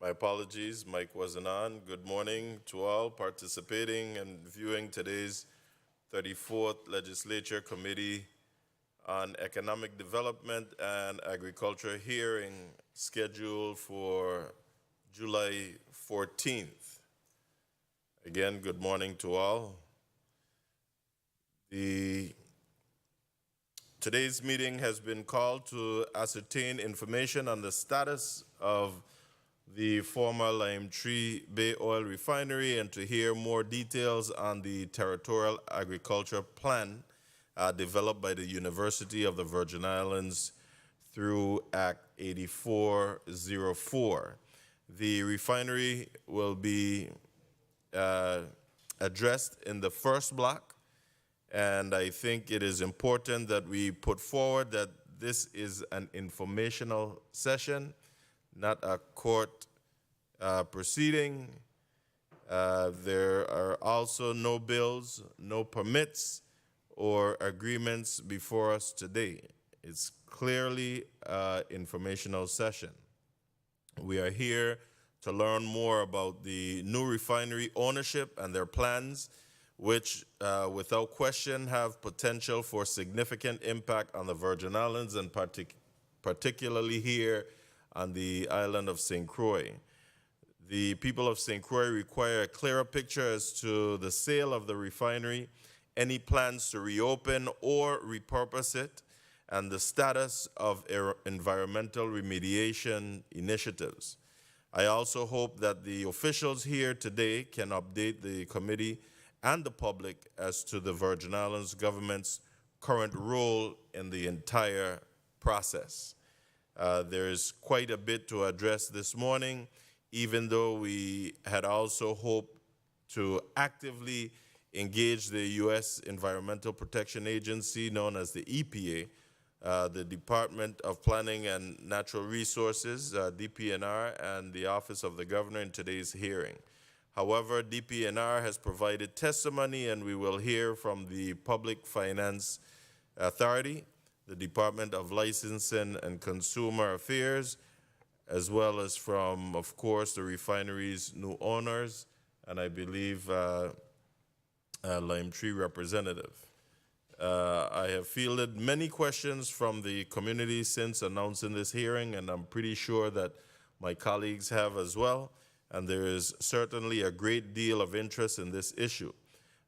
My apologies, Mike wasn't on. Good morning to all participating and viewing today's 34th Legislature Committee on Economic Development and Agriculture hearing scheduled for July 14th. Again, good morning to all. Today's meeting has been called to ascertain information on the status of the former Limetree Bay Oil Refinery and to hear more details on the territorial agriculture plan developed by the University of the Virgin Islands through Act 8404. The refinery will be addressed in the first block, and I think it is important that we put forward that this is an informational session, not a court proceeding. There are also no bills, no permits, or agreements before us today. It's clearly an informational session. We are here to learn more about the new refinery ownership and their plans, which without question have potential for significant impact on the Virgin Islands and particularly here on the island of St. Croix. The people of St. Croix require a clearer picture as to the sale of the refinery, any plans to reopen or repurpose it, and the status of environmental remediation initiatives. I also hope that the officials here today can update the committee and the public as to the Virgin Islands government's current role in the entire process. There is quite a bit to address this morning, even though we had also hoped to actively engage the U.S. Environmental Protection Agency, known as the EPA, the Department of Planning and Natural Resources, DPNR, and the Office of the Governor in today's hearing. However, DPNR has provided testimony, and we will hear from the Public Finance Authority, the Department of Licensing and Consumer Affairs, as well as from, of course, the refinery's new owners, and I believe Limetree representative. I have fielded many questions from the community since announcing this hearing, and I'm pretty sure that my colleagues have as well, and there is certainly a great deal of interest in this issue.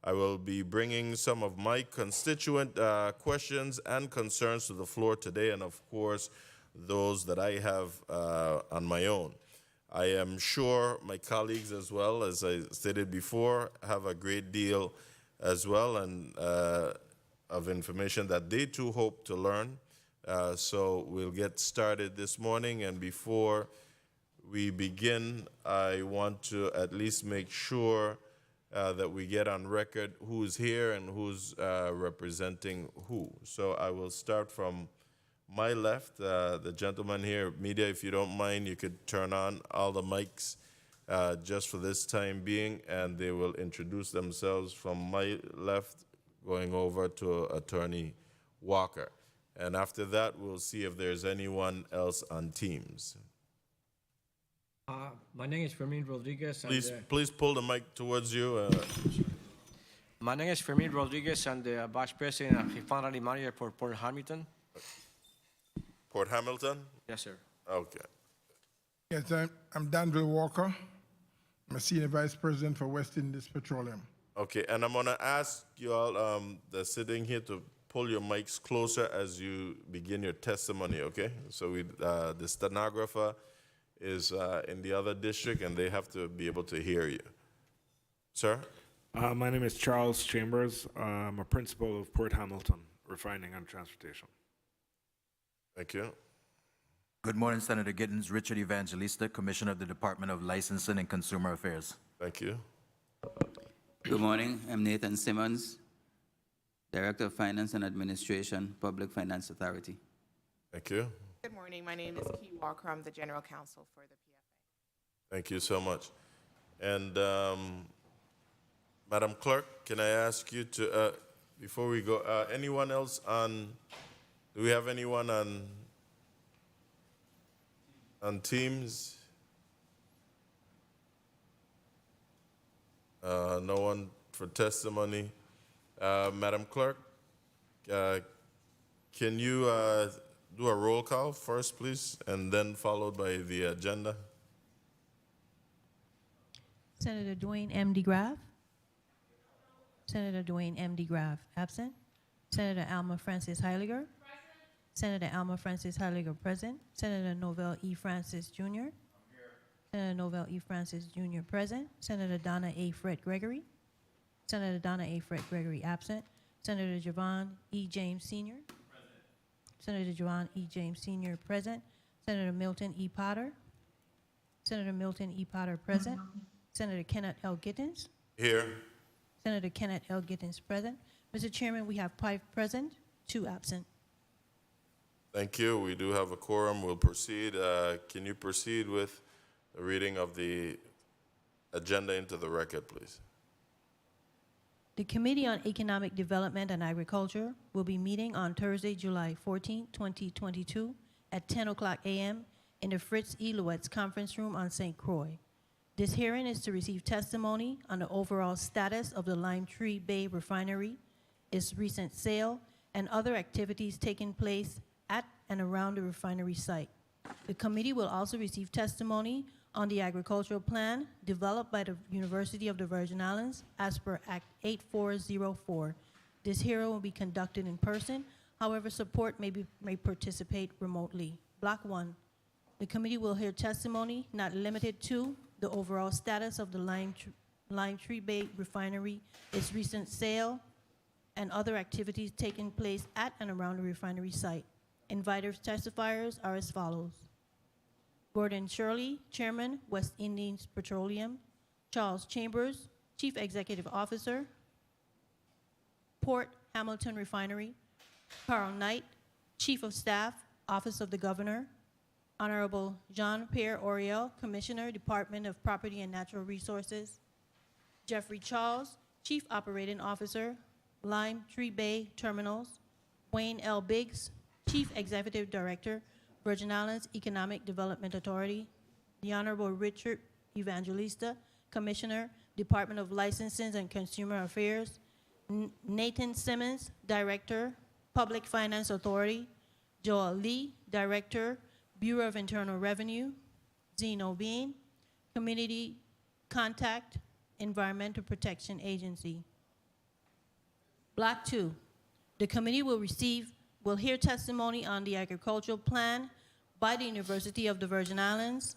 I will be bringing some of my constituent questions and concerns to the floor today, and of course, those that I have on my own. I am sure my colleagues as well, as I stated before, have a great deal as well and of information that they too hope to learn. So we'll get started this morning, and before we begin, I want to at least make sure that we get on record who's here and who's representing who. So I will start from my left, the gentleman here, media, if you don't mind, you could turn on all the mics just for this time being, and they will introduce themselves from my left, going over to Attorney Walker. And after that, we'll see if there's anyone else on Teams. My name is Fermin Rodriguez. Please pull the mic towards you. My name is Fermin Rodriguez. I'm the Vice President and Refinery Manager for Port Hamilton. Port Hamilton? Yes, sir. Okay. Yes, I'm Danville Walker. I'm a Senior Vice President for West Indies Petroleum. Okay, and I'm gonna ask you all that's sitting here to pull your mics closer as you begin your testimony, okay? So the stenographer is in the other district and they have to be able to hear you. Sir? My name is Charles Chambers. I'm a principal of Port Hamilton Refining and Transportation. Thank you. Good morning, Senator Gittins. Richard Evangelista, Commissioner of the Department of Licensing and Consumer Affairs. Thank you. Good morning. I'm Nathan Simmons, Director of Finance and Administration, Public Finance Authority. Thank you. Good morning. My name is Key Walker. I'm the General Counsel for the PFA. Thank you so much. And Madam Clerk, can I ask you to, before we go, anyone else on, do we have anyone on Teams? No one for testimony. Madam Clerk, can you do a roll call first, please, and then followed by the agenda? Senator Dwayne M. DeGraff. Senator Dwayne M. DeGraff, absent. Senator Alma Francis Heiliger. Senator Alma Francis Heiliger, present. Senator Novell E. Francis Jr. Senator Novell E. Francis Jr., present. Senator Donna A. Fred Gregory. Senator Donna A. Fred Gregory, absent. Senator Javon E. James Sr. Senator Javon E. James Sr., present. Senator Milton E. Potter. Senator Milton E. Potter, present. Senator Kenneth L. Gittens. Here. Senator Kenneth L. Gittens, present. Mr. Chairman, we have 5 present, 2 absent. Thank you. We do have a quorum. We'll proceed. Can you proceed with the reading of the agenda into the record, please? The Committee on Economic Development and Agriculture will be meeting on Thursday, July 14, 2022 at 10 o'clock a.m. in the Frits E. Lawaetz Conference Room on St. Croix. This hearing is to receive testimony on the overall status of the Limetree Bay Refinery, its recent sale, and other activities taking place at and around the refinery site. The committee will also receive testimony on the agricultural plan developed by the University of the Virgin Islands as per Act 8404. This hearing will be conducted in person. However, support may participate remotely. Block 1. The committee will hear testimony not limited to the overall status of the Limetree Bay Refinery, its recent sale, and other activities taking place at and around the refinery site. Invited testifiers are as follows: Gordon Shirley, Chairman, West Indies Petroleum; Charles Chambers, Chief Executive Officer, Port Hamilton Refinery; Carl Knight, Chief of Staff, Office of the Governor; Honorable Jean-Pierre Oriel, Commissioner, Department of Property and Natural Resources; Jeffrey Charles, Chief Operating Officer, Limetree Bay Terminals; Wayne L. Biggs, Chief Executive Director, Virgin Islands Economic Development Authority; the Honorable Richard Evangelista, Commissioner, Department of Licensing and Consumer Affairs; Nathan Simmons, Director, Public Finance Authority; Joel Lee, Director, Bureau of Internal Revenue; Zeno Bean, Community Contact, Environmental Protection Agency. Block 2. The committee will hear testimony on the agricultural plan by the University of the Virgin Islands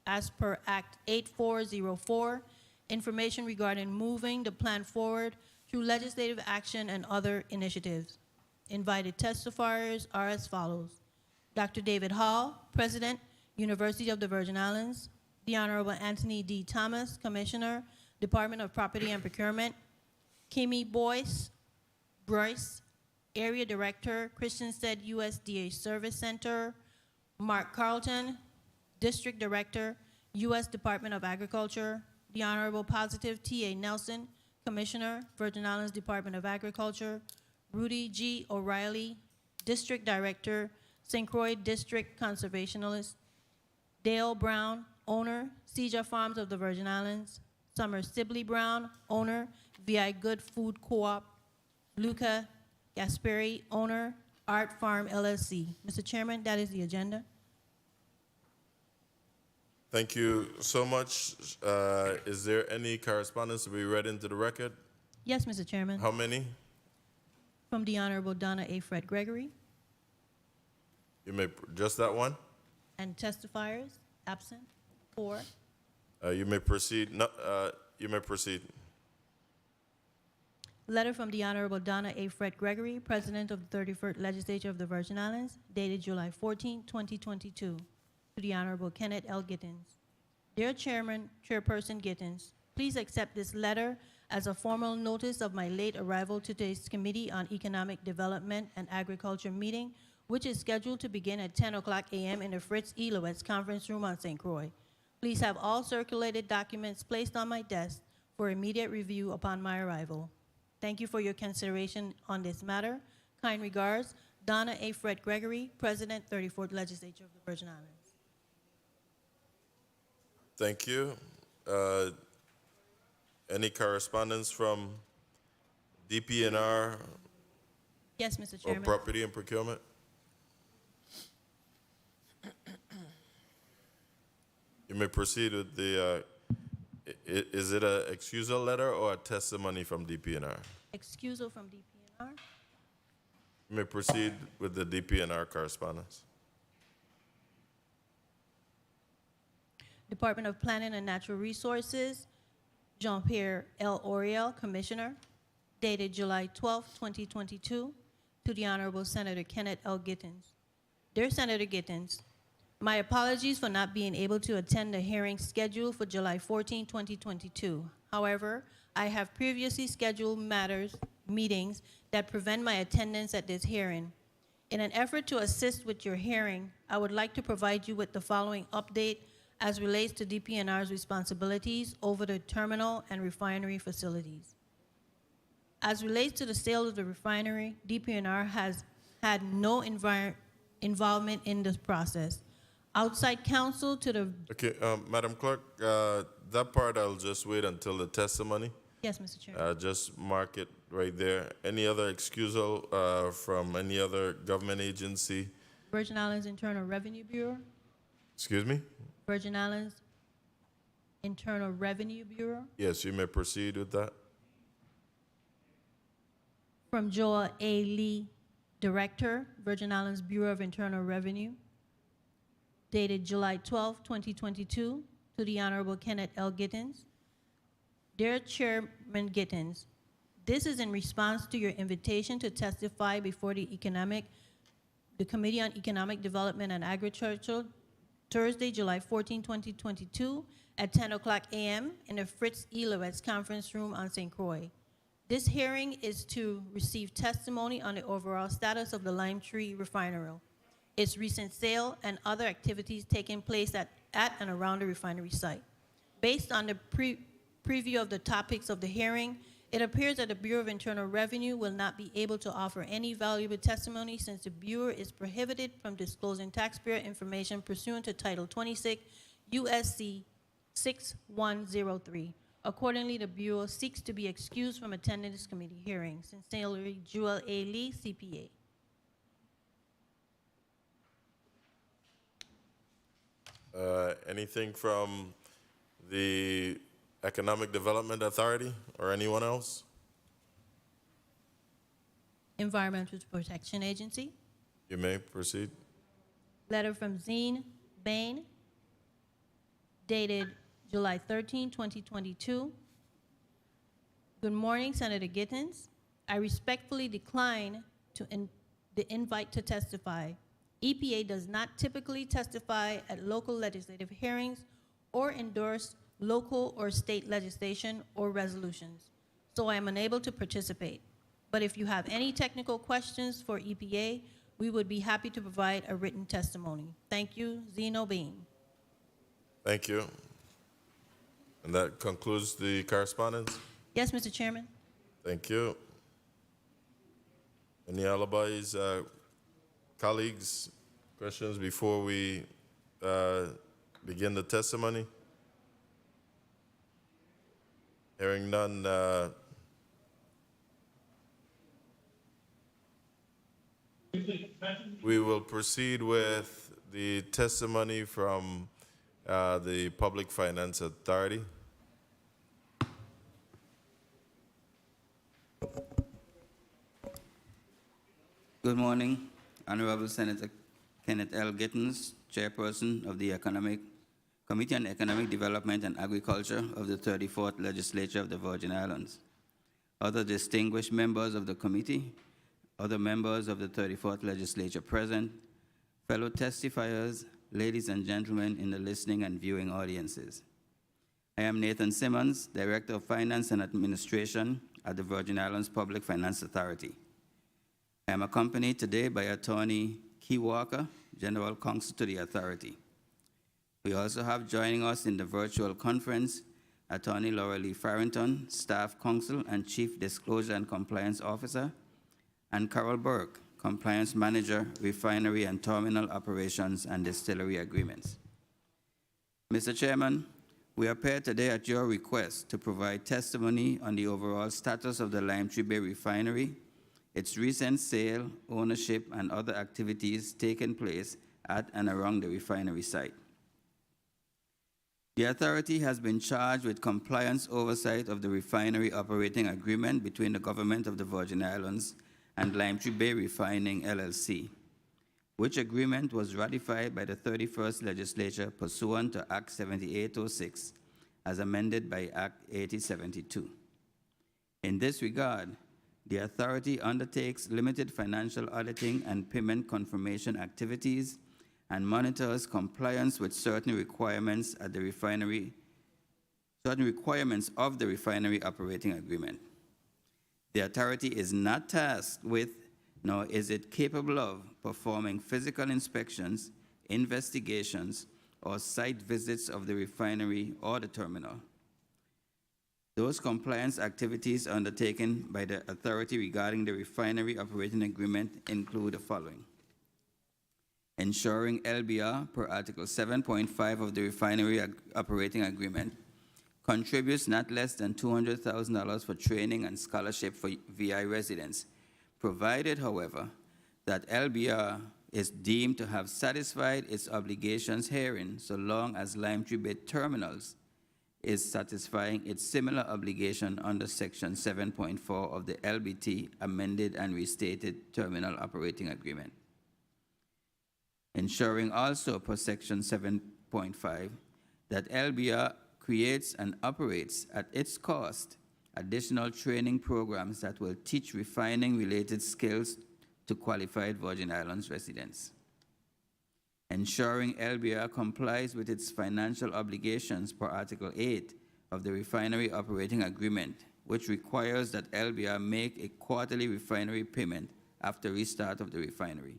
as per Act 8404, information regarding moving the plan forward through legislative action and other initiatives. Invited testifiers are as follows: Dr. David Hall, President, University of the Virgin Islands; the Honorable Anthony D. Thomas, Commissioner, Department of Property and Procurement; Kimmy Bryce, Area Director, Christiansted USDA Service Center; Mark Carlton, District Director, U.S. Department of Agriculture; the Honorable Positive T.A. Nelson, Commissioner, Virgin Islands Department of Agriculture; Rudy G. O'Reilly, District Director, St. Croix District Conservationalist; Dale Brown, owner, Seja Farms of the Virgin Islands; Summer Sibley Brown, owner, VI Good Food Co-op; Luca Gasperi, owner, Art Farm LLC. Mr. Chairman, that is the agenda. Thank you so much. Is there any correspondence to be read into the record? Yes, Mr. Chairman. How many? From the Honorable Donna A. Fred Gregory. You may, just that one? And testifiers, absent, 4. You may proceed. No, you may proceed. Letter from the Honorable Donna A. Fred Gregory, President of the 31st Legislature of the Virgin Islands, dated July 14, 2022, to the Honorable Kenneth L. Gittens. Dear Chairperson Gittens, please accept this letter as a formal notice of my late arrival to today's Committee on Economic Development and Agriculture meeting, which is scheduled to begin at 10 o'clock a.m. in the Frits E. Lawaetz Conference Room on St. Croix. Please have all circulated documents placed on my desk for immediate review upon my arrival. Thank you for your consideration on this matter. Kind regards, Donna A. Fred Gregory, President, 34th Legislature of the Virgin Islands. Thank you. Any correspondence from DPNR Yes, Mr. or Chairman. Property and Procurement? You may proceed with the, is it an excusal letter or a testimony from DPNR? Excusal from DPNR. You may proceed with the DPNR correspondence. Department of Planning and Natural Resources, Jean-Pierre L. Oriel, Commissioner, dated July 12, 2022, to the Honorable Senator Kenneth L. Gittens. Dear Senator Gittens, my apologies for not being able to attend the hearing scheduled for July 14, 2022. However, I have previously scheduled meetings that prevent my attendance at this hearing. In an effort to assist with your hearing, I would like to provide you with the following update as relates to DPNR's responsibilities over the terminal and refinery facilities. As relates to the sale of the refinery, DPNR has had no involvement in this process. Outside counsel to the, Okay, Madam Clerk, that part I'll just wait until the testimony. yes, Mr. Chairman. Just mark it right there. Any other excusal from any other government agency? Virgin Islands Internal Revenue Bureau, Excuse me? Virgin Islands Internal Revenue Bureau, Yes, you may proceed with that. from Joel A. Lee, Director, Virgin Islands Bureau of Internal Revenue, dated July 12, 2022, to the Honorable Kenneth L. Gittens. Dear Chairman Gittens, this is in response to your invitation to testify before the Committee on Economic Development and Agriculture, Thursday, July 14, 2022, at 10:00 a.m. in the Frits E. Lawaetz Conference Room on St. Croix. This hearing is to receive testimony on the overall status of the Limetree Refinery, its recent sale, and other activities taking place at and around the refinery site. Based on the preview of the topics of the hearing, it appears that the Bureau of Internal Revenue will not be able to offer any valuable testimony since the Bureau is prohibited from disclosing taxpayer information pursuant to Title 26 U.S.C. 6103. Accordingly, the Bureau seeks to be excused from attending this committee hearing. Sincerely, Joel A. Lee, CPA. Anything from the Economic Development Authority or anyone else? Environmental Protection Agency. You may proceed. Letter from Zine Bain, dated July 13, 2022. Good morning, Senator Gittens. I respectfully decline the invite to testify. EPA does not typically testify at local legislative hearings or endorse local or state legislation or resolutions, so I am unable to participate. But if you have any technical questions for EPA, we would be happy to provide a written testimony. Thank you, Zeno Bean. Thank you. And that concludes the correspondence. Yes, Mr. Chairman. Thank you. Any alibis, colleagues, questions before we begin the testimony? Hearing none, we will proceed with the testimony from the Public Finance Authority. Good morning, Honorable Senator Kenneth L. Gittens, Chairperson of the Committee on Economic Development and Agriculture of the 34th Legislature of the Virgin Islands. Other distinguished members of the committee, other members of the 34th Legislature present, fellow testifiers, ladies and gentlemen in the listening and viewing audiences. I am Nathan Simmons, Director of Finance and Administration at the Virgin Islands Public Finance Authority. I am accompanied today by Attorney Key Walker, General Counsel to the Authority. We also have joining us in the virtual conference Attorney Laura Lee Farrington, Staff Counsel and Chief Disclosure and Compliance Officer, and Carol Burke, Compliance Manager, Refinery and Terminal Operations and Distillery Agreements. Mr. Chairman, We appear today at your request to provide testimony on the overall status of the Limetree Bay Refinery, its recent sale, ownership, and other activities taking place at and around the refinery site. The authority has been charged with compliance oversight of the refinery operating agreement between the Government of the Virgin Islands and Limetree Bay Refining, LLC, which agreement was ratified by the 31st Legislature pursuant to Act 7806, as amended by Act 8072. In this regard, the authority undertakes limited financial auditing and payment confirmation activities and monitors compliance with certain requirements at the refinery, certain requirements of the refinery operating agreement. The authority is not tasked with, nor is it capable of, performing physical inspections, investigations, or site visits of the refinery or the terminal. Those compliance activities undertaken by the authority regarding the refinery operating agreement include the following: ensuring LBR, per Article 7.5 of the refinery operating agreement, contributes not less than $200,000 for training and scholarship for VI residents, provided, however, that LBR is deemed to have satisfied its obligations herein, so long as Limetree Bay Terminals is satisfying its similar obligation under Section 7.4 of the LBT amended and restated Terminal Operating Agreement. Ensuring also per Section 7.5 that LBR creates and operates at its cost additional training programs that will teach refining-related skills to qualified Virgin Islands residents. Ensuring LBR complies with its financial obligations per Article 8 of the Refinery Operating Agreement, which requires that LBR make a quarterly refinery payment after restart of the refinery.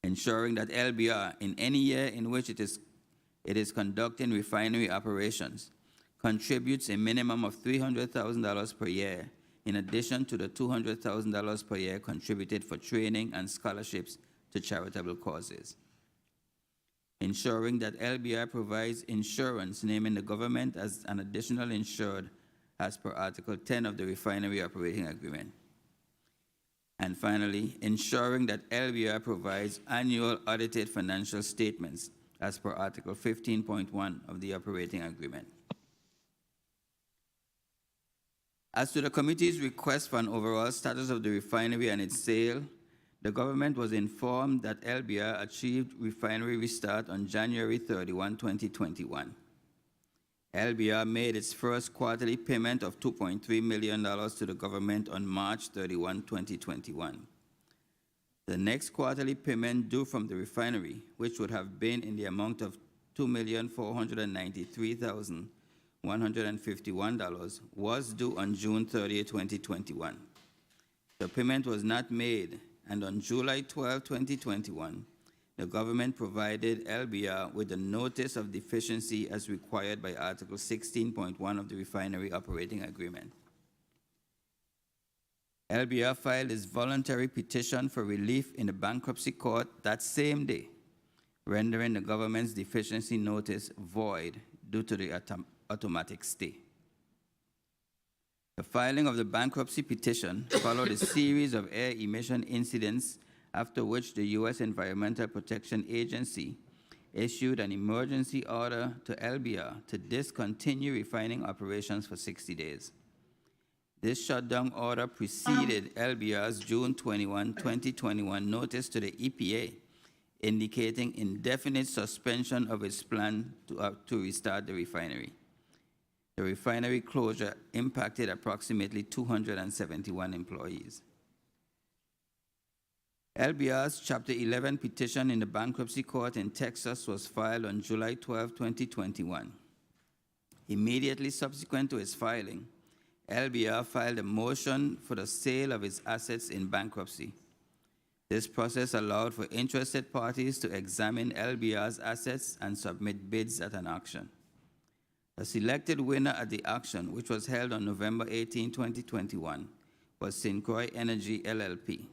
Ensuring that LBR, in any year in which it is conducting refinery operations, contributes a minimum of $300,000 per year, in addition to the $200,000 per year contributed for training and scholarships to charitable causes. Ensuring that LBR provides insurance naming the government as an additional insured as per Article 10 of the Refinery Operating Agreement. And finally, ensuring that LBR provides annual audited financial statements as per Article 15.1 of the Operating Agreement. As to the committee's request for an overall status of the refinery and its sale, the government was informed that LBR achieved refinery restart on January 31, 2021. LBR made its first quarterly payment of $2.3 million to the government on March 31, 2021. The next quarterly payment due from the refinery, which would have been in the amount of $2,493,151, was due on June 30, 2021. The payment was not made, and on July 12, 2021, the government provided LBR with a notice of deficiency as required by Article 16.1 of the Refinery Operating Agreement. LBR filed its voluntary petition for relief in the bankruptcy court that same day, rendering the government's deficiency notice void due to the automatic stay. The filing of the bankruptcy petition followed a series of air emission incidents, after which the U.S. Environmental Protection Agency issued an emergency order to LBR to discontinue refining operations for 60 days. This shutdown order preceded LBR's June 21, 2021 notice to the EPA, indicating indefinite suspension of its plan to restart the refinery. The refinery closure impacted approximately 271 employees. LBR's Chapter 11 petition in the bankruptcy court in Texas was filed on July 12, 2021. Immediately subsequent to its filing, LBR filed a motion for the sale of its assets in bankruptcy. This process allowed for interested parties to examine LBR's assets and submit bids at an auction. The selected winner at the auction, which was held on November 18, 2021, was Croix Energy LLP,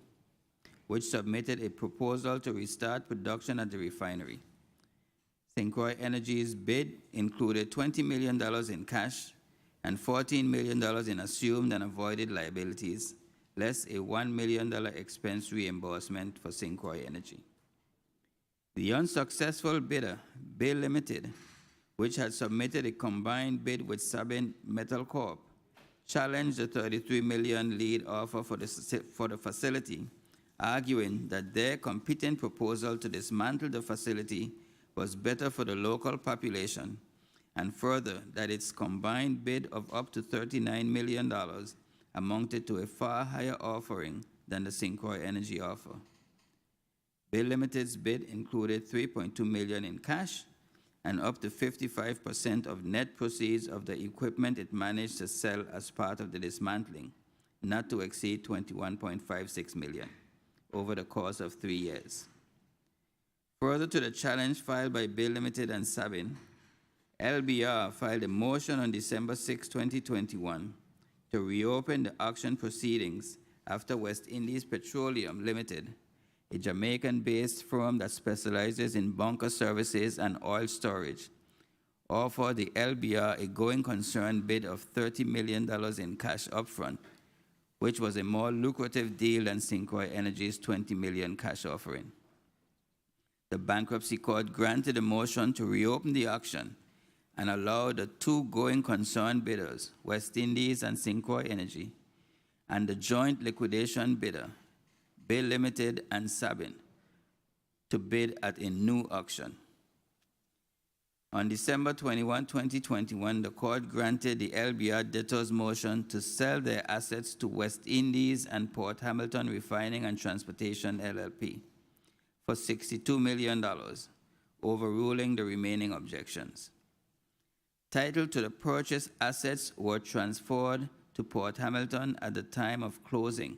which submitted a proposal to restart production at the refinery. Croix Energy's bid included $20 million in cash and $14 million in assumed and avoided liabilities, less a $1 million expense reimbursement for Croix Energy. The unsuccessful bidder, Bay Limited, which had submitted a combined bid with Sabin Metal Corp., challenged the $33 million lead offer for the facility, arguing that their competent proposal to dismantle the facility was better for the local population, and further, that its combined bid of up to $39 million amounted to a far higher offering than the Croix Energy offer. Bay Limited's bid included $3.2 million in cash and up to 55% of net proceeds of the equipment it managed to sell as part of the dismantling, not to exceed $21.56 million over the course of 3 years. Further to the challenge filed by Bay Limited and Sabin, LBR filed a motion on December 6, 2021 to reopen the auction proceedings after West Indies Petroleum Limited, a Jamaican-based firm that specializes in bunker services and oil storage, offered the LBR a going concern bid of $30 million in cash upfront, which was a more lucrative deal than Croix Energy's $20 million cash offering. The bankruptcy court granted a motion to reopen the auction and allow the two going concern bidders, West Indies and Croix Energy, and the joint liquidation bidder, Bay Limited and Sabin, to bid at a new auction. On December 21, 2021, the court granted the LBR debtors' motion to sell their assets to West Indies and Port Hamilton Refining and Transportation, LLP, for $62 million, overruling the remaining objections. Title to the purchased assets were transferred to Port Hamilton at the time of closing,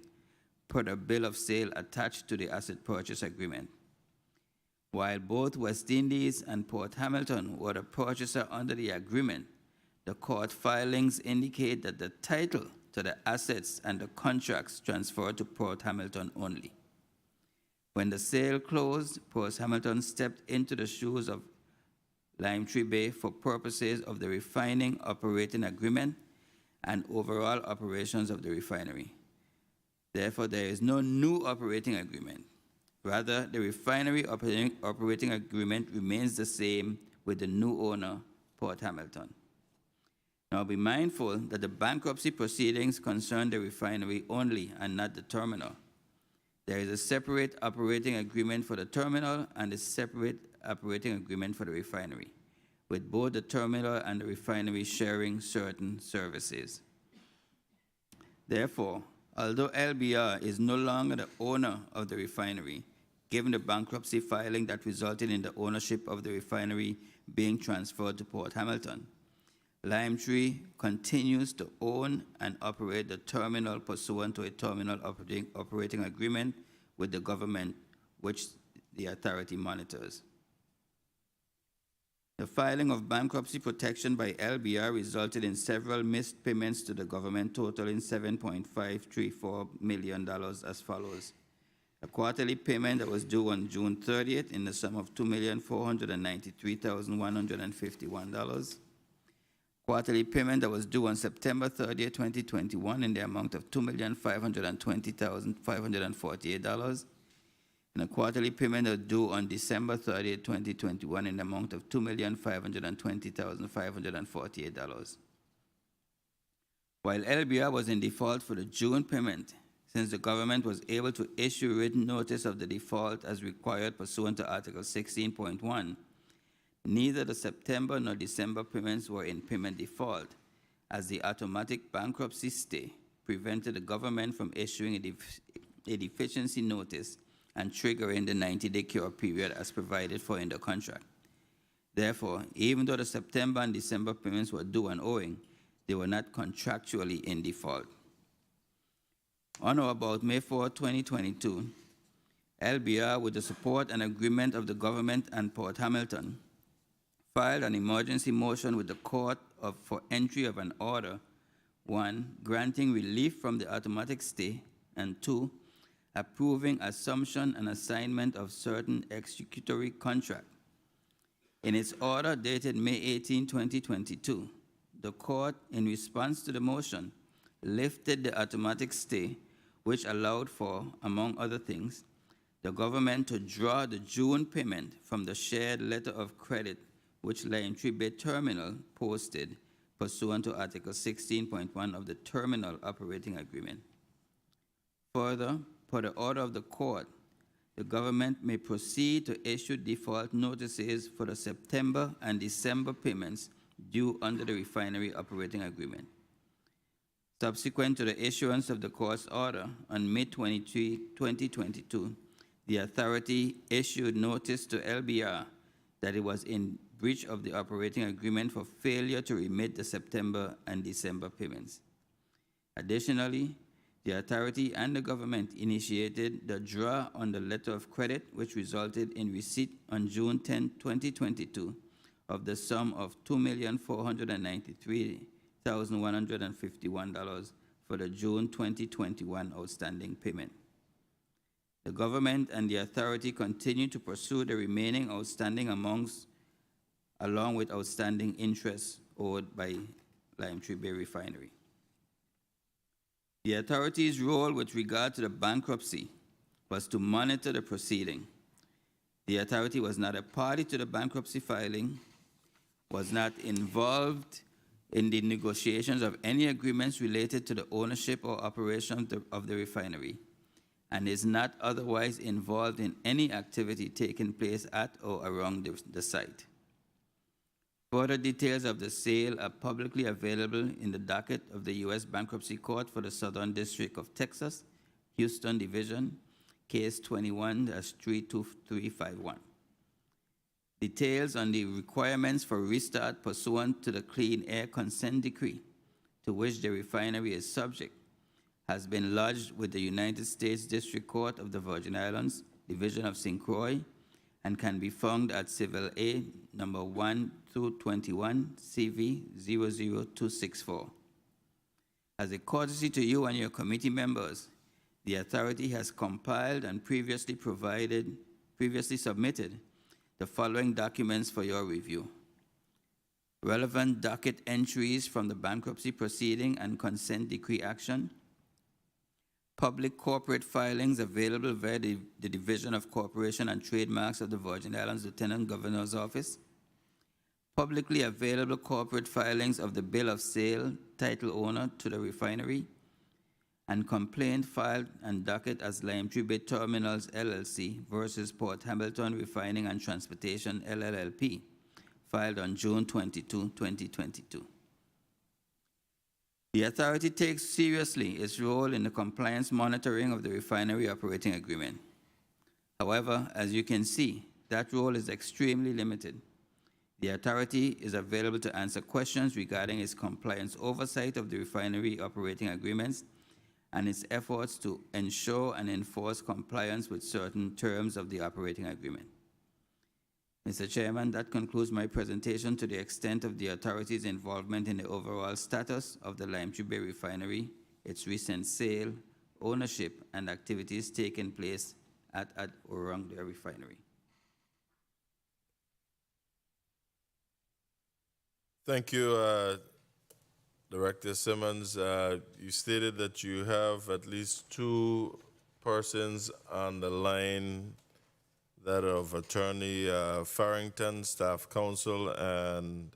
per the bill of sale attached to the asset purchase agreement. While both West Indies and Port Hamilton were the purchaser under the agreement, the court filings indicate that the title to the assets and the contracts transferred to Port Hamilton only. When the sale closed, Port Hamilton stepped into the shoes of Limetree Bay for purposes of the refining operating agreement and overall operations of the refinery. Therefore, there is no new operating agreement. Rather, the refinery operating agreement remains the same with the new owner, Port Hamilton. Now, be mindful that the bankruptcy proceedings concern the refinery only and not the terminal. There is a separate operating agreement for the terminal and a separate operating agreement for the refinery, with both the terminal and the refinery sharing certain services. Therefore, although LBR is no longer the owner of the refinery, given the bankruptcy filing that resulted in the ownership of the refinery being transferred to Port Hamilton, Limetree continues to own and operate the terminal pursuant to a terminal operating agreement with the government, which the authority monitors. The filing of bankruptcy protection by LBR resulted in several missed payments to the government totaling $7.534 million as follows. A quarterly payment that was due on June 30th in the sum of $2,493,151. Quarterly payment that was due on September 30th, 2021 in the amount of $2,520,548. And a quarterly payment that was due on December 30th, 2021 in the amount of $2,520,548. While LBR was in default for the June payment, since the government was able to issue written notice of the default as required pursuant to Article 16.1, neither the September nor December payments were in payment default, as the automatic bankruptcy stay prevented the government from issuing a deficiency notice and triggering the 90-day cure period as provided for in the contract. Therefore, even though the September and December payments were due and owing, they were not contractually in default. On or about May 4, 2022, LBR, with the support and agreement of the government and Port Hamilton, filed an emergency motion with the court for entry of an order, 1, granting relief from the automatic stay, and 2, approving assumption and assignment of certain executory contract. In its order dated May 18, 2022, the court, in response to the motion, lifted the automatic stay, which allowed for, among other things, the government to draw the June payment from the shared letter of credit which Limetree Bay Terminal posted pursuant to Article 16.1 of the Terminal Operating Agreement. Further, per the order of the court, the government may proceed to issue default notices for the September and December payments due under the refinery operating agreement. Subsequent to the issuance of the court's order on May 23, 2022, the authority issued notice to LBR that it was in breach of the operating agreement for failure to remit the September and December payments. Additionally, the authority and the government initiated the draw on the letter of credit, which resulted in receipt on June 10, 2022, of the sum of $2,493,151 for the June 2021 outstanding payment. The government and the authority continue to pursue the remaining outstanding amounts along with outstanding interest owed by Limetree Bay Refinery. The authority's role with regard to the bankruptcy was to monitor the proceeding. The authority was not a party to the bankruptcy filing, was not involved in the negotiations of any agreements related to the ownership or operation of the refinery, and is not otherwise involved in any activity taking place at or around the site. Further details of the sale are publicly available in the docket of the U.S. Bankruptcy Court for the Southern District of Texas, Houston Division, Case 21-32351. Details on the requirements for restart pursuant to the Clean Air Consent Decree, to which the refinery is subject, has been lodged with the United States District Court of the Virgin Islands, Division of St. Croix, and can be found at Civil A number 1-21 CV 00264. As a courtesy to you and your committee members, the authority has compiled and previously submitted the following documents for your review: relevant docket entries from the bankruptcy proceeding and consent decree action, public corporate filings available via the Division of Corporation and Trademarks of the Virgin Islands Lieutenant Governor's Office, publicly available corporate filings of the bill of sale, title owner to the refinery, and complaint filed and docket as Limetree Bay Terminals LLC versus Port Hamilton Refining and Transportation LLLP, filed on June 22, 2022. The authority takes seriously its role in the compliance monitoring of the refinery operating agreement. However, as you can see, that role is extremely limited. The authority is available to answer questions regarding its compliance oversight of the refinery operating agreements and its efforts to ensure and enforce compliance with certain terms of the operating agreement. Mr. Chairman, that concludes my presentation to the extent of the authority's involvement in the overall status of the Limetree Bay Refinery, its recent sale, ownership, and activities taking place at or around the refinery. Thank you, Director Simmons. You stated that you have at least two persons on the line, that of Attorney Farrington, Staff Counsel, and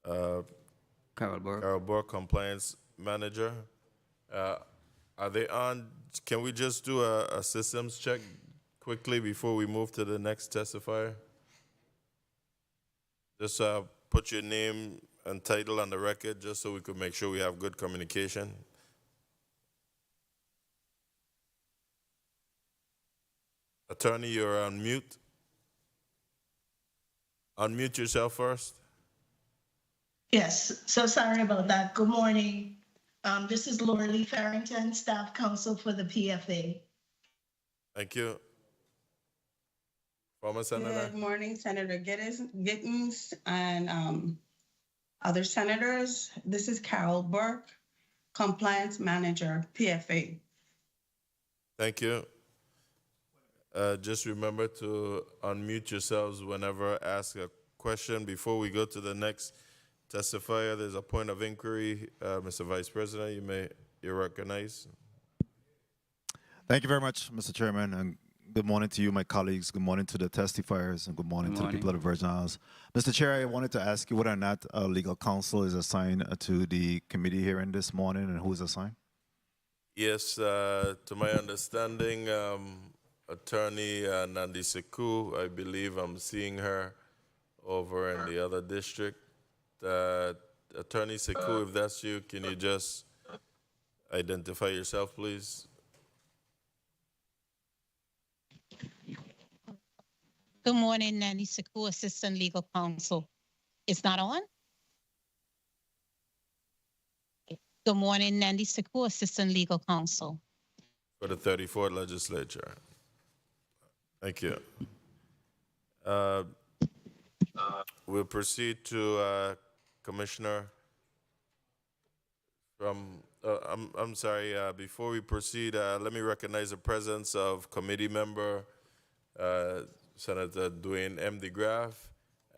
Carol Burke. Carol Burke, Compliance Manager. Are they on? Can we just do a systems check quickly before we move to the next testifier? Just put your name and title on the record just so we could make sure we have good communication. Attorney, you're on mute. Unmute yourself first. Yes, so sorry about that. Good morning. This is Laura Lee Farrington, Staff Counsel for the PFA. Thank you. Former Senator. Good morning, Senator Gittens and other senators. This is Carol Burke, Compliance Manager, PFA. Thank you. Just remember to unmute yourselves whenever ask a question. Before we go to the next testifier, there's a point of inquiry. Mr. Vice President, you're recognized. Thank you very much, Mr. Chairman, and good morning to you, my colleagues. Good morning to the testifiers, and good morning to the people of the Virgin Islands. Mr. Chair, I wanted to ask you whether or not legal counsel is assigned to the committee hearing this morning, and who is assigned? Yes, to my understanding, Attorney Nandi Sekou, I believe I'm seeing her over in the other district. Attorney Sekou, if that's you, can you just identify yourself, please? Good morning, Nancy Sekou, Assistant Legal Counsel. It's not on? Good morning, Nancy Sekou, Assistant Legal Counsel. For the 34th Legislature. Thank you. We'll proceed to Commissioner from, I'm sorry, before we proceed, let me recognize the presence of committee member Senator Dwayne M. DeGraff,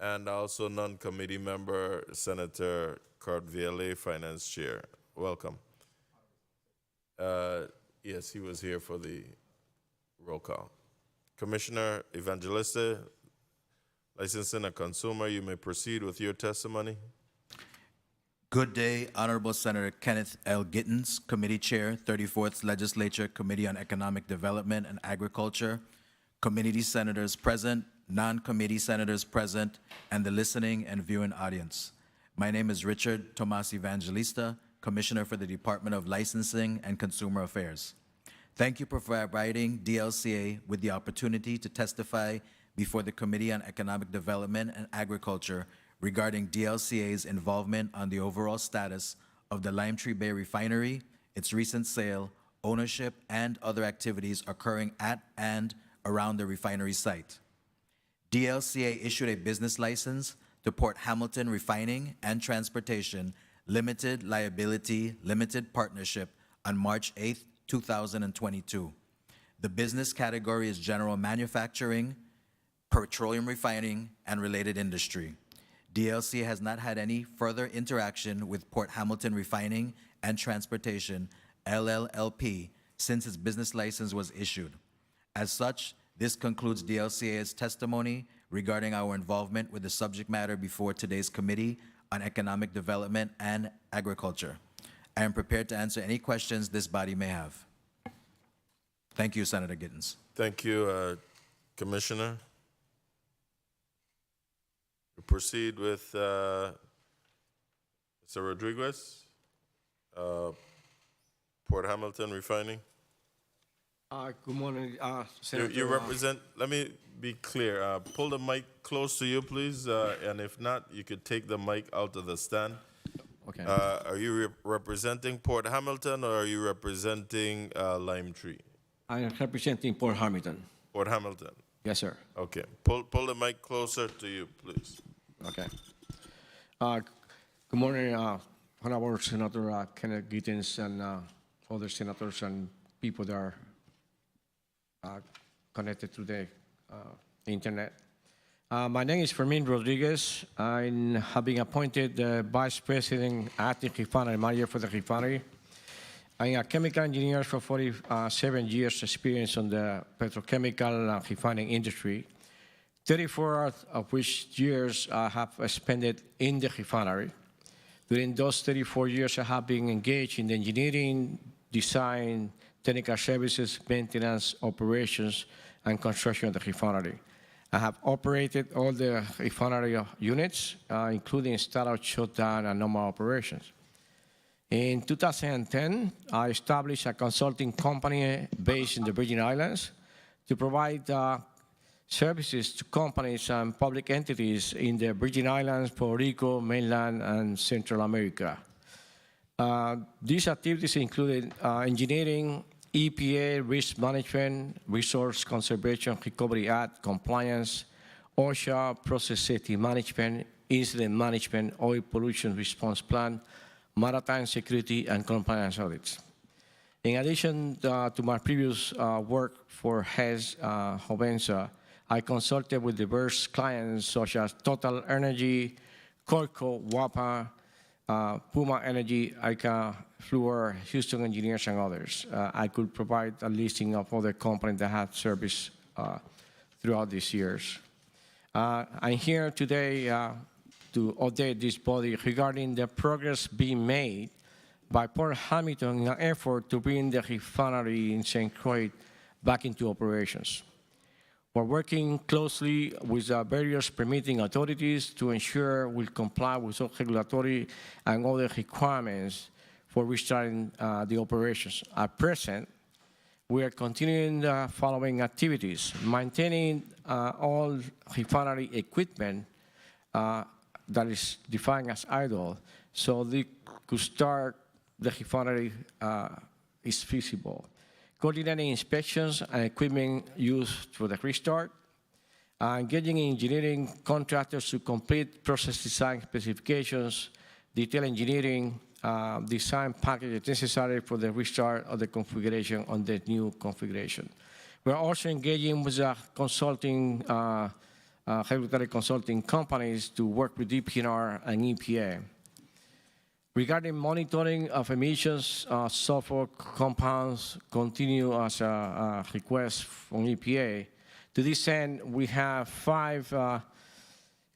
and also non-committee member Senator Kurt Vielle, Finance Chair. Welcome. Yes, he was here for the roll call. Commissioner Evangelista, licensing and consumer, you may proceed with your testimony. Good day, Honorable Senator Kenneth L. Gittens, Committee Chair, 34th Legislature, Committee on Economic Development and Agriculture, committee senators present, non-committee senators present, and the listening and viewing audience. My name is Richard Tomas Evangelista, Commissioner for the Department of Licensing and Consumer Affairs. Thank you for providing DLCA with the opportunity to testify before the Committee on Economic Development and Agriculture regarding DLCA's involvement on the overall status of the Limetree Bay Refinery, its recent sale, ownership, and other activities occurring at and around the refinery site. DLCA issued a business license to Port Hamilton Refining and Transportation Limited Liability Limited Partnership on March 8, 2022. The business category is general manufacturing, petroleum refining, and related industry. DLCA has not had any further interaction with Port Hamilton Refining and Transportation, LLLP, since its business license was issued. As such, this concludes DLCA's testimony regarding our involvement with the subject matter before today's Committee on Economic Development and Agriculture. I am prepared to answer any questions this body may have. Thank you, Senator Gittens. Thank you, Commissioner. We proceed with Mr. Rodriguez, Port Hamilton Refining. Good morning, Senator. You represent, let me be clear, pull the mic close to you, please, and if not, you could take the mic out of the stand. Okay. Are you representing Port Hamilton, or are you representing Limetree? I am representing Port Hamilton. Port Hamilton. Yes, sir. Okay. Pull the mic closer to you, please. Okay. Good morning, Honorable Senator Kenneth Gittens and other senators and people that are connected to the internet. My name is Fermin Rodriguez. I have been appointed Vice President Acting Refinery Manager for the refinery. I'm a chemical engineer for 47 years experience on the petrochemical refining industry, 34 of which years I have spent in the refinery. During those 34 years, I have been engaged in the engineering, design, technical services, maintenance, operations, and construction of the refinery. I have operated all the refinery units, including startup, shutdown, and normal operations. In 2010, I established a consulting company based in the Virgin Islands to provide services to companies and public entities in the Virgin Islands, Puerto Rico, mainland, and Central America. These activities included engineering, EPA, risk management, resource conservation, Recovery Act, compliance, OSHA, process safety management, incident management, oil pollution response plan, maritime security, and compliance audits. In addition to my previous work for Hess Hovensa, I consulted with diverse clients such as Total Energy, Corco, WAPA, Puma Energy, ICA, Fluor, Houston Engineers, and others. I could provide a listing of other companies that have service throughout these years. I'm here today to update this body regarding the progress being made by Port Hamilton in an effort to bring the refinery in St. Croix back into operations. We're working closely with various permitting authorities to ensure we'll comply with all regulatory and other requirements for restarting the operations. At present, we are continuing the following activities: maintaining all refinery equipment that is defined as idle, so they could start the refinery is feasible. Coordinating inspections and equipment used for the restart, engaging engineering contractors to complete process design specifications, detail engineering, design packages necessary for the restart of the configuration on the new configuration. We're also engaging with consulting, regulatory consulting companies to work with DPNR and EPA. Regarding monitoring of emissions, sulfur compounds continue as a request from EPA. To this end, we have 5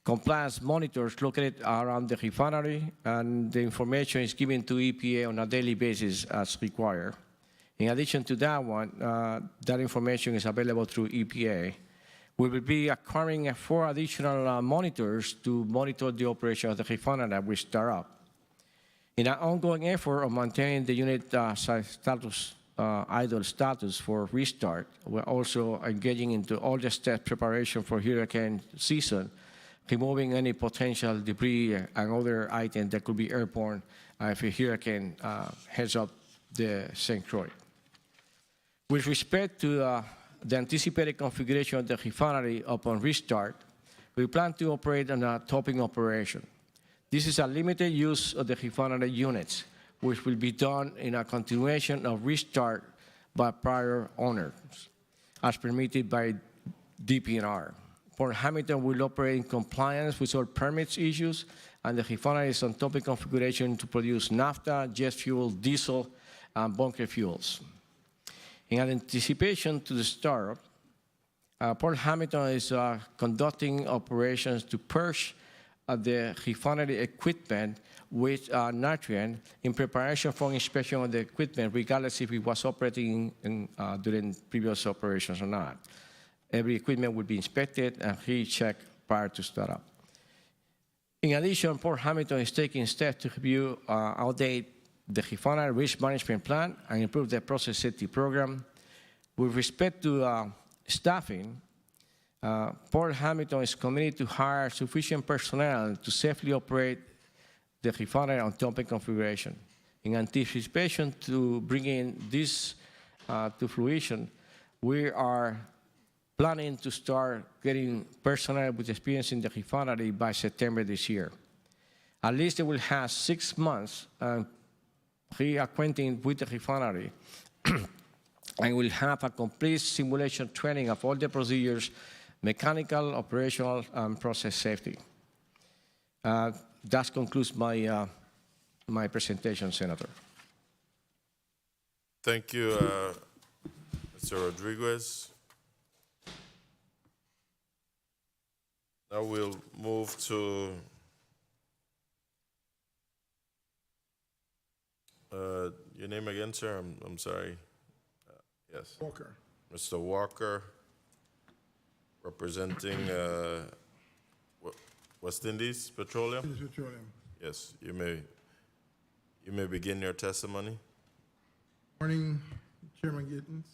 compliance monitors located around the refinery, and the information is given to EPA on a daily basis as required. In addition to that one, that information is available through EPA. We will be acquiring 4 additional monitors to monitor the operation of the refinery that we start up. In our ongoing effort of maintaining the unit status, idle status for restart, we're also engaging into all the step preparation for hurricane season, removing any potential debris and other items that could be airborne if a hurricane heads up the St. Croix. With respect to the anticipated configuration of the refinery upon restart, we plan to operate on a topping operation. This is a limited use of the refinery units, which will be done in a continuation of restart by prior owners, as permitted by DPNR. Port Hamilton will operate in compliance with all permits issues, and the refinery is on topic configuration to produce naphtha, jet fuel, diesel, and bunker fuels. In anticipation to the startup, Port Hamilton is conducting operations to purge the refinery equipment with nitrogen in preparation for inspection of the equipment, regardless if it was operating during previous operations or not. Every equipment will be inspected and rechecked prior to startup. In addition, Port Hamilton is taking steps to review, update the refinery risk management plan and improve the process safety program. With respect to staffing, Port Hamilton is committed to hire sufficient personnel to safely operate the refinery on topic configuration. In anticipation to bringing this to fruition, we are planning to start getting personnel with experience in the refinery by September this year. At least they will have 6 months reacquainting with the refinery and will have a complete simulation training of all the procedures, mechanical, operational, and process safety. That concludes my, my presentation, Senator. Thank you, Mr. Rodriguez. Now we'll move to your name again, sir? I'm sorry. Yes. Walker. Mr. Walker, representing West Indies Petroleum. Indies Petroleum. Yes, you may begin your testimony. Morning, Chairman Gittens.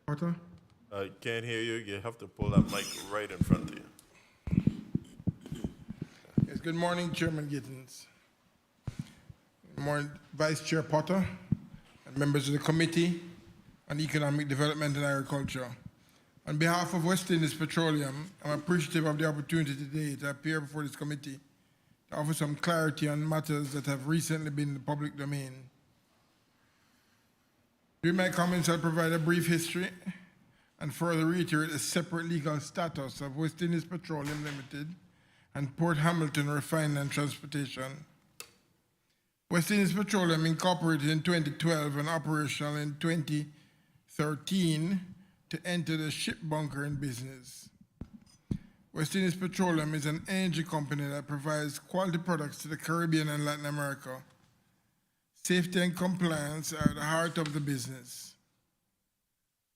Porter. Can't hear you. You have to pull that mic right in front of you. Yes, good morning, Chairman Gittens. Good morning, Vice Chair Potter, and members of the Committee on Economic Development and Agriculture. On behalf of West Indies Petroleum, I'm appreciative of the opportunity today to appear before this committee to offer some clarity on matters that have recently been in the public domain. During my comments, I'll provide a brief history and further reiterate the separate legal status of West Indies Petroleum Limited and Port Hamilton Refining and Transportation. West Indies Petroleum incorporated in 2012 and operational in 2013 to enter the ship bunkering business. West Indies Petroleum is an energy company that provides quality products to the Caribbean and Latin America. Safety and compliance are at the heart of the business.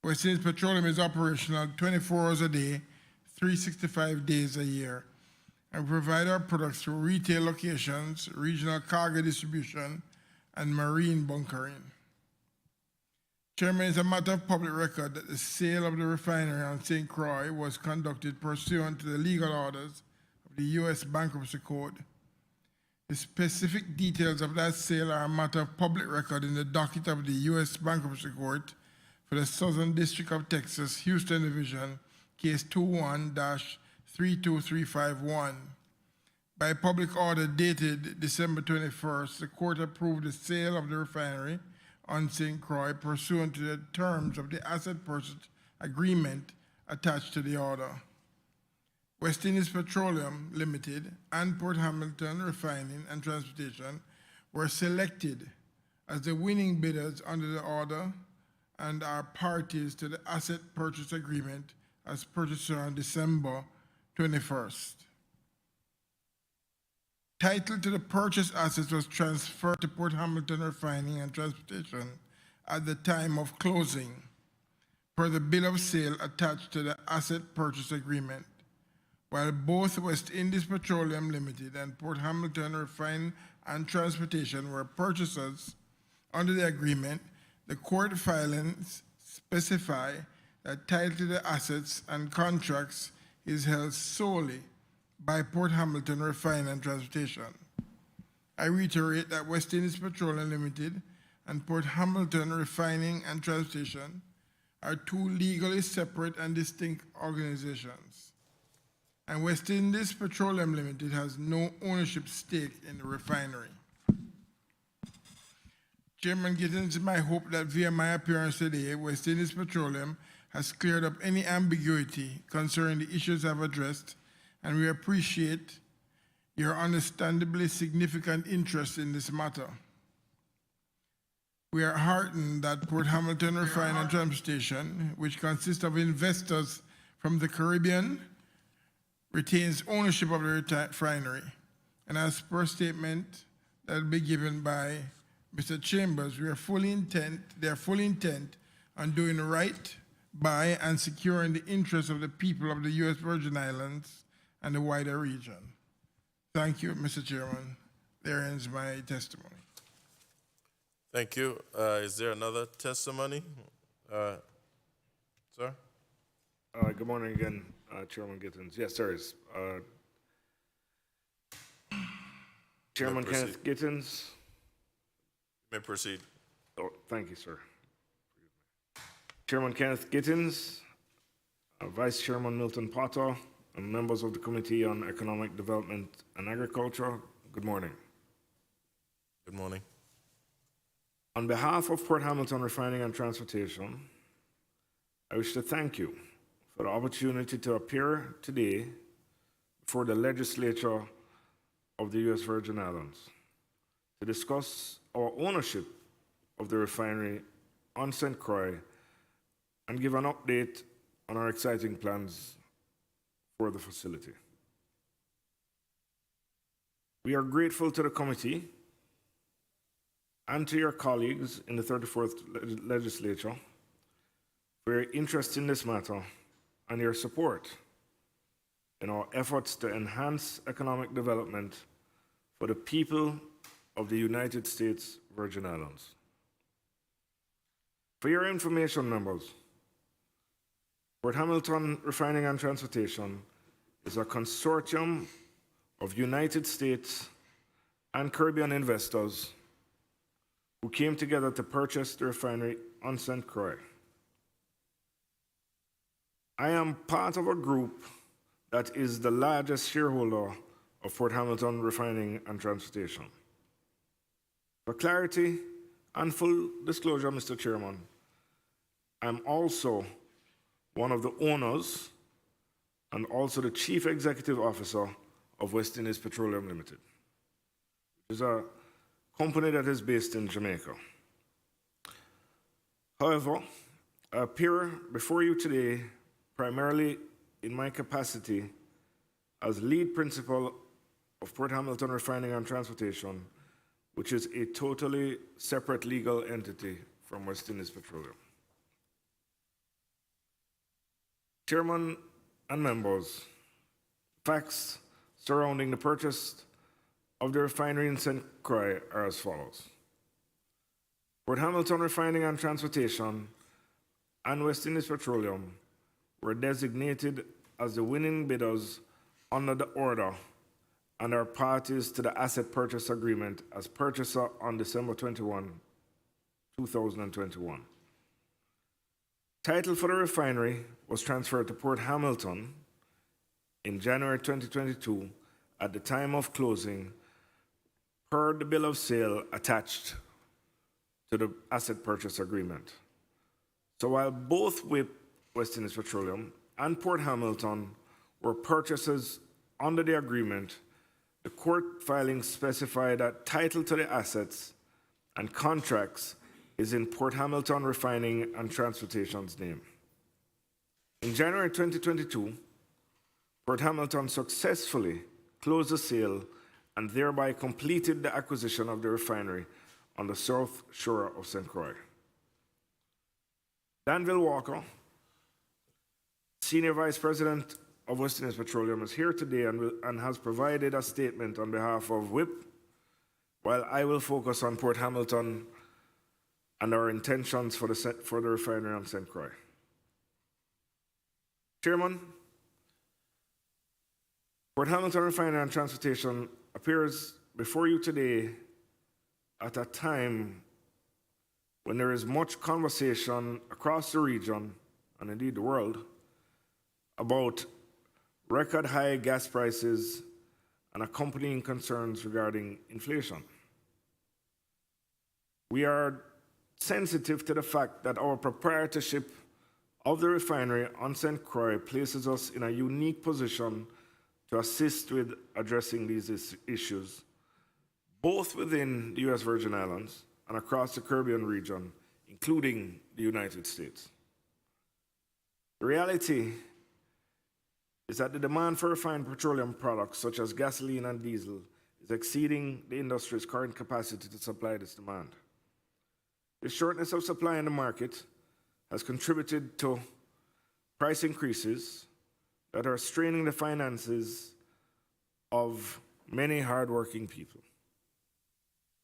West Indies Petroleum is operational 24 hours a day, 365 days a year, and provide our products through retail locations, regional cargo distribution, and marine bunkering. Chairman, it's a matter of public record that the sale of the refinery on St. Croix was conducted pursuant to the legal orders of the U.S. Bankruptcy Code. The specific details of that sale are a matter of public record in the docket of the U.S. Bankruptcy Court for the Southern District of Texas, Houston Division, Case 21-32351. By public order dated December 21st, the court approved the sale of the refinery on St. Croix pursuant to the terms of the asset purchase agreement attached to the order. West Indies Petroleum Limited and Port Hamilton Refining and Transportation were selected as the winning bidders under the order and are parties to the asset purchase agreement as purchaser on December 21st. Title to the purchased assets was transferred to Port Hamilton Refining and Transportation at the time of closing, per the bill of sale attached to the asset purchase agreement. While both West Indies Petroleum Limited and Port Hamilton Refining and Transportation were purchasers under the agreement, the court filings specify that title to the assets and contracts is held solely by Port Hamilton Refining and Transportation. I reiterate that West Indies Petroleum Limited and Port Hamilton Refining and Transportation are two legally separate and distinct organizations, and West Indies Petroleum Limited has no ownership stake in the refinery. Chairman Gittins, it's my hope that via my appearance today, West Indies Petroleum has cleared up any ambiguity concerning the issues I've addressed, and we appreciate your understandably significant interest in this matter. We are heartened that Port Hamilton Refining and Transportation, which consists of investors from the Caribbean, retains ownership of the refinery. And as per statement that will be given by Mr. Chambers, they are fully intent on doing right by and securing the interests of the people of the U.S. Virgin Islands and the wider region. Thank you, Mr. Chairman. There ends my testimony. Thank you. Is there another testimony? Sir? Good morning again, Chairman Gittins. Yes, there is. Chairman Kenneth Gittins. You may proceed. Oh, thank you, sir. Chairman Kenneth Gittins, Vice Chairman Milton Potter, and members of the Committee on Economic Development and Agriculture, good morning. Good morning. On behalf of Port Hamilton Refining and Transportation, I wish to thank you for the opportunity to appear today before the legislature of the U.S. Virgin Islands to discuss our ownership of the refinery on St. Croix and give an update on our exciting plans for the facility. We are grateful to the committee and to your colleagues in the 34th legislature for your interest in this matter and your support in our efforts to enhance economic development for the people of the United States Virgin Islands. For your information, members, Port Hamilton Refining and Transportation is a consortium of United States and Caribbean investors who came together to purchase the refinery on St. Croix. I am part of a group that is the largest shareholder of Port Hamilton Refining and Transportation. For clarity and full disclosure, Mr. Chairman, I'm also one of the owners and also the Chief Executive Officer of West Indies Petroleum Limited, which is a company that is based in Jamaica. However, I appear before you today primarily in my capacity as lead principal of Port Hamilton Refining and Transportation, which is a totally separate legal entity from West Indies Petroleum. Chairman and members, facts surrounding the purchase of the refinery in St. Croix are as follows. Port Hamilton Refining and Transportation and West Indies Petroleum were designated as the winning bidders under the order and are parties to the asset purchase agreement as purchaser on December 21, 2021. Title for the refinery was transferred to Port Hamilton in January 2022 at the time of closing per the bill of sale attached to the asset purchase agreement. So while both WIP, West Indies Petroleum, and Port Hamilton were purchasers under the agreement, the court filings specify that title to the assets and contracts is in Port Hamilton Refining and Transportation's name. In January 2022, Port Hamilton successfully closed the sale and thereby completed the acquisition of the refinery on the south shore of St. Croix. Danville Walker, Senior Vice President of West Indies Petroleum, is here today and has provided a statement on behalf of WIP, while I will focus on Port Hamilton and our intentions for the refinery on St. Croix. Chairman, Port Hamilton Refinery and Transportation appears before you today at a time when there is much conversation across the region, and indeed the world, about record high gas prices and accompanying concerns regarding inflation. We are sensitive to the fact that our proprietorship of the refinery on St. Croix places us in a unique position to assist with addressing these issues, both within the U.S. Virgin Islands and across the Caribbean region, including the United States. The reality is that the demand for refined petroleum products such as gasoline and diesel is exceeding the industry's current capacity to supply this demand. The shortness of supply in the market has contributed to price increases that are straining the finances of many hardworking people.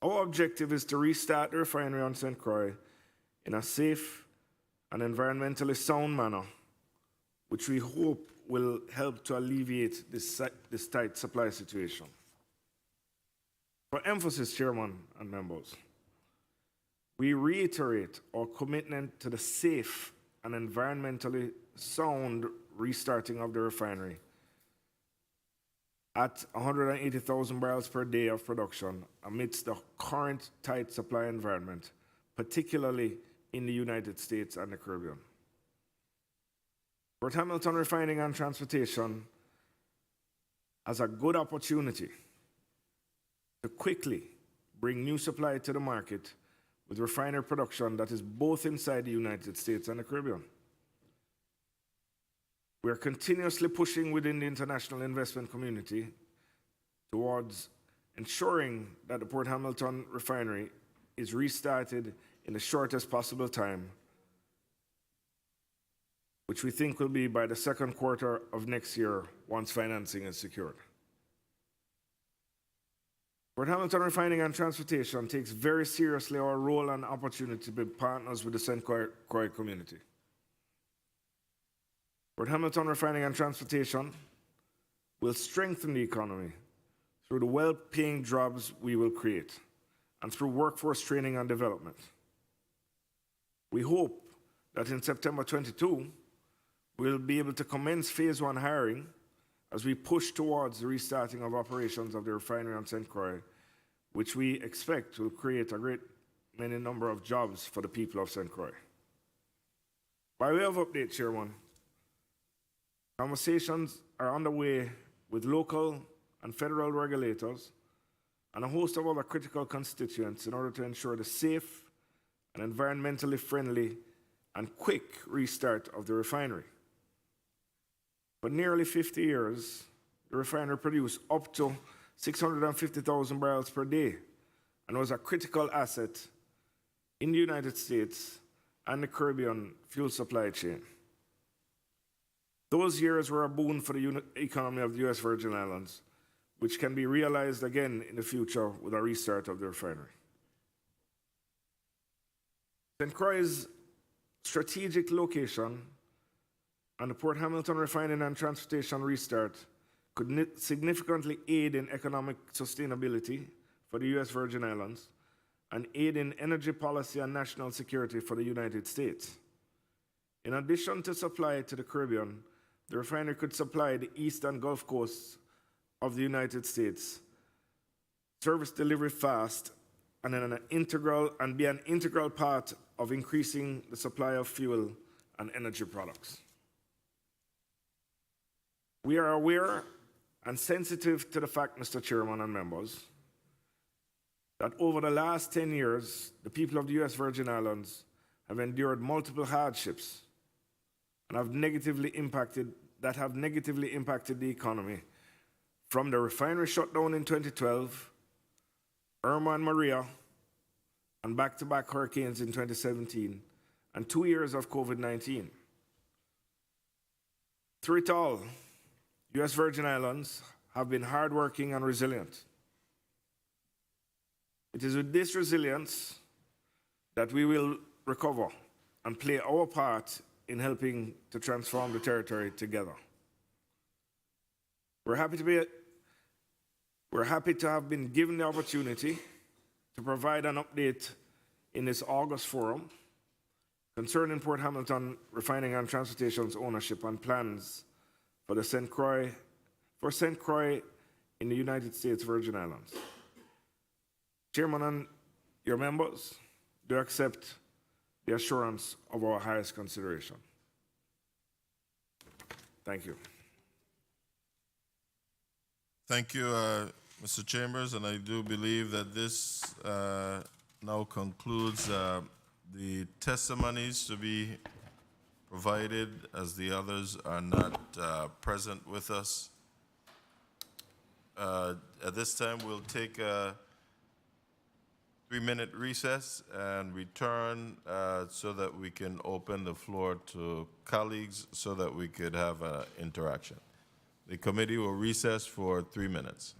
Our objective is to restart the refinery on St. Croix in a safe and environmentally sound manner, which we hope will help to alleviate this tight supply situation. For emphasis, Chairman and members, we reiterate our commitment to the safe and environmentally sound restarting of the refinery at 180,000 barrels per day of production amidst the current tight supply environment, particularly in the United States and the Caribbean. Port Hamilton Refining and Transportation has a good opportunity to quickly bring new supply to the market with refinery production that is both inside the United States and the Caribbean. We are continuously pushing within the international investment community towards ensuring that the Port Hamilton refinery is restarted in the shortest possible time, which we think will be by the second quarter of next year once financing is secured. Port Hamilton Refining and Transportation takes very seriously our role and opportunity to be partners with the St. Croix community. Port Hamilton Refining and Transportation will strengthen the economy through the well-paying jobs we will create and through workforce training and development. We hope that in September 22, we'll be able to commence phase 1 hiring as we push towards the restarting of operations of the refinery on St. Croix, which we expect will create a great many number of jobs for the people of St. Croix. By way of update, Chairman, conversations are underway with local and federal regulators and a host of other critical constituents in order to ensure the safe and environmentally friendly and quick restart of the refinery. For nearly 50 years, the refinery produced up to 650,000 barrels per day and was a critical asset in the United States and the Caribbean fuel supply chain. Those years were a boon for the economy of the U.S. Virgin Islands, which can be realized again in the future with a restart of the refinery. St. Croix's strategic location and the Port Hamilton refining and transportation restart could significantly aid in economic sustainability for the U.S. Virgin Islands and aid in energy policy and national security for the United States. In addition to supply to the Caribbean, the refinery could supply the east and Gulf coasts of the United States, service delivery fast, and be an integral part of increasing the supply of fuel and energy products. We are aware and sensitive to the fact, Mr. Chairman and members, that over the last 10 years, the people of the U.S. Virgin Islands have endured multiple hardships and have negatively impacted the economy, from the refinery shutdown in 2012, Irma and Maria, and back-to-back hurricanes in 2017, and 2 years of COVID-19. Through it all, U.S. Virgin Islands have been hardworking and resilient. It is with this resilience that we will recover and play our part in helping to transform the territory together. We're happy to have been given the opportunity to provide an update in this August forum concerning Port Hamilton Refining and Transportation's ownership and plans for St. Croix in the United States Virgin Islands. Chairman and your members, do accept the assurance of our highest consideration. Thank you. Thank you, Mr. Chambers, and I do believe that this now concludes the testimonies to be provided, as the others are not present with us. At this time, we'll take a 3-minute recess and return so that we can open the floor to colleagues so that we could have an interaction. The committee will recess for 3 minutes.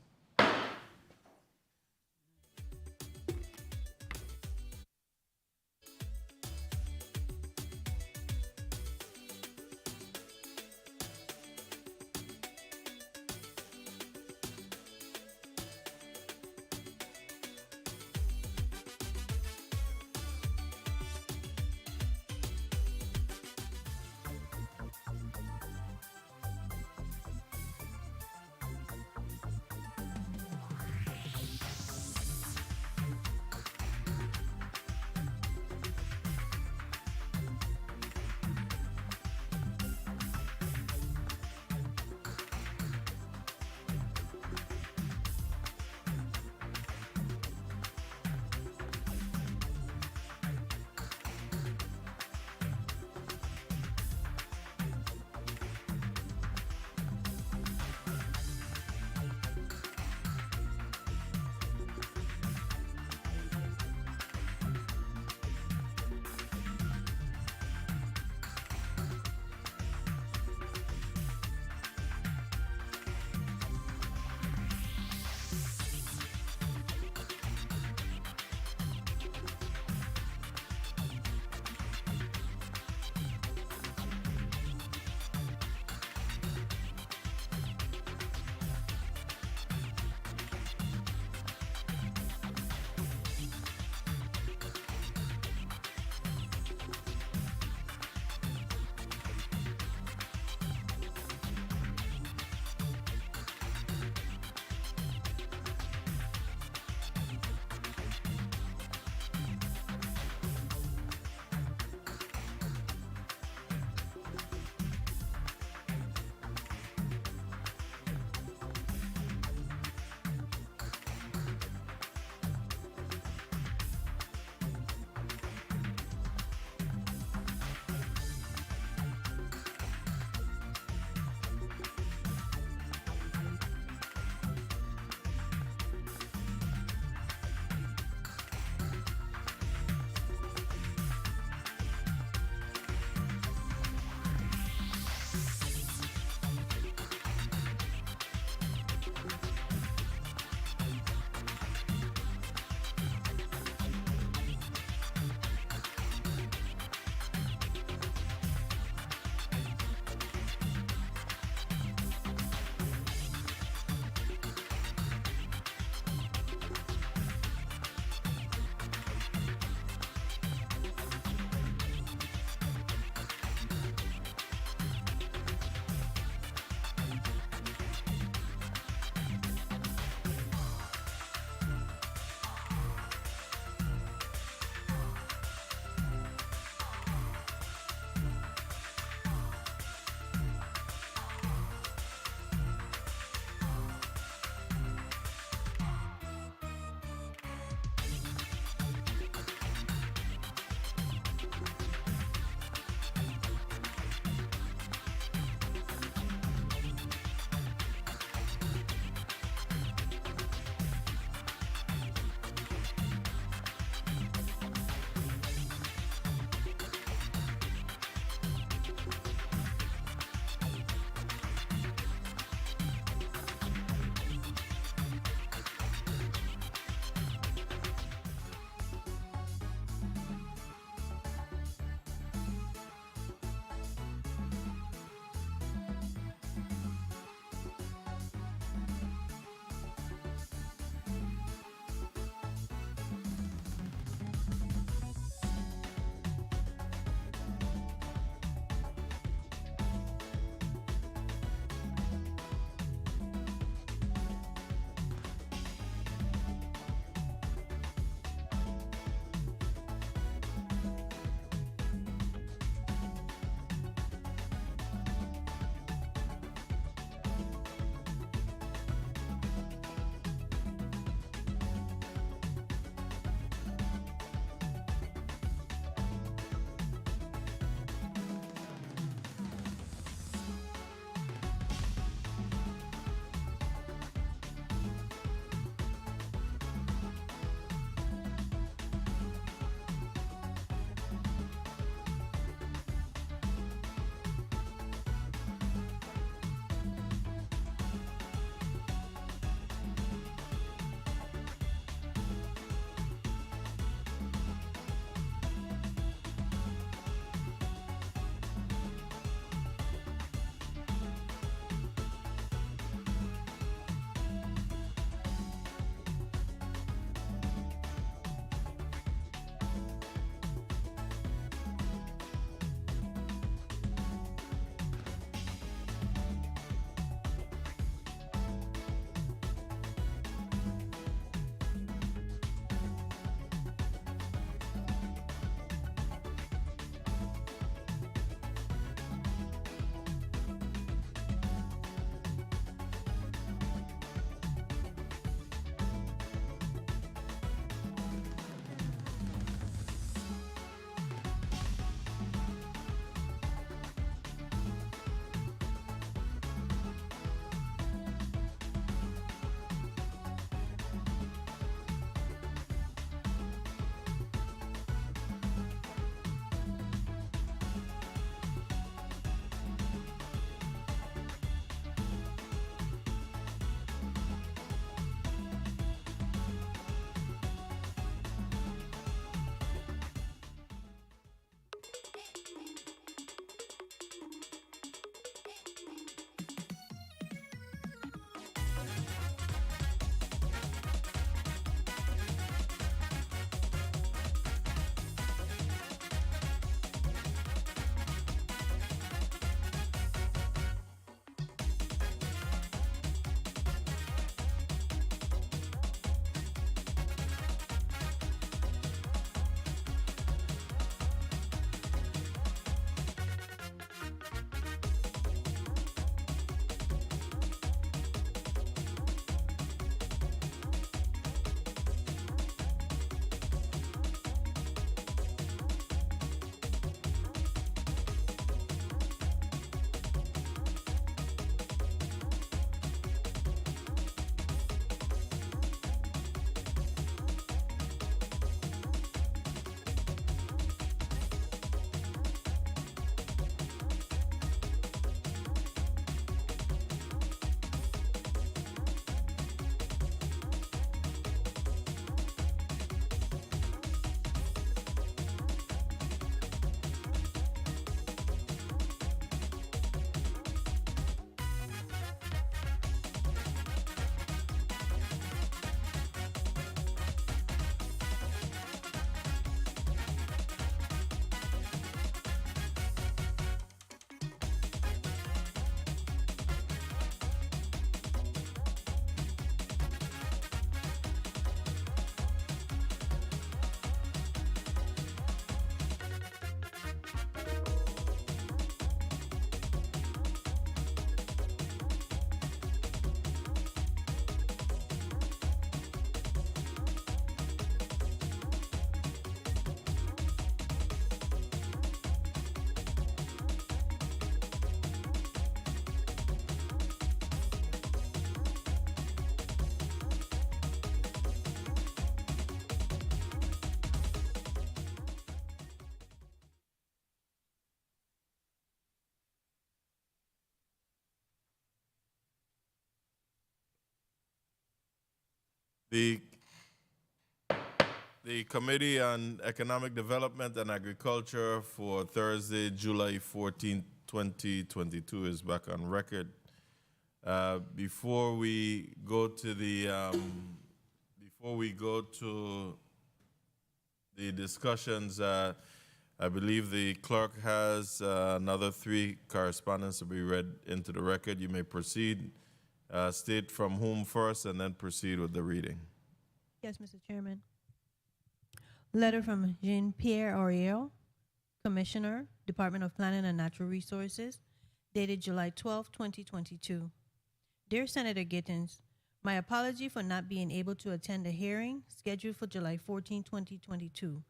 The Committee on Economic Development and Agriculture for Thursday, July 14, 2022 is back on record. Before we go to the discussions, I believe the clerk has another 3 correspondence to be read into the record. You may proceed. State from whom first, and then proceed with the reading. Yes, Mr. Chairman. Letter from Jean-Pierre Auriel, Commissioner, Department of Planning and Natural Resources, dated July 12, 2022. Dear Senator Gittens, my apology for not being able to attend the hearing scheduled for July 14, 2022.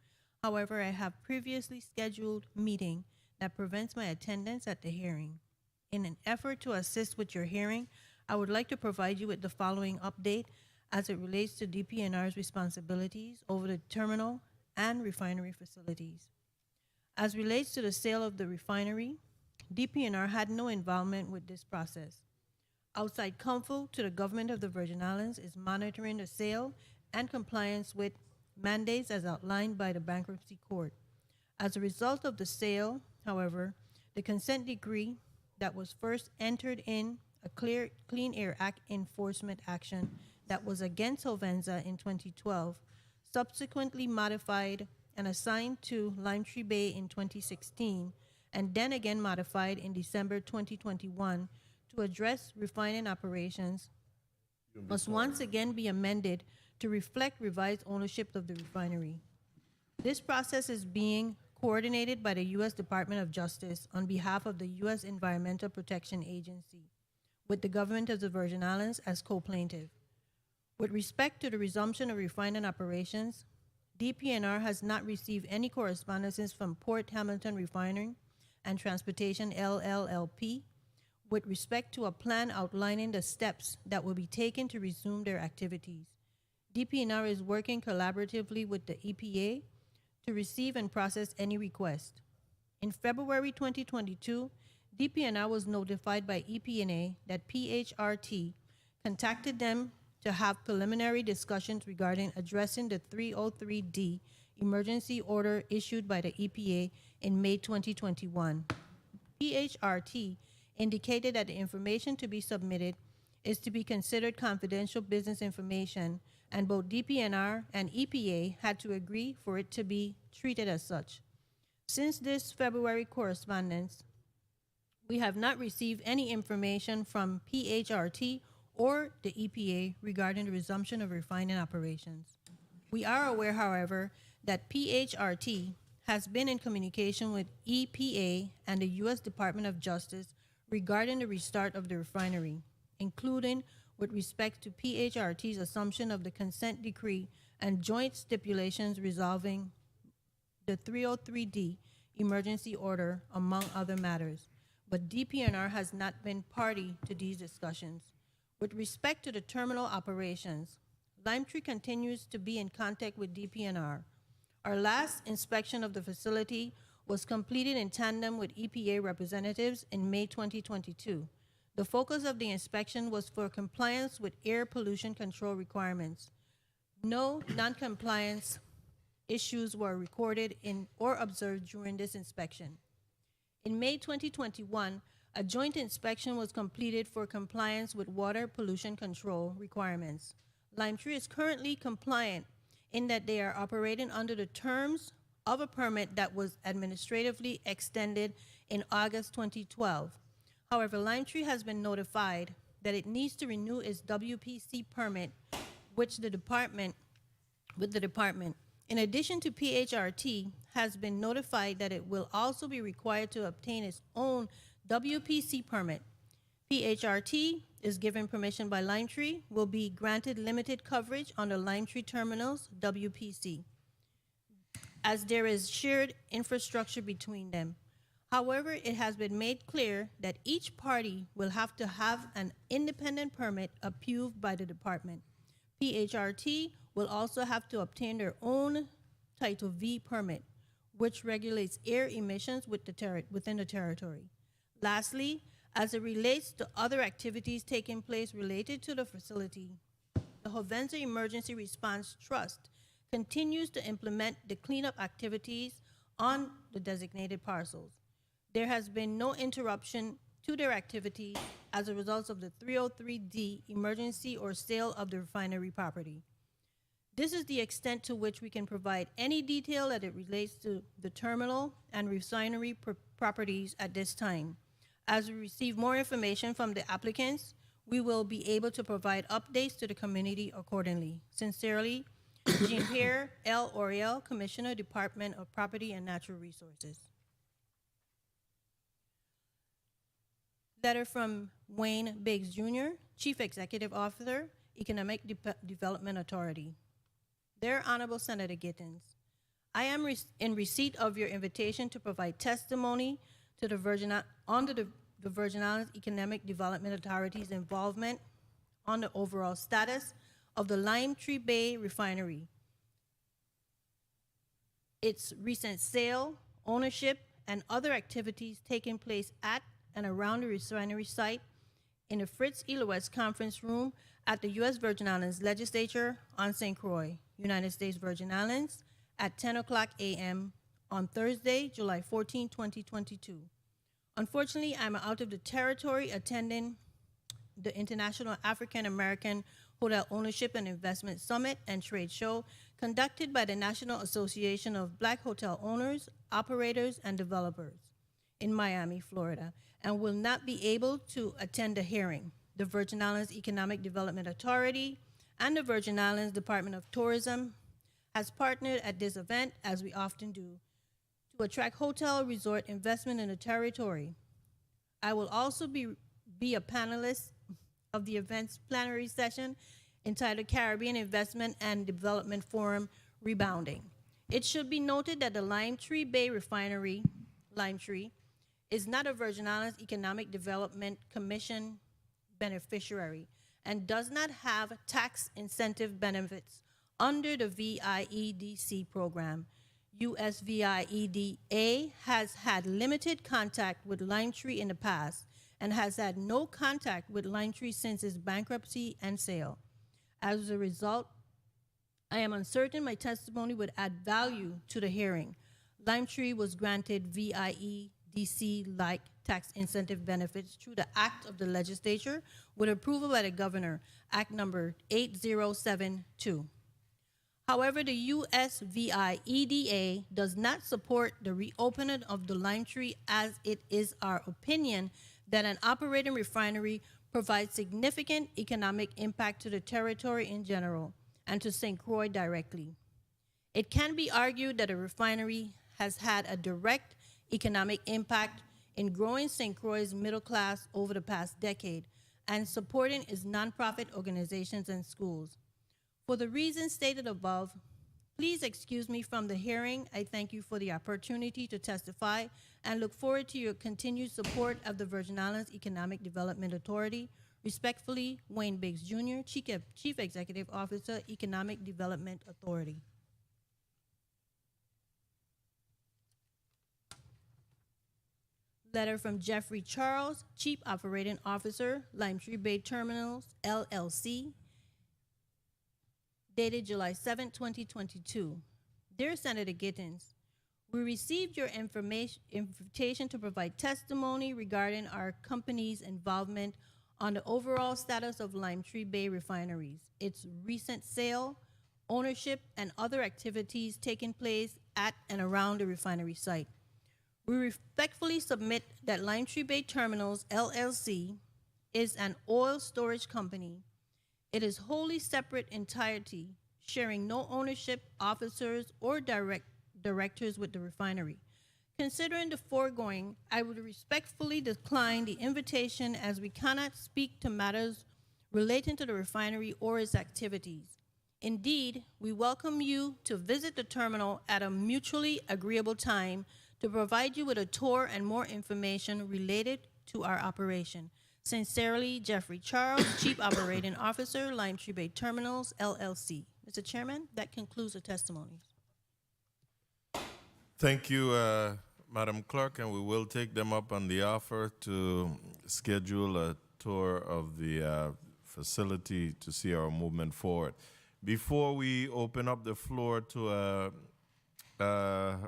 However, I have previously scheduled meeting that prevents my attendance at the hearing. In an effort to assist with your hearing, I would like to provide you with the following update as it relates to DPNR's responsibilities over the terminal and refinery facilities. As relates to the sale of the refinery, DPNR had no involvement with this process. Outside counsel to the government of the Virgin Islands is monitoring the sale and compliance with mandates as outlined by the bankruptcy court. As a result of the sale, however, the consent decree that was first entered in a Clean Air Act enforcement action that was against Hovenza in 2012, subsequently modified and assigned to Limetree Bay in 2016, and then again modified in December 2021 to address refining operations, must once again be amended to reflect revised ownership of the refinery. This process is being coordinated by the U.S. Department of Justice on behalf of the U.S. Environmental Protection Agency, with the government of the Virgin Islands as co-plaintiff. With respect to the resumption of refining operations, DPNR has not received any correspondences from Port Hamilton Refining and Transportation LLLP with respect to a plan outlining the steps that will be taken to resume their activities. DPNR is working collaboratively with the EPA to receive and process any request. In February 2022, DPNR was notified by EPA that PHRT contacted them to have preliminary discussions regarding addressing the 303D emergency order issued by the EPA in May 2021. PHRT indicated that the information to be submitted is to be considered confidential business information, and both DPNR and EPA had to agree for it to be treated as such. Since this February correspondence, we have not received any information from PHRT or the EPA regarding the resumption of refining operations. We are aware, however, that PHRT has been in communication with EPA and the U.S. Department of Justice regarding the restart of the refinery, including with respect to PHRT's assumption of the consent decree and joint stipulations resolving the 303D emergency order, among other matters. But DPNR has not been party to these discussions. With respect to the terminal operations, Limetree continues to be in contact with DPNR. Our last inspection of the facility was completed in tandem with EPA representatives in May 2022. The focus of the inspection was for compliance with air pollution control requirements. No non-compliance issues were recorded in or observed during this inspection. In May 2021, a joint inspection was completed for compliance with water pollution control requirements. Limetree is currently compliant in that they are operating under the terms of a permit that was administratively extended in August 2012. However, Limetree has been notified that it needs to renew its WPC permit with the department. In addition to PHRT, has been notified that it will also be required to obtain its own WPC permit. PHRT is given permission by Limetree, will be granted limited coverage on the Limetree Terminals WPC, as there is shared infrastructure between them. However, it has been made clear that each party will have to have an independent permit approved by the department. PHRT will also have to obtain their own Title V permit, which regulates air emissions within the territory. Lastly, as it relates to other activities taking place related to the facility, the Hovenza Emergency Response Trust continues to implement the cleanup activities on the designated parcels. There has been no interruption to their activities as a result of the 303D emergency or sale of the refinery property. This is the extent to which we can provide any detail that it relates to the terminal and refinery properties at this time. As we receive more information from the applicants, we will be able to provide updates to the community accordingly. Sincerely, Jean-Pierre L. Oriel, Commissioner, Department of Property and Natural Resources. Letter from Wayne Biggs Jr., Chief Executive Officer, Economic Development Authority. Dear Honorable Senator Gittens, I am in receipt of your invitation to provide testimony to the Virgin Islands Economic Development Authority's involvement on the overall status of the Limetree Bay Refinery, its recent sale, ownership, and other activities taking place at and around the refinery site in the Frits E. Lawaetz Conference Room at the U.S. Virgin Islands Legislature on St. Croix, United States Virgin Islands, at 10:00 a.m. on Thursday, July 14, 2022. Unfortunately, I'm out of the territory attending the International African American Hotel Ownership and Investment Summit and Trade Show conducted by the National Association of Black Hotel Owners, Operators, and Developers in Miami, Florida, and will not be able to attend the hearing. The Virgin Islands Economic Development Authority and the Virgin Islands Department of Tourism has partnered at this event, as we often do, to attract hotel resort investment in the territory. I will also be a panelist of the event's plenary session entitled Caribbean Investment and Development Forum Rebounding. It should be noted that the Limetree Bay Refinery, Limetree, is not a Virgin Islands Economic Development Commission beneficiary and does not have tax incentive benefits under the VIEDC program. USVIEDA has had limited contact with Limetree in the past and has had no contact with Limetree since its bankruptcy and sale. As a result, I am uncertain my testimony would add value to the hearing. Limetree was granted VIEDC-like tax incentive benefits through the act of the legislature with approval by the governor, Act number 8072. However, the USVIEDA does not support the reopening of the Limetree, as it is our opinion that an operating refinery provides significant economic impact to the territory in general and to St. Croix directly. It can be argued that a refinery has had a direct economic impact in growing St. Croix's middle class over the past decade and supporting its nonprofit organizations and schools. For the reasons stated above, please excuse me from the hearing. I thank you for the opportunity to testify and look forward to your continued support of the Virgin Islands Economic Development Authority. Respectfully, Wayne Biggs Jr., Chief Executive Officer, Economic Development Authority. Letter from Jeffrey Charles, Chief Operating Officer, Limetree Bay Terminals, LLC, dated July 7, 2022. Dear Senator Gittens, we received your invitation to provide testimony regarding our company's involvement on the overall status of Limetree Bay Refineries, its recent sale, ownership, and other activities taking place at and around the refinery site. We respectfully submit that Limetree Bay Terminals, LLC, is an oil storage company. It is wholly separate entirety, sharing no ownership, officers, or directors with the refinery. Considering the foregoing, I would respectfully decline the invitation as we cannot speak to matters relating to the refinery or its activities. Indeed, we welcome you to visit the terminal at a mutually agreeable time to provide you with a tour and more information related to our operation. Sincerely, Jeffrey Charles, Chief Operating Officer, Limetree Bay Terminals, LLC. Mr. Chairman, that concludes the testimonies. Thank you, Madam Clerk, and we will take them up on the offer to schedule a tour of the facility to see our movement forward. Before we open up the floor to a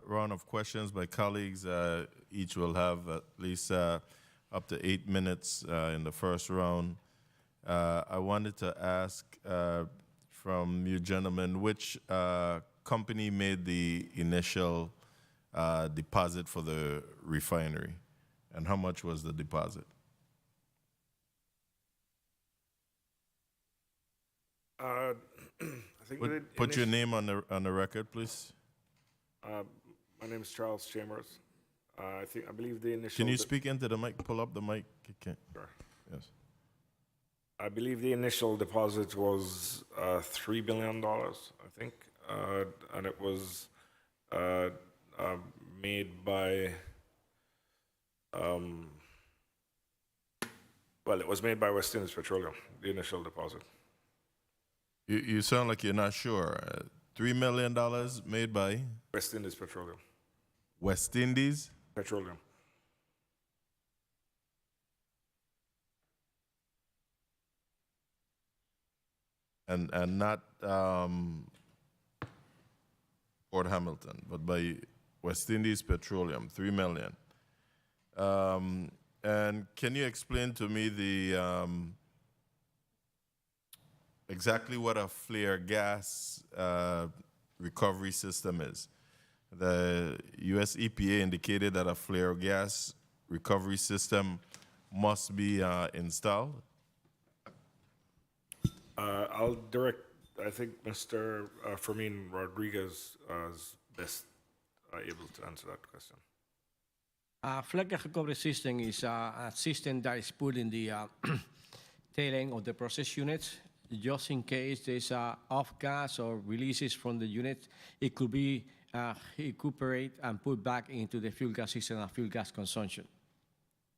round of questions by colleagues, each will have at least up to 8 minutes in the first round. I wanted to ask from you gentlemen, which company made the initial deposit for the refinery, and how much was the deposit? I think Put your name on the record, please. my name is Charles Chambers. I believe the initial. Can you speak into the mic? Pull up the mic. Sure. Yes. I believe the initial deposit was $3 billion, I think, and it was made by. Well, it was made by West Indies Petroleum. The initial deposit. You sound like you're not sure. $3 million made by West Indies Petroleum. West Indies Petroleum. and not Port Hamilton, but by West Indies Petroleum, $3 million. And can you explain to me the exactly what a flare gas recovery system is? The U.S. EPA indicated that a flare gas recovery system must be installed. I'll direct, I think Mr. Fermin Rodriguez is best able to answer that question. Flare gas recovery system is a system that is put in the tail end of the process unit. Just in case there's off gas or releases from the unit, it could be recuperated and put back into the fuel gas system and fuel gas consumption.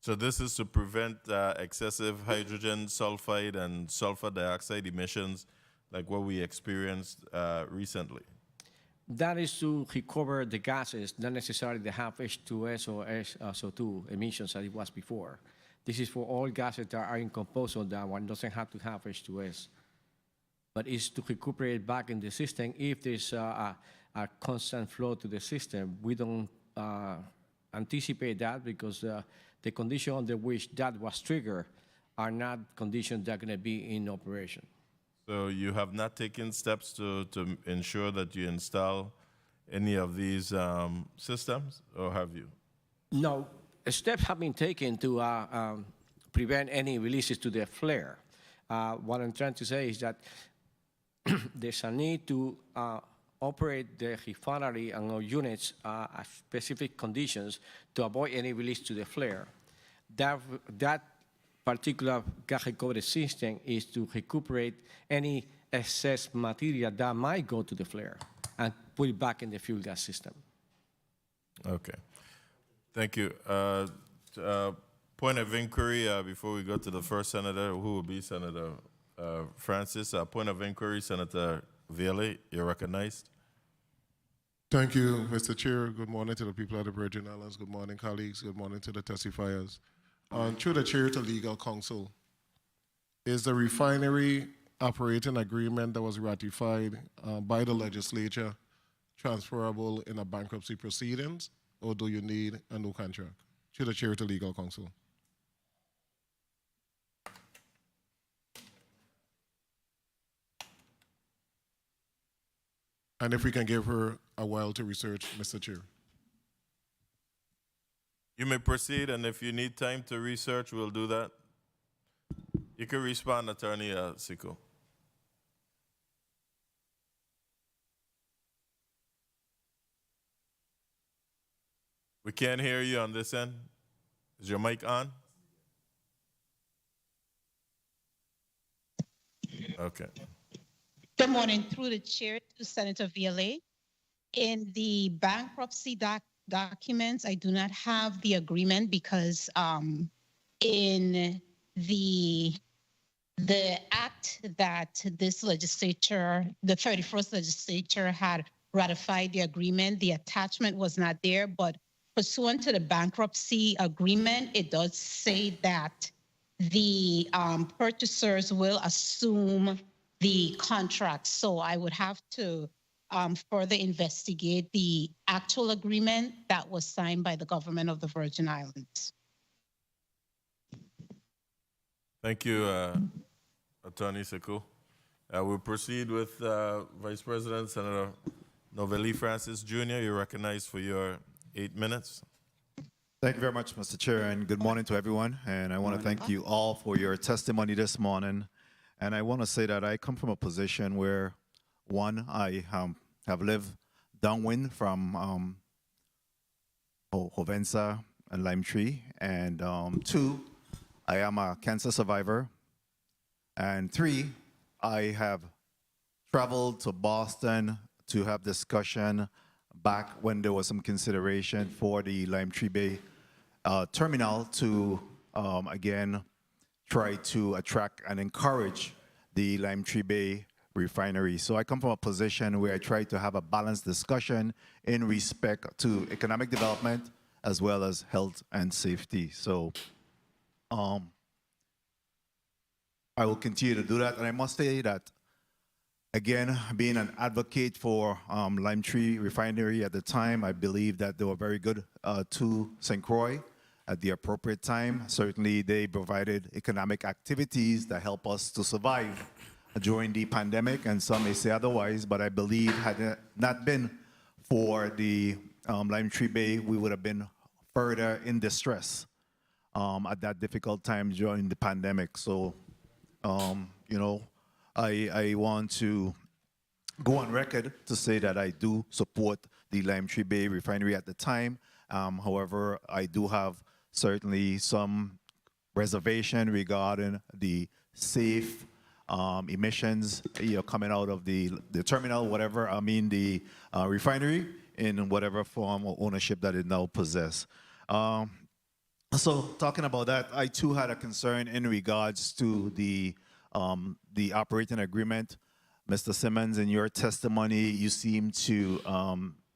So this is to prevent excessive hydrogen sulfide and sulfur dioxide emissions like what we experienced recently. That is to recover the gases, not necessarily the half H2S or SO2 emissions as it was before. This is for all gases that are in composite that one doesn't have to have H2S. But it's to recuperate back in the system if there's a constant flow to the system. We don't anticipate that because the conditions under which that was triggered are not conditions that are going to be in operation. So you have not taken steps to ensure that you install any of these systems, or have you? No, steps have been taken to prevent any releases to the flare. What I'm trying to say is that there's a need to operate the refinery and our units at specific conditions to avoid any release to the flare. That particular gas recovery system is to recuperate any excess material that might go to the flare and put it back in the fuel gas system. Okay. Thank you. Point of inquiry before we go to the first senator, who will be Senator Francis. Point of inquiry, Senator Viale, you're recognized. Thank you, Mr. Chair. Good morning to the people of the Virgin Islands. Good morning, colleagues. Good morning to the testifiers. Through the chair to legal counsel, is the refinery operating agreement that was ratified by the legislature transferable in a bankruptcy proceedings, or do you need a new contract? Through the chair to legal counsel. And if we can give her a while to research, Mr. Chair. You may proceed, and if you need time to research, we'll do that. You can respond, Attorney Siko. We can't hear you on this end. Is your mic on? Okay. Good morning. Through the chair to Senator Viale. In the bankruptcy documents, I do not have the agreement because in the act that this legislature, the 31st legislature had ratified the agreement, the attachment was not there, but pursuant to the bankruptcy agreement, it does say that the purchasers will assume the contract. So I would have to further investigate the actual agreement that was signed by the government of the Virgin Islands. Thank you, Attorney Sekou. We'll proceed with Vice President Senator Novelli Francis Jr. You're recognized for your 8 minutes. Thank you very much, Mr. Chair, and good morning to everyone. And I want to thank you all for your testimony this morning. And I want to say that I come from a position where, one, I have lived downwind from Hovensa and Limetree, and two, I am a cancer survivor, and three, I have traveled to Boston to have discussion back when there was some consideration for the Limetree Bay terminal to, again, try to attract and encourage the Limetree Bay Refinery. So I come from a position where I try to have a balanced discussion in respect to economic development as well as health and safety. So I will continue to do that. And I must say that, again, being an advocate for Limetree Refinery at the time, I believe that they were very good to St. Croix at the appropriate time. Certainly, they provided economic activities that help us to survive during the pandemic, and some may say otherwise, but I believe had it not been for the Limetree Bay, we would have been further in distress at that difficult time during the pandemic. So, you know, I want to go on record to say that I do support the Limetree Bay Refinery at the time. However, I do have certainly some reservation regarding the safe emissions, coming out of the terminal, whatever, I mean the refinery, in whatever form of ownership that it now possesses. So talking about that, I too had a concern in regards to the operating agreement. Mr. Simmons, in your testimony, you seem to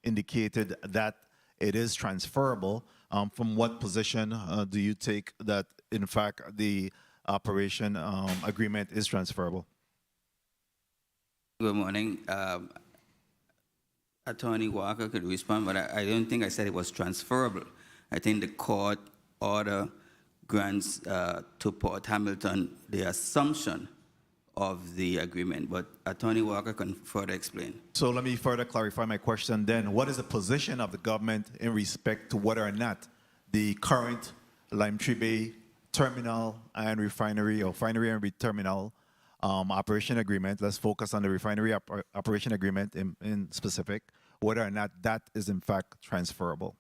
indicated that it is transferable. From what position do you take that, in fact, the operation agreement is transferable? Good morning. Attorney Walker could respond, but I don't think I said it was transferable. I think the court order grants to Port Hamilton the assumption of the agreement, but Attorney Walker can further explain. So let me further clarify my question then. What is the position of the government in respect to whether or not the current Limetree Bay terminal and refinery, or refinery and terminal operation agreement, let's focus on the refinery operation agreement in specific, whether or not that is in fact transferable?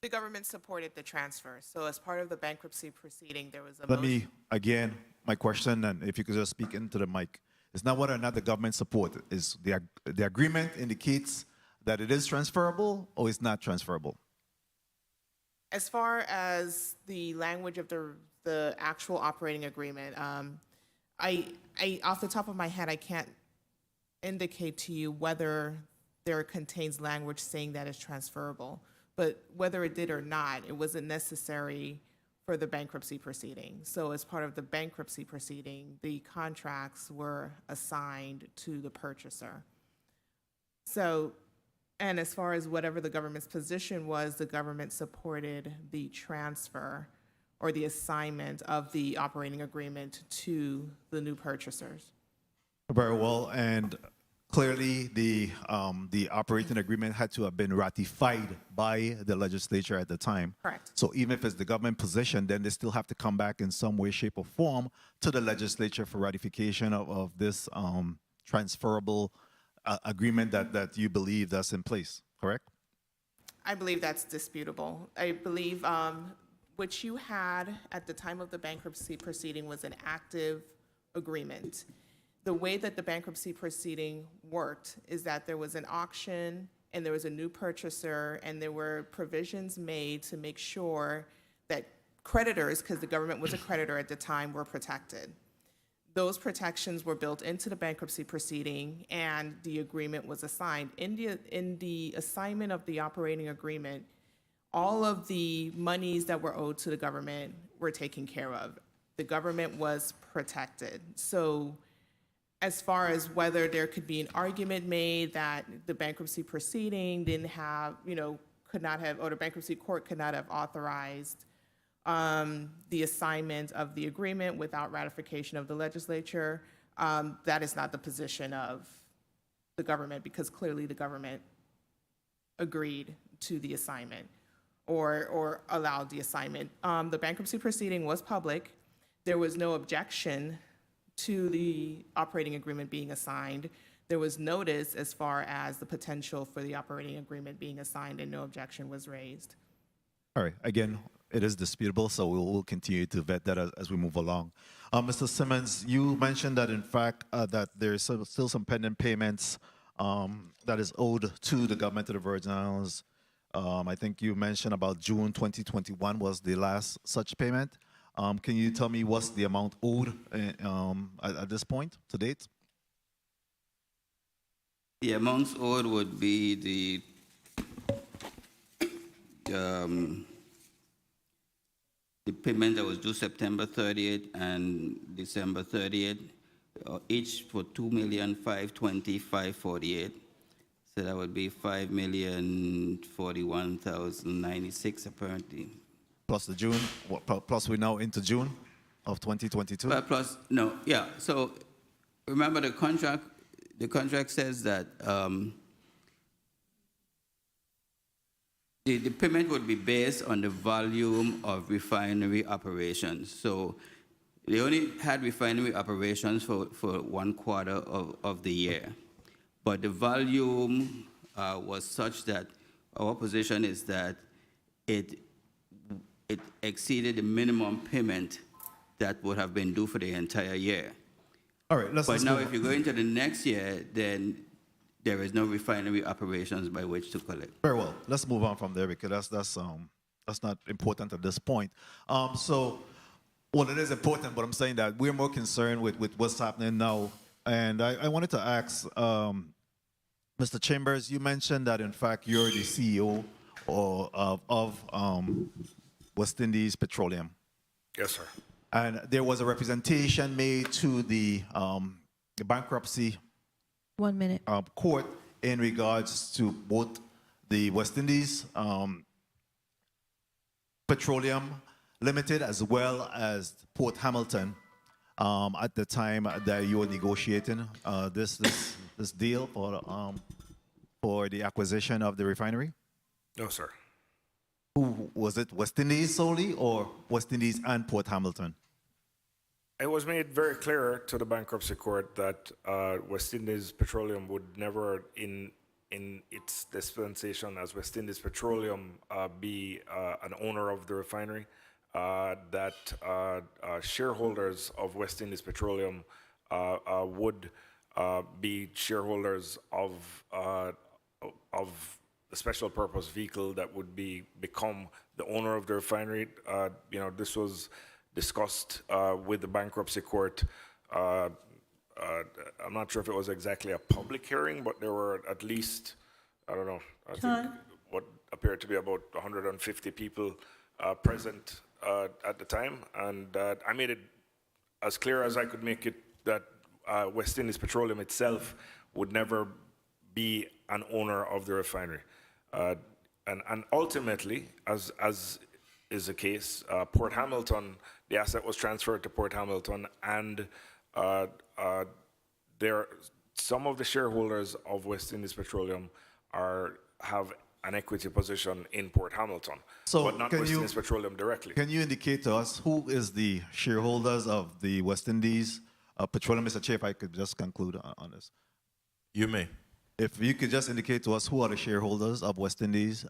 The government supported the transfer. So as part of the bankruptcy proceeding, there was a Let motion. me, again, my question, and if you could just speak into the mic, it's not whether or not the government support it. Is the agreement indicates that it is transferable or it's not transferable? As far as the language of the actual operating agreement, I off the top of my head, I can't indicate to you whether there contains language saying that it's transferable. But whether it did or not, it wasn't necessary for the bankruptcy proceeding. So as part of the bankruptcy proceeding, the contracts were assigned to the purchaser. So, and as far as whatever the government's position was, the government supported the transfer or the assignment of the operating agreement to the new purchasers. Very well, and clearly the operating agreement had to have been ratified by the legislature at the time. Correct. So even if it's the government position, then they still have to come back in some way, shape, or form to the legislature for ratification of this transferable agreement that you believe that's in place, correct? I believe that's disputable. I believe what you had at the time of the bankruptcy proceeding was an active agreement. The way that the bankruptcy proceeding worked is that there was an auction and there was a new purchaser, and there were provisions made to make sure that creditors, because the government was a creditor at the time, were protected. Those protections were built into the bankruptcy proceeding, and the agreement was assigned. In the assignment of the operating agreement, all of the monies that were owed to the government were taken care of. the government was protected. So as far as whether there could be an argument made that the bankruptcy proceeding didn't have, could not have, or the bankruptcy court could not have authorized the assignment of the agreement without ratification of the legislature, that is not the position of the government, because clearly the government agreed to the assignment or allowed the assignment. The bankruptcy proceeding was public. There was no objection to the operating agreement being assigned. There was notice as far as the potential for the operating agreement being assigned, and no objection was raised. All right. Again, it is disputable, so we'll continue to vet that as we move along. Mr. Simmons, you mentioned that in fact that there's still some pending payments that is owed to the government of the Virgin Islands. I think you mentioned about June 2021 was the last such payment. Can you tell me what's the amount owed at this point to date? The amounts owed would be the payment that was due September 30th and December 30th, each for $2,520,548. So that would be $5,041,096 apparently. Plus the June, plus we're now into June of 2022? Plus, no, yeah. So remember the contract says that the payment would be based on the volume of refinery operations. So they only had refinery operations for 1 quarter of the year. But the volume was such that our position is that it exceeded the minimum payment that would have been due for the entire year. All right, let's But now if you go into the next year, then there is no refinery operations by which to collect. Very well. Let's move on from there because that's not important at this point. Well, it is important, but I'm saying that we're more concerned with what's happening now. And I wanted to ask, Mr. Chambers, you mentioned that in fact you're the CEO of West Indies Petroleum. Yes, sir. And there was a representation made to the bankruptcy 1 minute. court in regards to both the West Indies Petroleum Limited as well as Port Hamilton at the time that you were negotiating this deal for the acquisition of the refinery? No, sir. Who was it? West Indies solely, or West Indies and Port Hamilton? It was made very clear to the bankruptcy court that West Indies Petroleum would never, in its dispensation as West Indies Petroleum, be an owner of the refinery. That shareholders of West Indies Petroleum would be shareholders of the special purpose vehicle that would become the owner of the refinery. This was discussed with the bankruptcy court. I'm not sure if it was exactly a public hearing, but there were at least, I don't know, I think what appeared to be about 150 people present at the time. And I made it as clear as I could make it that West Indies Petroleum itself would never be an owner of the refinery. And ultimately, as is the case, Port Hamilton, the asset was transferred to Port Hamilton, and some of the shareholders of West Indies Petroleum have an equity position in Port Hamilton, but not West Indies Petroleum directly. Can you indicate to us who is the shareholders of the West Indies Petroleum? Mr. Chair, if I could just conclude on this. You may. If you could just indicate to us who are the shareholders of West Indies,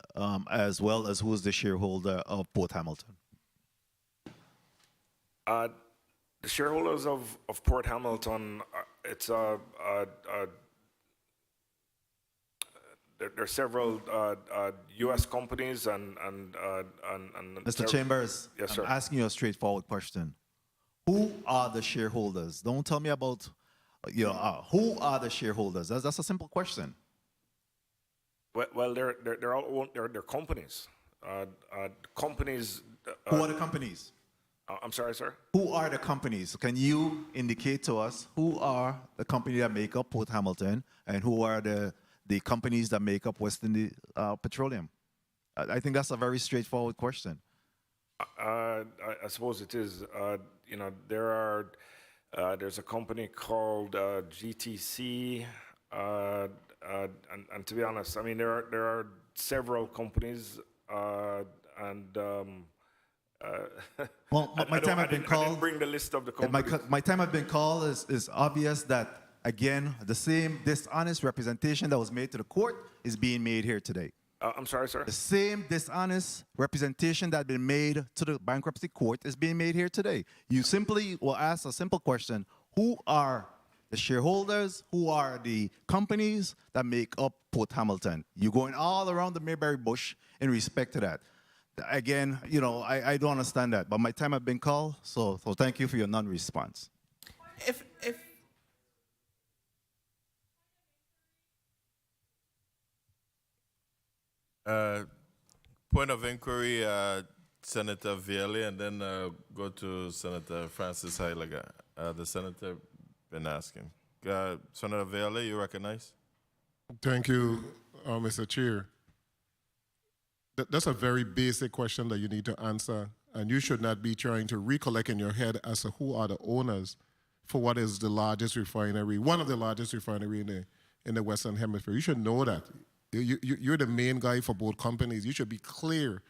as well as who is the shareholder of Port Hamilton. The shareholders of Port Hamilton, there are several U.S. companies and Mr. Chambers, yes, sir. I'm asking you a straightforward question. Who are the shareholders? Don't tell me about who are the shareholders? That's a simple question. Well, they're companies. Companies. Who are the companies? I'm sorry, sir? Who are the companies? Can you indicate to us who are the companies that make up Port Hamilton and who are the companies that make up West Indies Petroleum? I think that's a very straightforward question. I suppose it is. You know, there's a company called GTC, and to be honest, I mean there are several companies, and well, my time has been called. I didn't bring the list of the companies. My time has been called is obvious that again the same dishonest representation that was made to the court is being made here today. I'm sorry, sir? The same dishonest representation that had been made to the bankruptcy court is being made here today. You simply will ask a simple question: who are the shareholders? Who are the companies that make up Port Hamilton? You're going all around the Mayberry bush in respect to that. Again, you know, I don't understand that, but my time has been called, so thank you for your non-response. If Point of inquiry, Senator Vielle, and then go to Senator Francis Heiliger. The senator been asking. Senator Vielle, you recognize? Thank you, Mr. Chair. That's a very basic question that you need to answer, and you should not be trying to recollect in your head as to who are the owners for what is the largest refinery, one of the largest refinery in the Western Hemisphere. You should know that. You're the main guy for both companies. You should be clear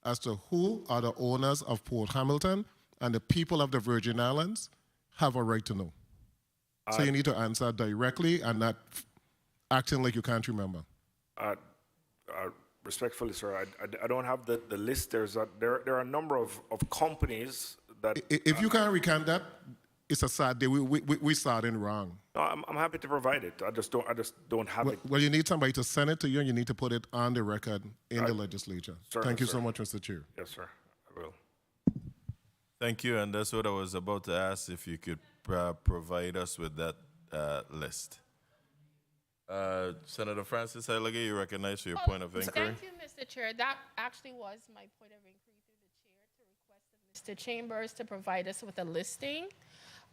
as to who are the owners of Port Hamilton, and the people of the Virgin Islands have a right to know. So you need to answer directly and not acting like you can't remember. Respectfully, sir, I don't have the list. There are a number of companies that... If you can't recant that, it's a sad day. We starting wrong. No, I'm happy to provide it. I just don't have it. Well, you need somebody to send it to you, and you need to put it on the record in the legislature. Thank you sir. so much, Mr. Chair. Yes, sir. I will. Thank you, and that's what I was about to ask, if you could provide us with that list. Senator Francis Heiliger, you recognize for your point of inquiry. Thank you, Mr. Chair. That actually was my point of inquiry through the chair, to request of Mr. Chambers to provide us with a listing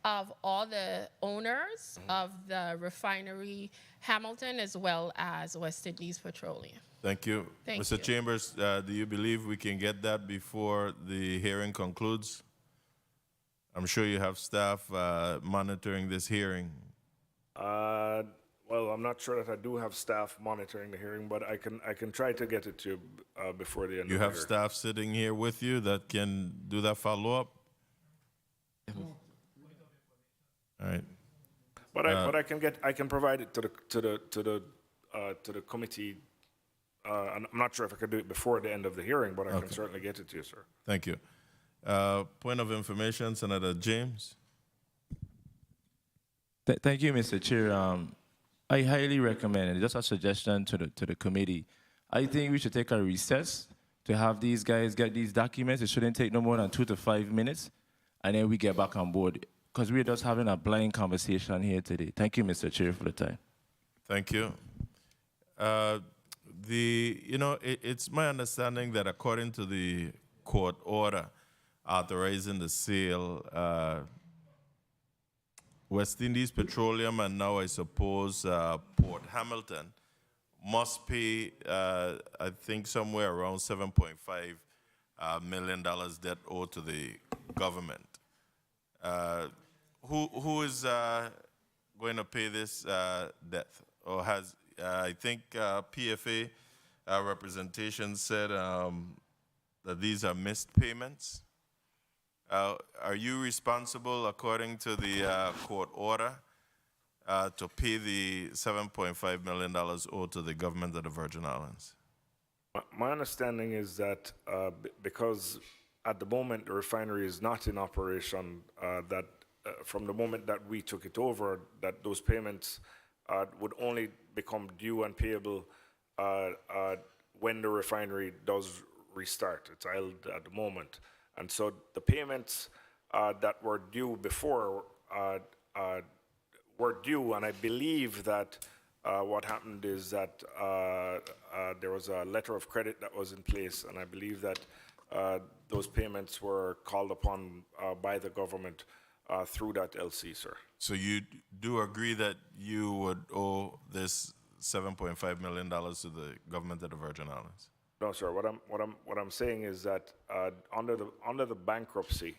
of all the owners of the refinery Hamilton as well as West Indies Petroleum. Thank you. Thank Mr. you. Chambers, do you believe we can get that before the hearing concludes? I'm sure you have staff monitoring this hearing. Well, I'm not sure that I do have staff monitoring the hearing, but I can try to get it to you before the end of the You hearing. have staff sitting here with you that can do that follow-up? All right. But I can provide it to the committee. I'm not sure if I can do it before the end of the hearing, but I can certainly get it to you, sir. Thank you. Point of information, Senator James. Thank you, Mr. Chair. I highly recommend, and just a suggestion to the committee, I think we should take a recess to have these guys get these documents. It shouldn't take no more than 2 to 5 minutes, and then we get back on board, because we're just having a blind conversation here today. Thank you, Mr. Chair, for the time. Thank you. It's my understanding that according to the court order authorizing the sale, West Indies Petroleum and now I suppose Port Hamilton must pay, I think, somewhere around $7.5 million debt owed to the government. Who is going to pay this debt? Or has, I think PFA representation said that these are missed payments. Are you responsible, according to the court order, to pay the $7.5 million owed to the government of the Virgin Islands? My understanding is that because at the moment the refinery is not in operation, that from the moment that we took it over, that those payments would only become due and payable when the refinery does restart. It's idled at the moment. And so the payments that were due before were due, and I believe that what happened is that there was a letter of credit that was in place, and I believe that those payments were called upon by the government through that LC, sir. So you do agree that you would owe this $7.5 million to the government of the Virgin Islands? No, sir. What I'm saying is that under the bankruptcy,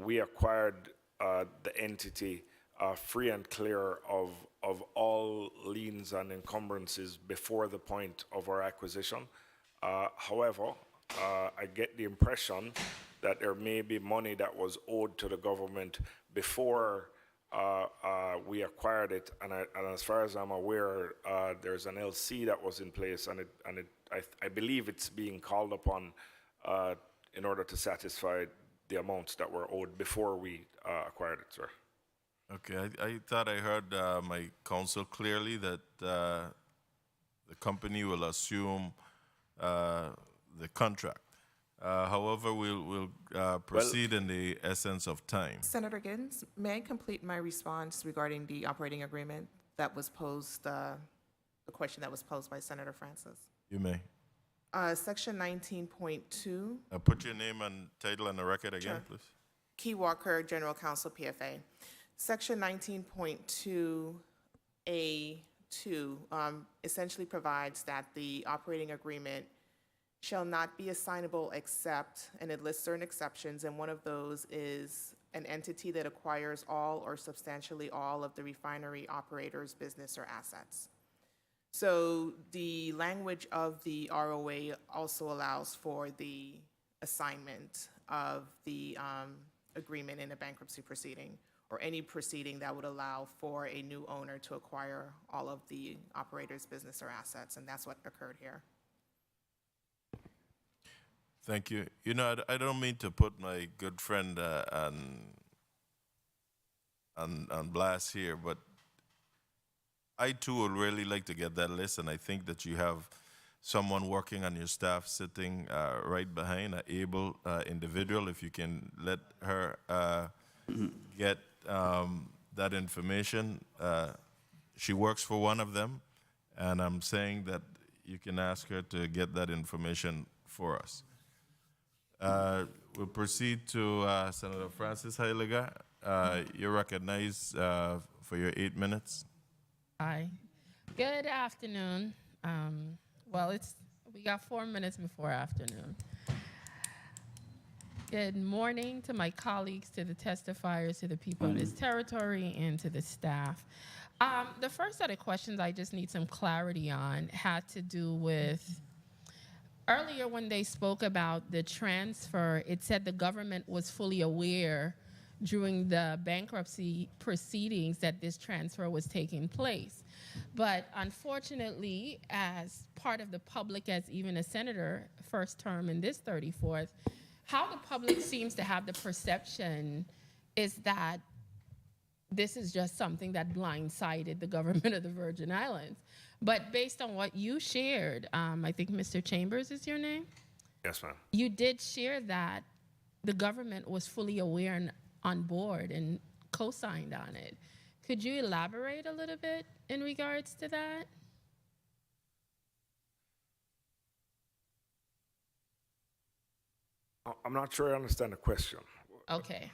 we acquired the entity free and clear of all liens and encumbrances before the point of our acquisition. However, I get the impression that there may be money that was owed to the government before we acquired it, and as far as I'm aware, there's an LC that was in place, and I believe it's being called upon in order to satisfy the amounts that were owed before we acquired it, sir. Okay, I thought I heard my counsel clearly that the company will assume the contract. However, we'll proceed in the essence of time. Senator Giddens, may I complete my response regarding the operating agreement that was posed, the question that was posed by Senator Francis? You may. Section 19.2. Put your name and title on the record again, Sure. please. Key Walker, General Counsel, PFA. Section 19.2A2 essentially provides that the operating agreement shall not be assignable except, and it lists certain exceptions, and one of those is an entity that acquires all or substantially all of the refinery operator's business or assets. So the language of the ROA also allows for the assignment of the agreement in a bankruptcy proceeding, or any proceeding that would allow for a new owner to acquire all of the operator's business or assets, and that's what occurred here. Thank you. You know, I don't mean to put my good friend on blast here, but I too would really like to get that list, and I think that you have someone working on your staff sitting right behind, an able individual. If you can let her get that information. She works for one of them, and I'm saying that you can ask her to get that information for us. We'll proceed to Senator Francis Heiliger. You're recognized for your 8 minutes. Hi. Good afternoon. Well, we got 4 minutes before afternoon. Good morning to my colleagues, to the testifiers, to the people of this territory, and to the staff. The first set of questions I just need some clarity on had to do with earlier when they spoke about the transfer, it said the government was fully aware during the bankruptcy proceedings that this transfer was taking place. But unfortunately, as part of the public, as even a senator, first term in this 34th, how the public seems to have the perception is that this is just something that blindsided the government of the Virgin Islands. But based on what you shared, I think Mr. Chambers is your name? Yes, ma'am. You did share that the government was fully aware and on board and co-signed on it. Could you elaborate a little bit in regards to that? I'm not sure I understand the question. Okay.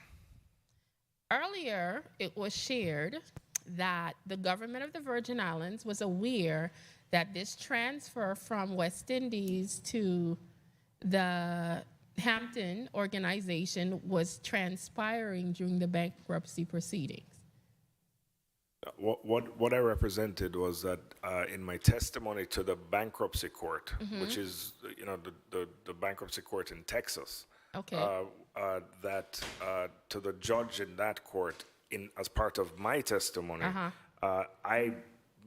Earlier, it was shared that the government of the Virgin Islands was aware that this transfer from West Indies to the Hampton organization was transpiring during the bankruptcy proceedings. What I represented was that in my testimony to the bankruptcy court, which is the bankruptcy court in Texas, Okay. that to the judge in that court, as part of my testimony, I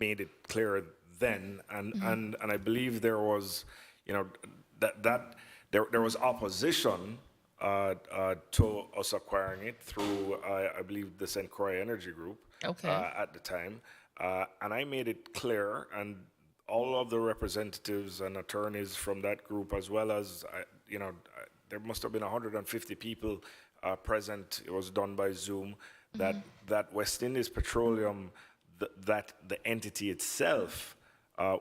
made it clear then, and I believe there was, there was opposition to us acquiring it through, I believe, the St. Croix Energy Group at the time, and I made it clear, and all of the representatives and attorneys from that group, as well as, there must have been 150 people present. It was done by Zoom. That West Indies Petroleum, that the entity itself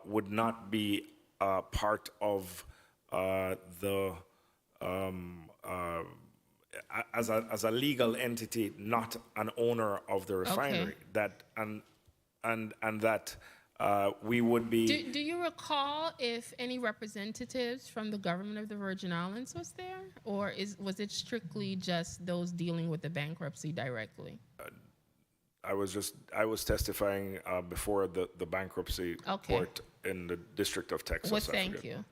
would not be part of the as a legal entity, not an owner of the refinery. That and that we would be. Do you recall if any representatives from the government of the Virgin Islands was there, or was it strictly just those dealing with the bankruptcy directly? I was testifying before the bankruptcy court in the District of Texas. Well, thank you.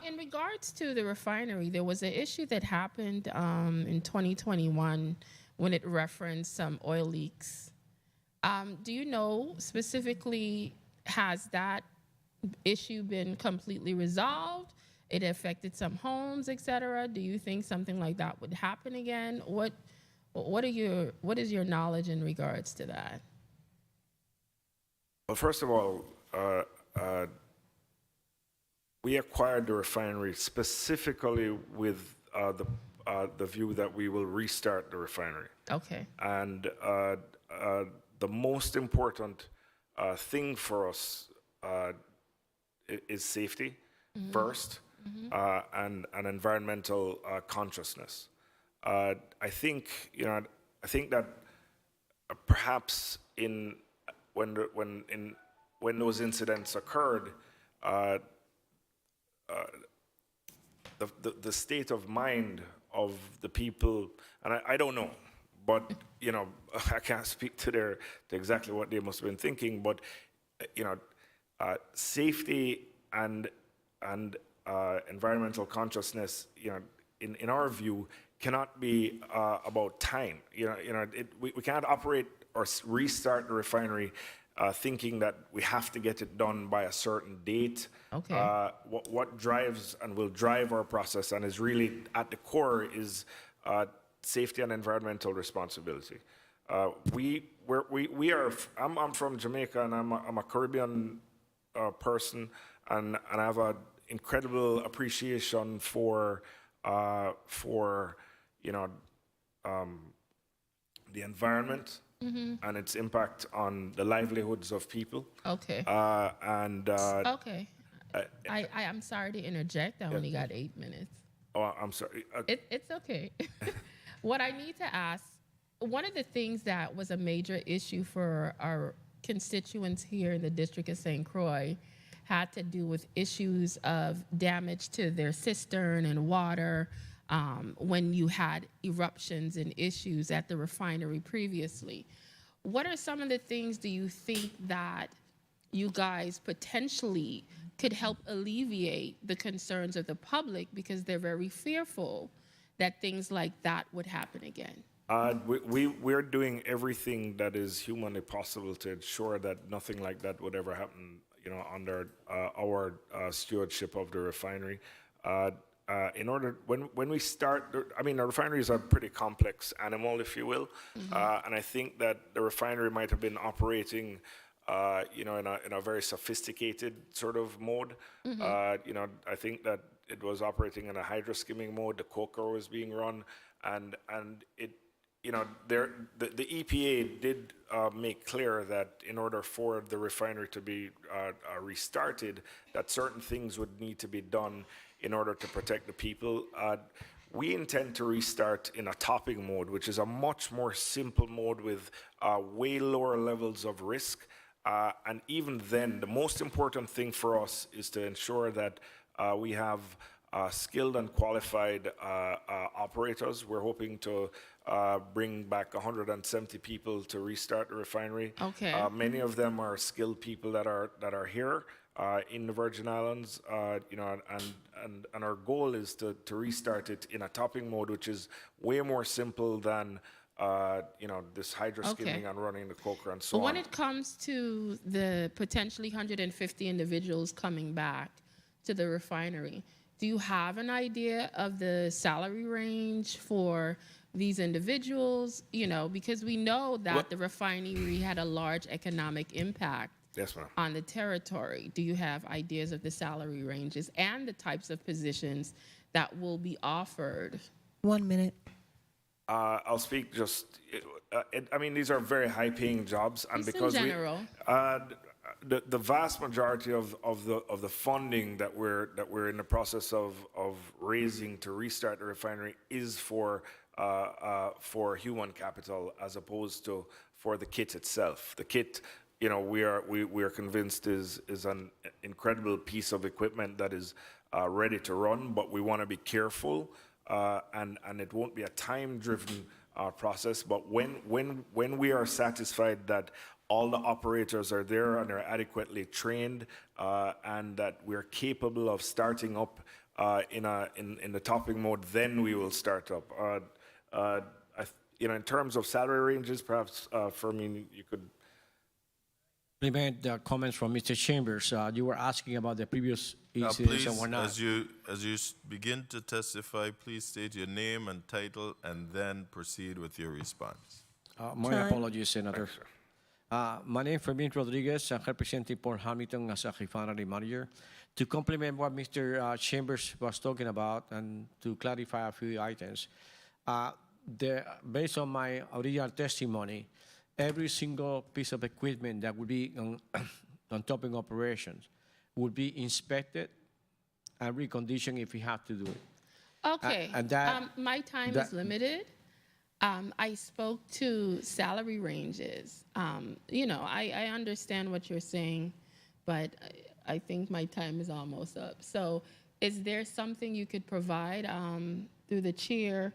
In regards to the refinery, there was an issue that happened in 2021 when it referenced some oil leaks. Do you know specifically, has that issue been completely resolved? It affected some homes, et cetera. Do you think something like that would happen again? What is your knowledge in regards to that? Well, first of all, we acquired the refinery specifically with the view that we will restart the refinery. Okay. And the most important thing for us is safety first, and environmental consciousness. I think that perhaps when those incidents occurred, the state of mind of the people, and I don't know, but I can't speak to exactly what they must have been thinking, but safety and environmental consciousness, in our view, cannot be about time. We can't operate or restart the refinery thinking that we have to get it done by a certain date. Okay. What drives and will drive our process and is really at the core is safety and environmental responsibility. We are. I'm from Jamaica, and I'm a Caribbean person, and I have an incredible appreciation for the environment and its impact on the livelihoods of people. Okay. Okay. I'm sorry to interject. I only got 8 minutes. Oh, I'm sorry. It's okay. What I need to ask, one of the things that was a major issue for our constituents here in the District of St. Croix had to do with issues of damage to their cistern and water when you had eruptions and issues at the refinery previously. What are some of the things do you think that you guys potentially could help alleviate the concerns of the public, because they're very fearful that things like that would happen again? We're doing everything that is humanly possible to ensure that nothing like that would ever happen, under our stewardship of the refinery. In order, when we start, a refinery is a pretty complex animal, if you will, and I think that the refinery might have been operating, in a very sophisticated sort of mode. I think that it was operating in a hydroskimming mode. The coker was being run, and it, the EPA did make clear that in order for the refinery to be restarted, that certain things would need to be done in order to protect the people. We intend to restart in a topping mode, which is a much more simple mode with way lower levels of risk. And even then, the most important thing for us is to ensure that we have skilled and qualified operators. We're hoping to bring back 170 people to restart the refinery. Okay. Many of them are skilled people that are here in the Virgin Islands, and our goal is to restart it in a topping mode, which is way more simple than this hydroskimming and running the coker and so on. When it comes to the potentially 150 individuals coming back to the refinery, do you have an idea of the salary range for these individuals? Because we know that the refinery had a large economic impact on the territory. Do you have ideas of the salary ranges and the types of positions that will be offered? 1 minute. I'll speak just. These are very high-paying jobs, and Just because in general. the vast majority of the funding that we're in the process of raising to restart the refinery is for human capital as opposed to for the kit itself. The kit, you know, we are convinced is an incredible piece of equipment that is ready to run, but we want to be careful, and it won't be a time-driven process. But when we are satisfied that all the operators are there and are adequately trained, and that we're capable of starting up in the topping mode, then we will start up. You know, in terms of salary ranges, perhaps Fermin, you could. Implement the comments from Mr. Chambers. You were asking about the previous incidents and Please, whatnot. as you begin to testify, please state your name and title, and then proceed with your response. My apologies, Senator. My name is Fermin Rodriguez. I'm representing Port Hamilton as a refinery manager. To complement what Mr. Chambers was talking about and to clarify a few items, based on my original testimony, every single piece of equipment that would be on topping operations would be inspected and reconditioned if we have to do it. Okay. And that, my time is limited. I spoke to salary ranges. You know, I understand what you're saying, but I think my time is almost up. So is there something you could provide through the chair?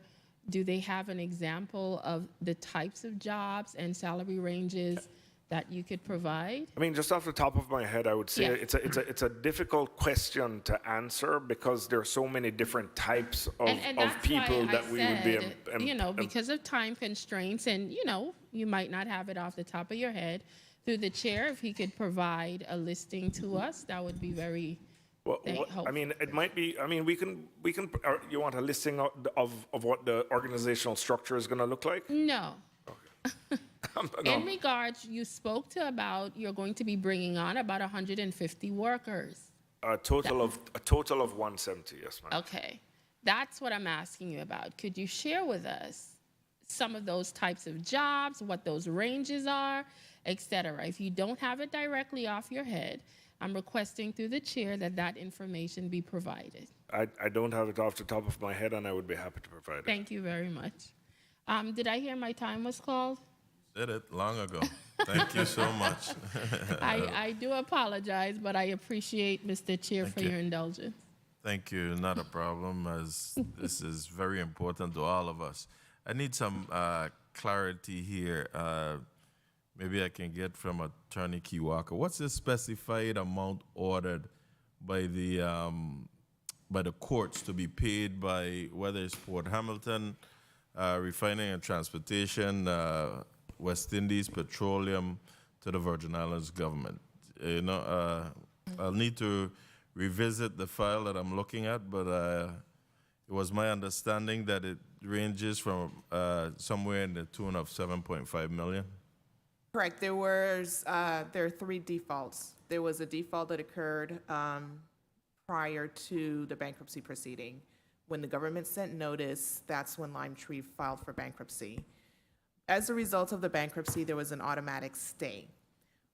Do they have an example of the types of jobs and salary ranges that you could provide? I mean, just off the top of my head, I would say Yeah. it's a difficult question to answer because there are so many different types of that's people why that I we would be. said, you know, because of time constraints, and you know, you might not have it off the top of your head. Through the chair, if he could provide a listing to us, that would be very. I mean, it might be. I mean, we can. You want a listing of what the organizational structure is going to look like? No. No. In regards, you spoke to about you're going to be bringing on about 150 workers. A total of 170. Yes, ma'am. Okay, that's what I'm asking you about. Could you share with us some of those types of jobs, what those ranges are, etc.? If you don't have it directly off your head, I'm requesting through the chair that information be provided. I don't have it off the top of my head, and I would be happy to provide it. Thank you very much. Did I hear my time was called? Did it long ago. Thank you so much. I do apologize, but I appreciate, Mr. Chair, for your indulgence. Thank you. Not a problem, as this is very important to all of us. I need some clarity here. Maybe I can get from Attorney Kiwaka. What's the specified amount ordered by the courts to be paid by whether it's Port Hamilton, Refining and Transportation, West Indies Petroleum, to the Virgin Islands government? You know, I'll need to revisit the file that I'm looking at, but it was my understanding that it ranges from somewhere in the tune of 7.5 million. Correct. There are 3 defaults. There was a default that occurred prior to the bankruptcy proceeding. When the government sent notice, that's when Limetree filed for bankruptcy. As a result of the bankruptcy, there was an automatic stay,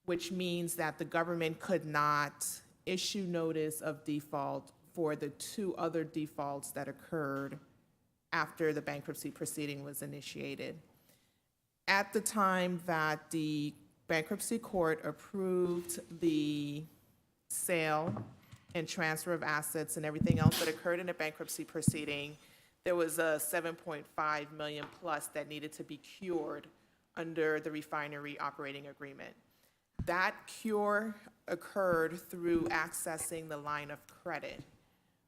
which means that the government could not issue notice of default for the 2 other defaults that occurred after the bankruptcy proceeding was initiated. At the time that the bankruptcy court approved the sale and transfer of assets and everything else that occurred in the bankruptcy proceeding, there was a 7.5 million plus that needed to be cured under the refinery operating agreement. That cure occurred through accessing the line of credit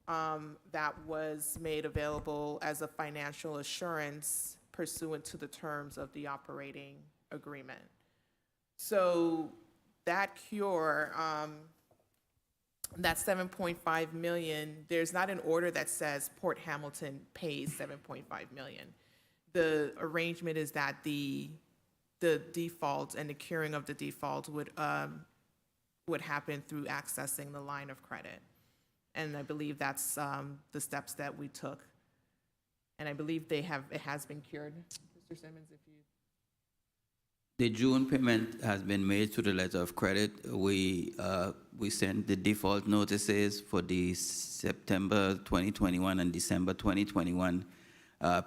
that was made available as a financial assurance pursuant to the terms of the operating agreement. So that cure, that 7.5 million, there's not an order that says Port Hamilton pays 7.5 million. The arrangement is that the default and the curing of the default would happen through accessing the line of credit. And I believe that's the steps that we took. And I believe it has been cured. Mr. Simmons, if you. The June payment has been made through the letter of credit. We sent the default notices for the September 2021 and December 2021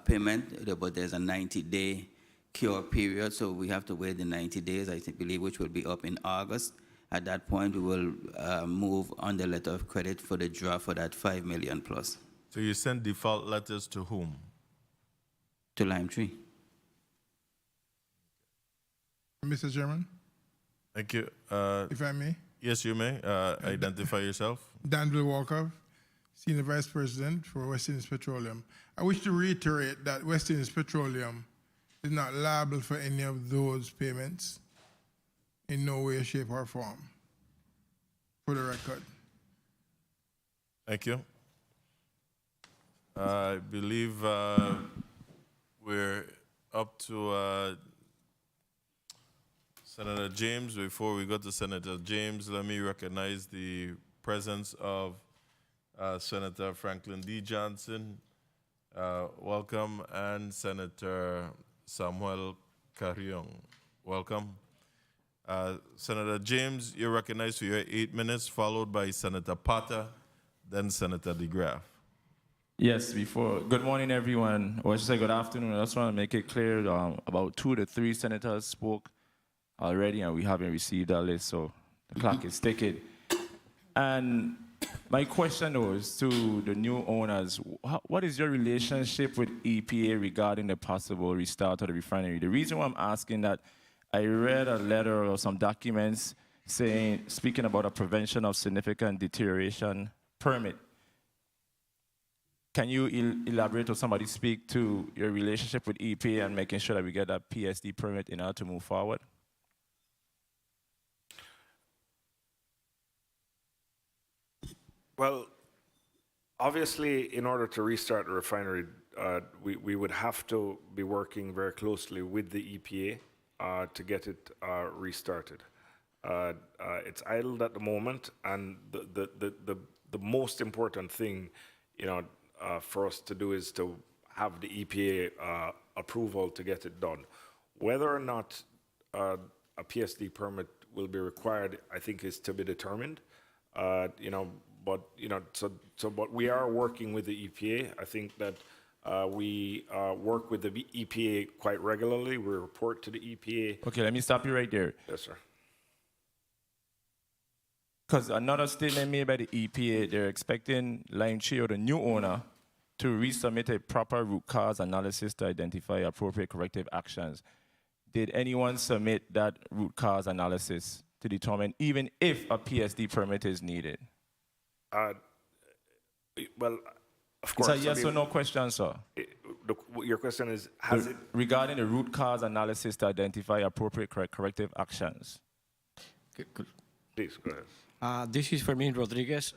payment, but there's a 90-day cure period, so we have to wait the 90 days, believe, which will be up in August. At that point, we will move on the letter of credit for the draft for that 5 million plus. So you sent default letters to whom? To Limetree. Mr. Chairman, Thank you. if I may. Yes, you may. Identify yourself. Danville Walker, Senior Vice President for West Indies Petroleum. I wish to reiterate that West Indies Petroleum is not liable for any of those payments in no way, shape, or form, for the record. Thank you. I believe we're up to Senator James. Before we go to Senator James, let me recognize the presence of Senator Franklin D. Johnson. Welcome. And Senator Samuel Carrion. Welcome. Senator James, you're recognized for your 8 minutes, followed by Senator Potter, then Senator DeGraff. Yes, good morning, everyone. Or I should say good afternoon. I just want to make it clear, about 2 to 3 senators spoke already, and we haven't received that list, so the clock is ticking. And my question is to the new owners, what is your relationship with EPA regarding the possible restart of the refinery? The reason why I'm asking that, I read a letter or some documents speaking about a prevention of significant deterioration permit. Can you elaborate or somebody speak to your relationship with EPA and making sure that we get that PSD permit in order to move forward? Well, obviously, in order to restart the refinery, we would have to be working very closely with the EPA to get it restarted. It's idled at the moment, and the most important thing, for us to do is to have the EPA approval to get it done. Whether or not a PSD permit will be required, I think, is to be determined. But we are working with the EPA. I think that we work with the EPA quite regularly. We report to the EPA. Okay, let me stop you right there. Yes, sir. Because another statement made by the EPA, they're expecting Limetree or the new owner to resubmit a proper root cause analysis to identify appropriate corrective actions. Did anyone submit that root cause analysis to determine even if a PSD permit is needed? Well, of course. It's a yes or no question, sir. Your question is, has it? Regarding the root cause analysis to identify appropriate corrective actions. Please, go ahead. This is Fermin Rodriguez.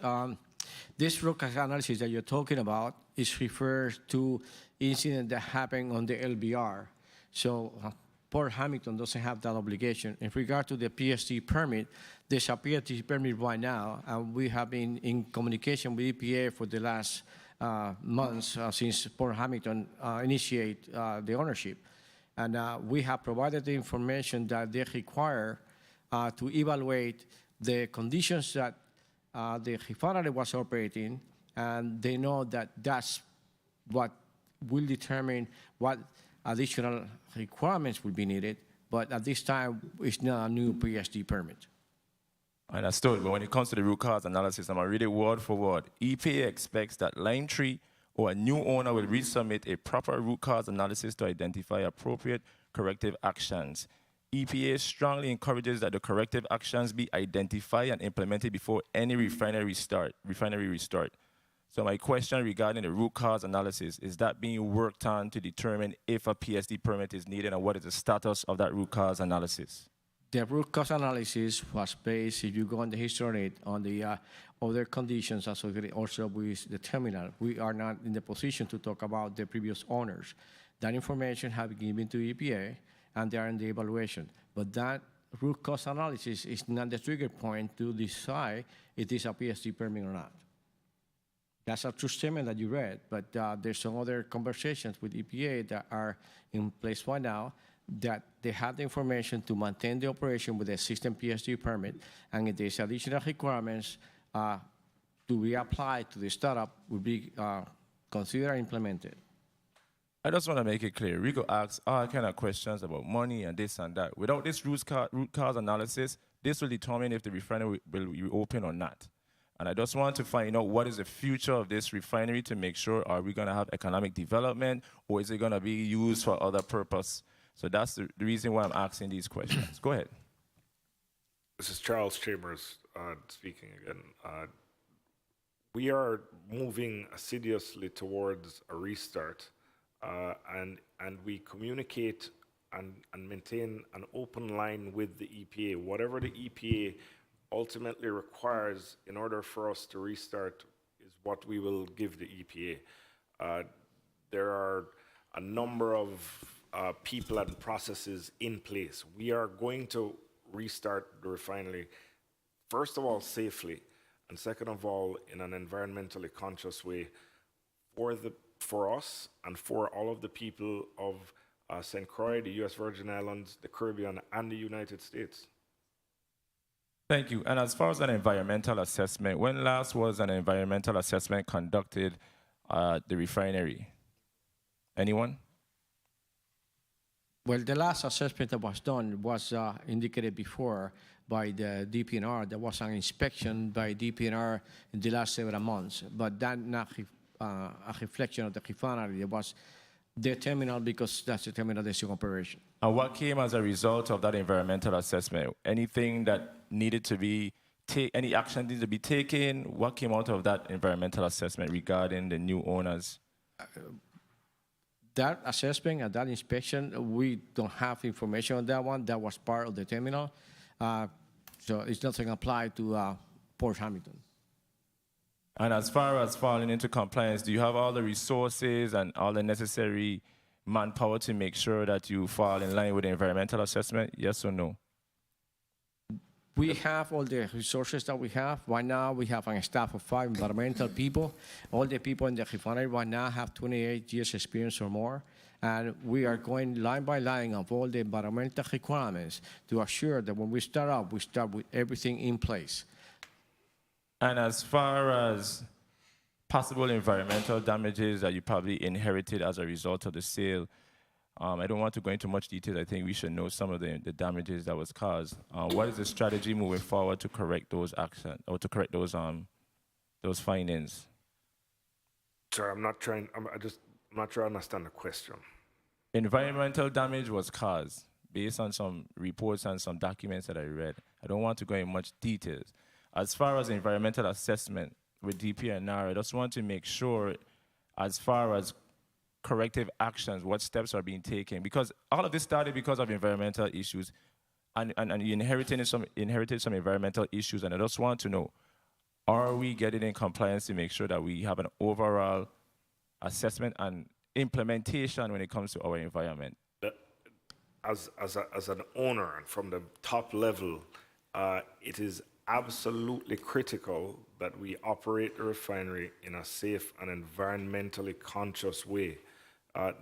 This root cause analysis that you're talking about is refers to incident that happened on the LBR. So Port Hamilton doesn't have that obligation. In regard to the PSD permit, there's a PSD permit right now, and we have been in communication with EPA for the last months since Port Hamilton initiate the ownership. And we have provided the information that they require to evaluate the conditions that the refinery was operating, and they know that that's what will determine what additional requirements will be needed, but at this time, it's not a new PSD permit. Understood, but when it comes to the root cause analysis, I'm going to read it word for word. EPA expects that Limetree or a new owner will resubmit a proper root cause analysis to identify appropriate corrective actions. EPA strongly encourages that the corrective actions be identified and implemented before any refinery restart. So my question regarding the root cause analysis, is that being worked on to determine if a PSD permit is needed, and what is the status of that root cause analysis? The root cause analysis was based, if you go on the history, on the other conditions associated also with the terminal. We are not in the position to talk about the previous owners. That information has been given to EPA, and they are in the evaluation. But that root cause analysis is not the trigger point to decide if it is a PSD permit or not. That's a true statement that you read, but there's some other conversations with EPA that are in place right now that they have the information to maintain the operation with the existing PSD permit, and if there's additional requirements to be applied to the startup, will be considered and implemented. I just want to make it clear. We could ask all kind of questions about money and this and that. Without this root cause analysis, this will determine if the refinery will reopen or not. And I just want to find out what is the future of this refinery to make sure, are we going to have economic development, or is it going to be used for other purpose? So that's the reason why I'm asking these questions. Go ahead. This is Charles Chambers speaking again. We are moving assiduously towards a restart, and we communicate and maintain an open line with the EPA. Whatever the EPA ultimately requires in order for us to restart is what we will give the EPA. There are a number of people and processes in place. We are going to restart the refinery, first of all, safely, and second of all, in an environmentally conscious way for us and for all of the people of St. Croix, the U.S. Virgin Islands, the Caribbean, and the United States. Thank you. And as far as an environmental assessment, when last was an environmental assessment conducted at the refinery? Anyone? Well, the last assessment that was done was indicated before by the DPNR. There was an inspection by DPNR in the last several months, but that not a reflection of the refinery. It was the terminal, because that's the terminal that's in operation. And what came as a result of that environmental assessment? Anything that needed to be any action needed to be taken? What came out of that environmental assessment regarding the new owners? That assessment and that inspection, we don't have information on that one. That was part of the terminal. So it's nothing applied to Port Hamilton. And as far as falling into compliance, do you have all the resources and all the necessary manpower to make sure that you fall in line with the environmental assessment? Yes or no? We have all the resources that we have. Right now, we have a staff of 5 environmental people. All the people in the refinery right now have 28 years experience or more. And we are going line by line of all the environmental requirements to assure that when we start up, we start with everything in place. And as far as possible environmental damages that you probably inherited as a result of the sale, I don't want to go into much detail. I think we should know some of the damages that was caused. What is the strategy moving forward to correct those actions or to correct those findings? Sir, I'm not sure I understand the question. Environmental damage was caused based on some reports and some documents that I read. I don't want to go in much details. As far as environmental assessment with DPNR, I just want to make sure, as far as corrective actions, what steps are being taken, because all of this started because of environmental issues, and you inherited some environmental issues, and I just want to know, are we getting in compliance to make sure that we have an overall assessment and implementation when it comes to our environment? As an owner and from the top level, it is absolutely critical that we operate the refinery in a safe and environmentally conscious way.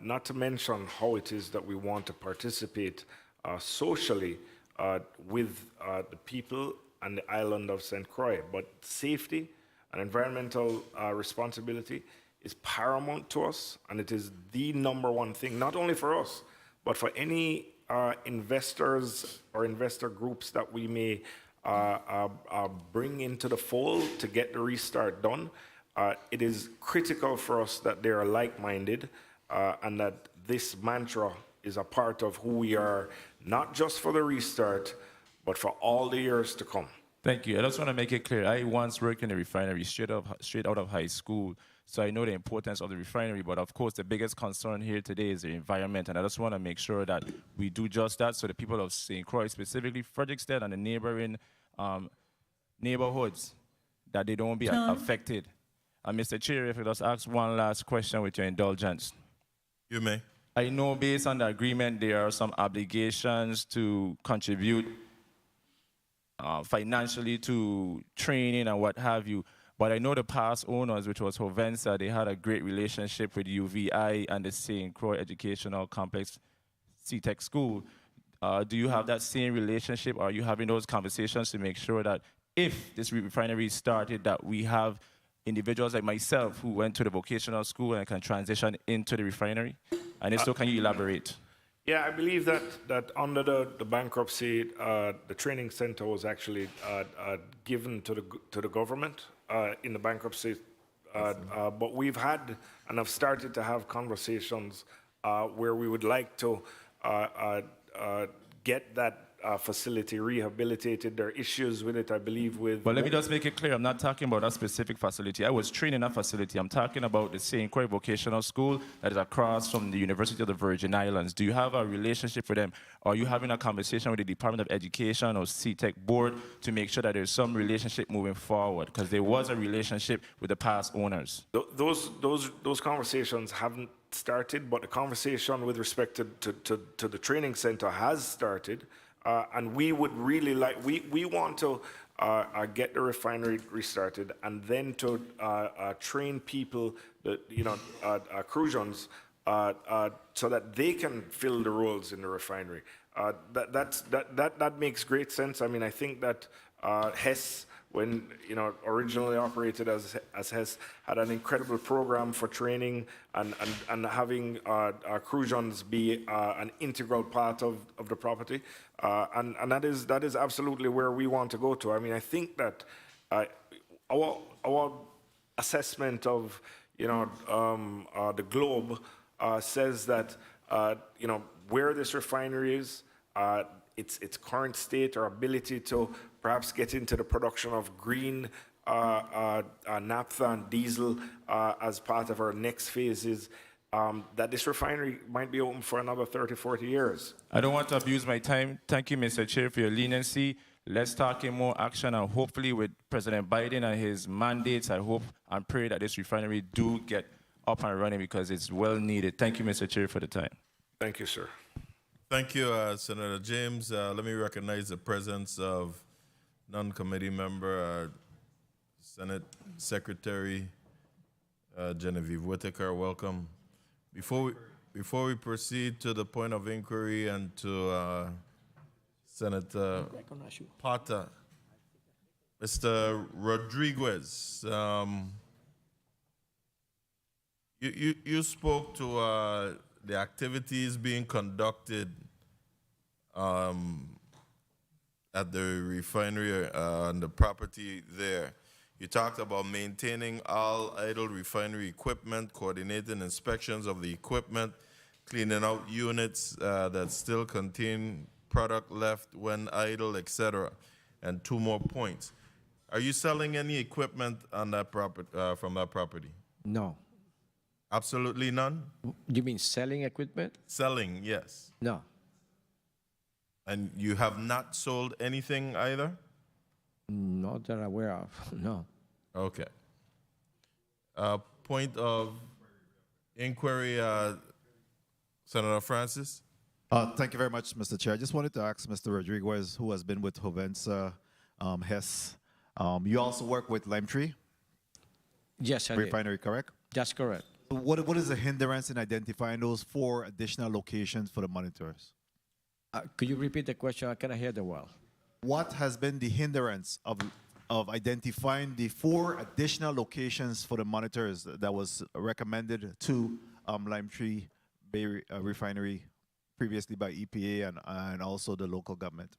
Not to mention how it is that we want to participate socially with the people and the island of St. Croix. But safety and environmental responsibility is paramount to us, and it is the #1 thing, not only for us, but for any investors or investor groups that we may bring into the fold to get the restart done. It is critical for us that they are like-minded and that this mantra is a part of who we are, not just for the restart, but for all the years to come. Thank you. I just want to make it clear. I once worked in the refinery straight out of high school, so I know the importance of the refinery. But of course, the biggest concern here today is the environment, and I just want to make sure that we do just that, so the people of St. Croix, specifically Frederickstead and the neighboring neighborhoods, that they don't be affected. Mr. Chair, if I just ask one last question with your indulgence. You may. I know based on the agreement there are some obligations to contribute financially to training and what have you. But I know the past owners, which was Hovensa, they had a great relationship with UVI and the St. Croix Educational Complex C-Tech school. Do you have that same relationship? Are you having those conversations to make sure that if this refinery started, that we have individuals like myself who went to the vocational school and can transition into the refinery? And if so, can you elaborate? Yeah, I believe that under the bankruptcy, the training center was actually given to the government in the bankruptcy. But we've had and have started to have conversations where we would like to get that facility rehabilitated. There are issues with it, I believe, with... But let me just make it clear, I'm not talking about that specific facility. I was trained in that facility. I'm talking about the St. Croix Vocational School that is across from the University of the Virgin Islands. Do you have a relationship with them? Are you having a conversation with the Department of Education or C-Tech board to make sure that there's some relationship moving forward? Because there was a relationship with the past owners. Those conversations haven't started, but the conversation with respect to the training center has started. And we would really like, we want to get the refinery restarted and then to train people, Crucians, so that they can fill the roles in the refinery. That makes great sense. I mean, I think that Hess, when originally operated as Hess, had an incredible program for training and having Crucians be an integral part of the property, and that is absolutely where we want to go to. I mean, I think that our assessment of the globe says that where this refinery is, its current state or ability to perhaps get into the production of green naphtha and diesel as part of our next phases, that this refinery might be open for another 30, 40 years. I don't want to abuse my time. Thank you, Mr. Chair, for your leniency. Let's talk in more action, and hopefully with President Biden and his mandates, I hope and pray that this refinery do get up and running because it's well needed. Thank you, Mr. Chair, for the time. Thank you, sir. Thank you, Senator James. Let me recognize the presence of non-committee member, Senate Secretary Genevieve Whitaker. Welcome. Before we proceed to the point of inquiry and to Senator Pata, Mr. Rodriguez, you spoke to the activities being conducted at the refinery on the property there. You talked about maintaining all idle refinery equipment, coordinating inspections of the equipment, cleaning out units that still contain product left when idle, etc. And 2 more points. Are you selling any equipment on that property from that property? No. Absolutely none? You mean selling equipment? Selling, yes. No. And you have not sold anything either? Not that I'm aware of, no. Okay. Point of inquiry, Senator Francis. Thank you very much, Mr. Chair. I just wanted to ask Mr. Rodriguez, who has been with Jovensa Hess. You also work with Limetree? Yes, I did. Refinery, correct? That's correct. What is the hindrance in identifying those 4 additional locations for the monitors? Could you repeat the question? I cannot hear the well. What has been the hindrance of identifying the 4 additional locations for the monitors that was recommended to Limetree Bay Refinery previously by EPA and also the local government?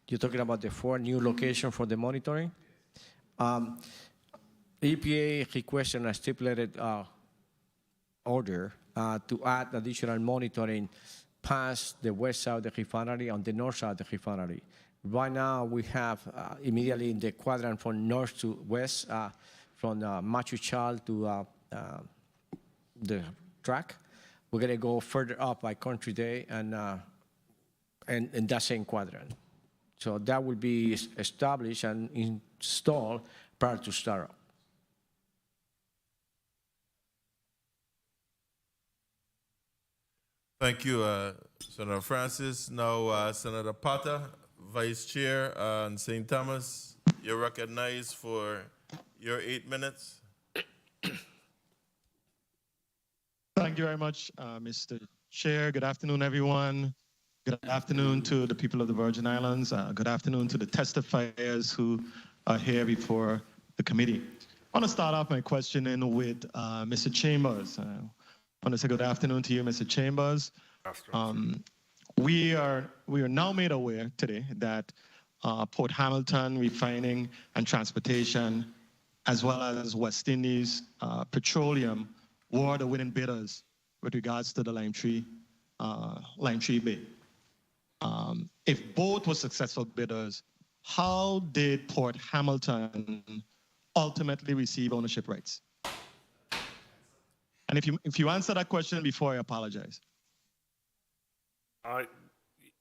You're talking about the 4 new locations for the monitoring? EPA requested a stipulated order to add additional monitoring past the west side of the refinery on the north side of the refinery. Right now, we have immediately in the quadrant from north to west, from Machuchal to the track. We're going to go further up by Country Day and that same quadrant. So that will be established and installed prior to startup. Thank you, Senator Francis. Now, Senator Pata, Vice Chair on St. Thomas, you're recognized for your 8 minutes. Thank you very much, Mr. Chair. Good afternoon, everyone. Good afternoon to the people of the Virgin Islands. Good afternoon to the testifiers who are here before the committee. I want to start off my questioning with Mr. Chambers. I want to say good afternoon to you, Mr. Chambers. We are now made aware today that Port Hamilton Refining and Transportation, as well as West Indies Petroleum, were the winning bidders with regards to the Limetree Bay. If both were successful bidders, how did Port Hamilton ultimately receive ownership rights? And if you answer that question before, I apologize.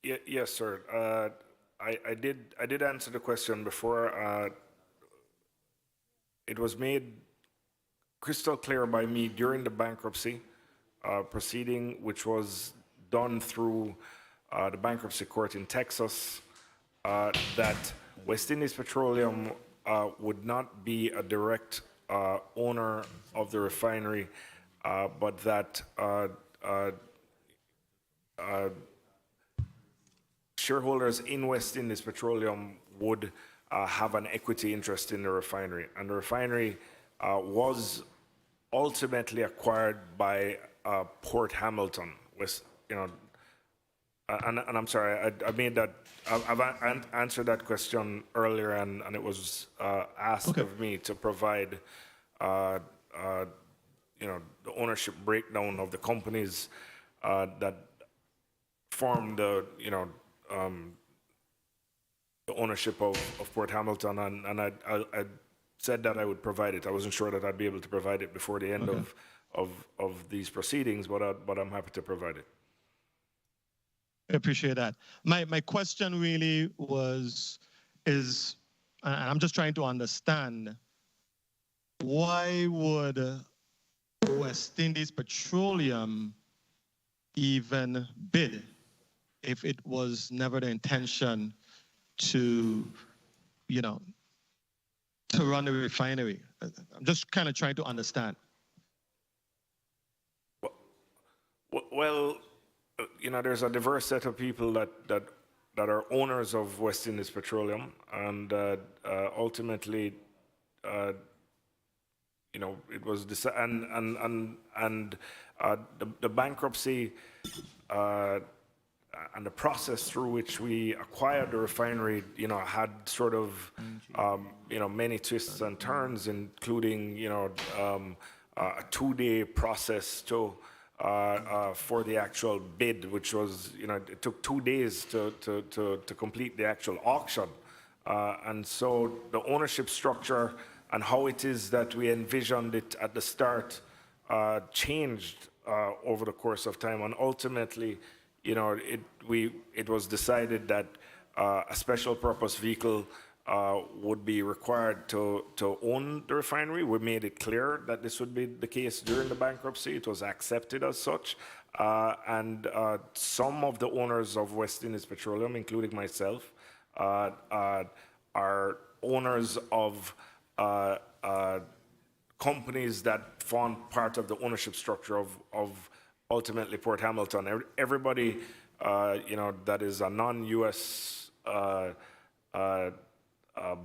Yes, sir. I did answer the question before. It was made crystal clear by me during the bankruptcy proceeding, which was done through the bankruptcy court in Texas, that West Indies Petroleum would not be a direct owner of the refinery, but that shareholders in West Indies Petroleum would have an equity interest in the refinery. And the refinery was ultimately acquired by Port Hamilton. And I'm sorry, I made that, I've answered that question earlier, and it was asked of me to provide, the ownership breakdown of the companies that form the ownership of Port Hamilton, and I said that I would provide it. I wasn't sure that I'd be able to provide it before the end of these proceedings, but I'm happy to provide it. I appreciate that. My question really is, and I'm just trying to understand, why would West Indies Petroleum even bid if it was never the intention to run the refinery? I'm just kind of trying to understand. Well, there's a diverse set of people that are owners of West Indies Petroleum, and ultimately, it was and the bankruptcy and the process through which we acquired the refinery, had sort of, many twists and turns, including, a 2-day process for the actual bid, which was, it took 2 days to complete the actual auction. And so the ownership structure and how it is that we envisioned it at the start changed over the course of time. And ultimately, it was decided that a special purpose vehicle would be required to own the refinery. We made it clear that this would be the case during the bankruptcy. It was accepted as such. And some of the owners of West Indies Petroleum, including myself, are owners of companies that form part of the ownership structure of ultimately Port Hamilton. Everybody, that is a non-U.S.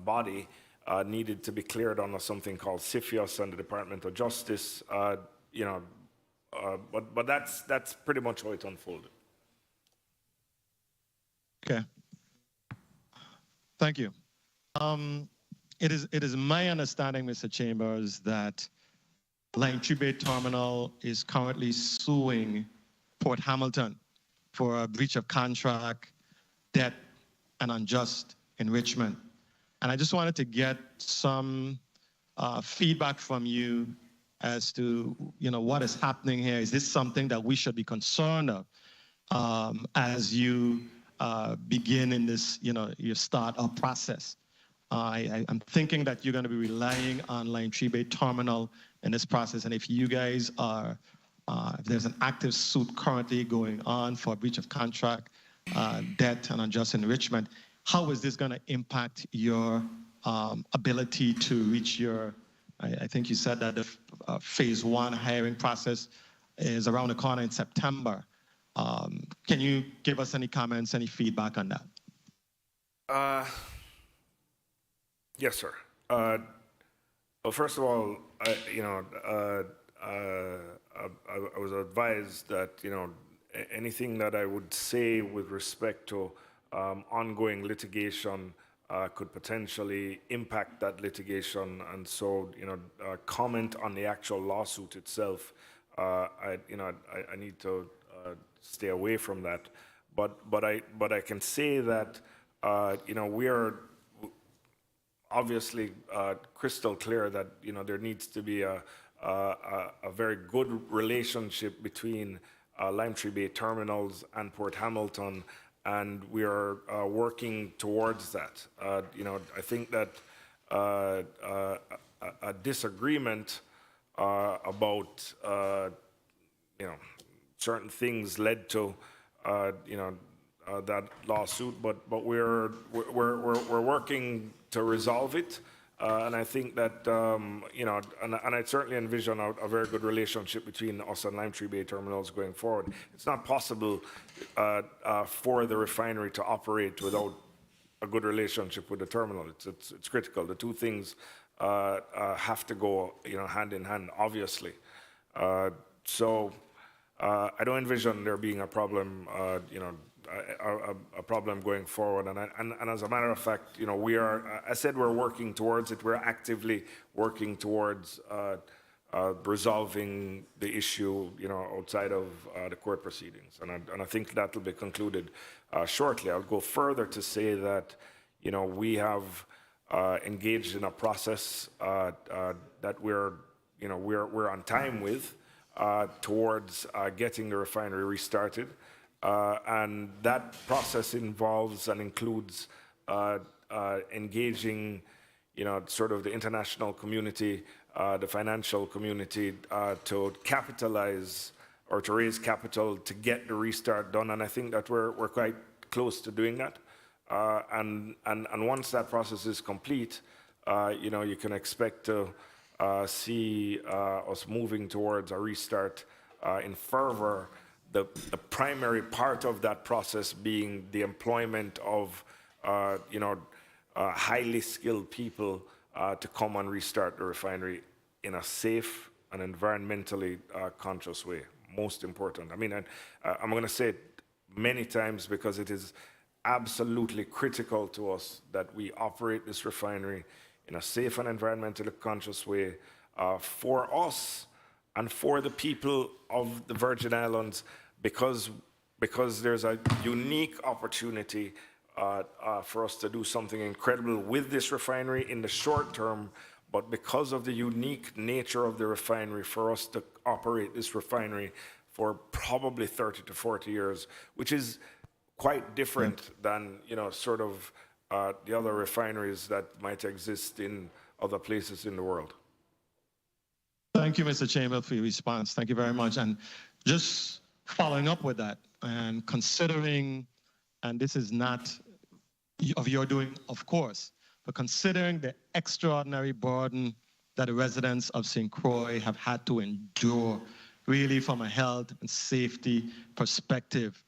Body needed to be cleared under something called CFIUS and the Department of Justice, but that's pretty much how it unfolded. Okay. Thank you. It is my understanding, Mr. Chambers, that Limetree Bay Terminal is currently suing Port Hamilton for a breach of contract, debt, and unjust enrichment. And I just wanted to get some feedback from you as to, what is happening here. Is this something that we should be concerned of as you begin in this, your startup process? I'm thinking that you're going to be relying on Limetree Bay Terminal in this process. And if you guys are, if there's an active suit currently going on for breach of contract, debt, and unjust enrichment, how is this going to impact your ability to reach your, I think you said that the phase 1 hiring process is around the corner in September. Can you give us any comments, any feedback on that? Yes, sir. Well, first of all, I was advised that, anything that I would say with respect to ongoing litigation could potentially impact that litigation, and so, comment on the actual lawsuit itself, I need to stay away from that. But I can say that, we are obviously crystal clear that there needs to be a very good relationship between Limetree Bay Terminals and Port Hamilton, and we are working towards that. I think that a disagreement about certain things led to that lawsuit, but we're working to resolve it, and I think that and I certainly envision a very good relationship between us and Limetree Bay Terminals going forward. It's not possible for the refinery to operate without a good relationship with the terminal. It's critical. The two things have to go hand in hand, obviously. So I don't envision there being a problem, a problem going forward. And as a matter of fact, we are, I said we're working towards it. We're actively working towards resolving the issue, outside of the court proceedings. And I think that will be concluded shortly. I'll go further to say that, we have engaged in a process that we're on time with, towards getting the refinery restarted. And that process involves and includes engaging, sort of the international community, the financial community, to capitalize or to raise capital to get the restart done. And I think that we're quite close to doing that. And once that process is complete, you can expect to see us moving towards a restart in fervor. The primary part of that process being the employment of highly skilled people to come and restart the refinery in a safe and environmentally conscious way. Most important. I mean, I'm going to say it many times because it is absolutely critical to us that we operate this refinery in a safe and environmentally conscious way, for us and for the people of the Virgin Islands, because there's a unique opportunity for us to do something incredible with this refinery in the short term, but because of the unique nature of the refinery, for us to operate this refinery for probably 30 to 40 years, which is quite different than, sort of the other refineries that might exist in other places in the world. Thank you, Mr. Chamber, for your response. Thank you very much. And just following up with that and considering, and this is not of your doing, of course, but considering the extraordinary burden that the residents of St. Croix have had to endure, really from a health and safety perspective,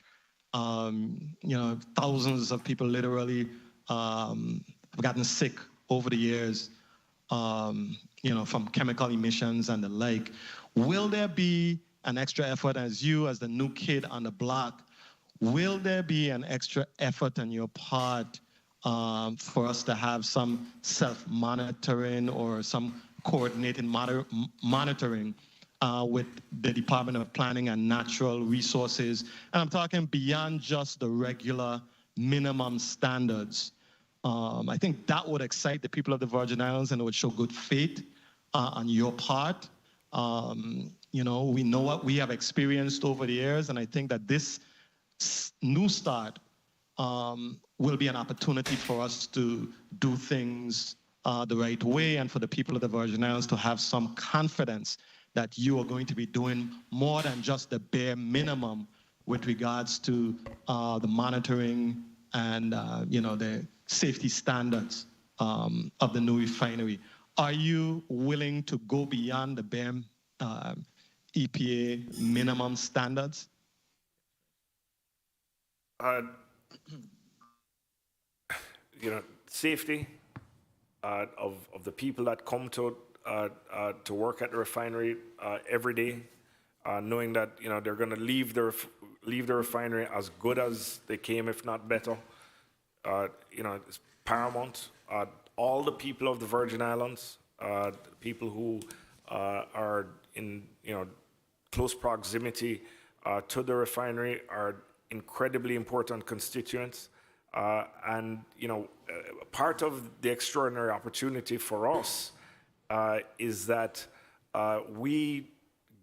thousands of people literally have gotten sick over the years, from chemical emissions and the like. Will there be an extra effort, as you, as the new kid on the block, will there be an extra effort on your part for us to have some self-monitoring or some coordinated monitoring with the Department of Planning and Natural Resources? And I'm talking beyond just the regular minimum standards. I think that would excite the people of the Virgin Islands, and it would show good faith on your part. We know what we have experienced over the years, and I think that this new start will be an opportunity for us to do things the right way, and for the people of the Virgin Islands to have some confidence that you are going to be doing more than just the bare minimum with regards to the monitoring and the safety standards of the new refinery. Are you willing to go beyond the bare EPA minimum standards? Safety of the people that come to work at the refinery every day, knowing that they're going to leave the refinery as good as they came, if not better. It's paramount. All the people of the Virgin Islands, people who are in close proximity to the refinery, are incredibly important constituents. Part of the extraordinary opportunity for us is that we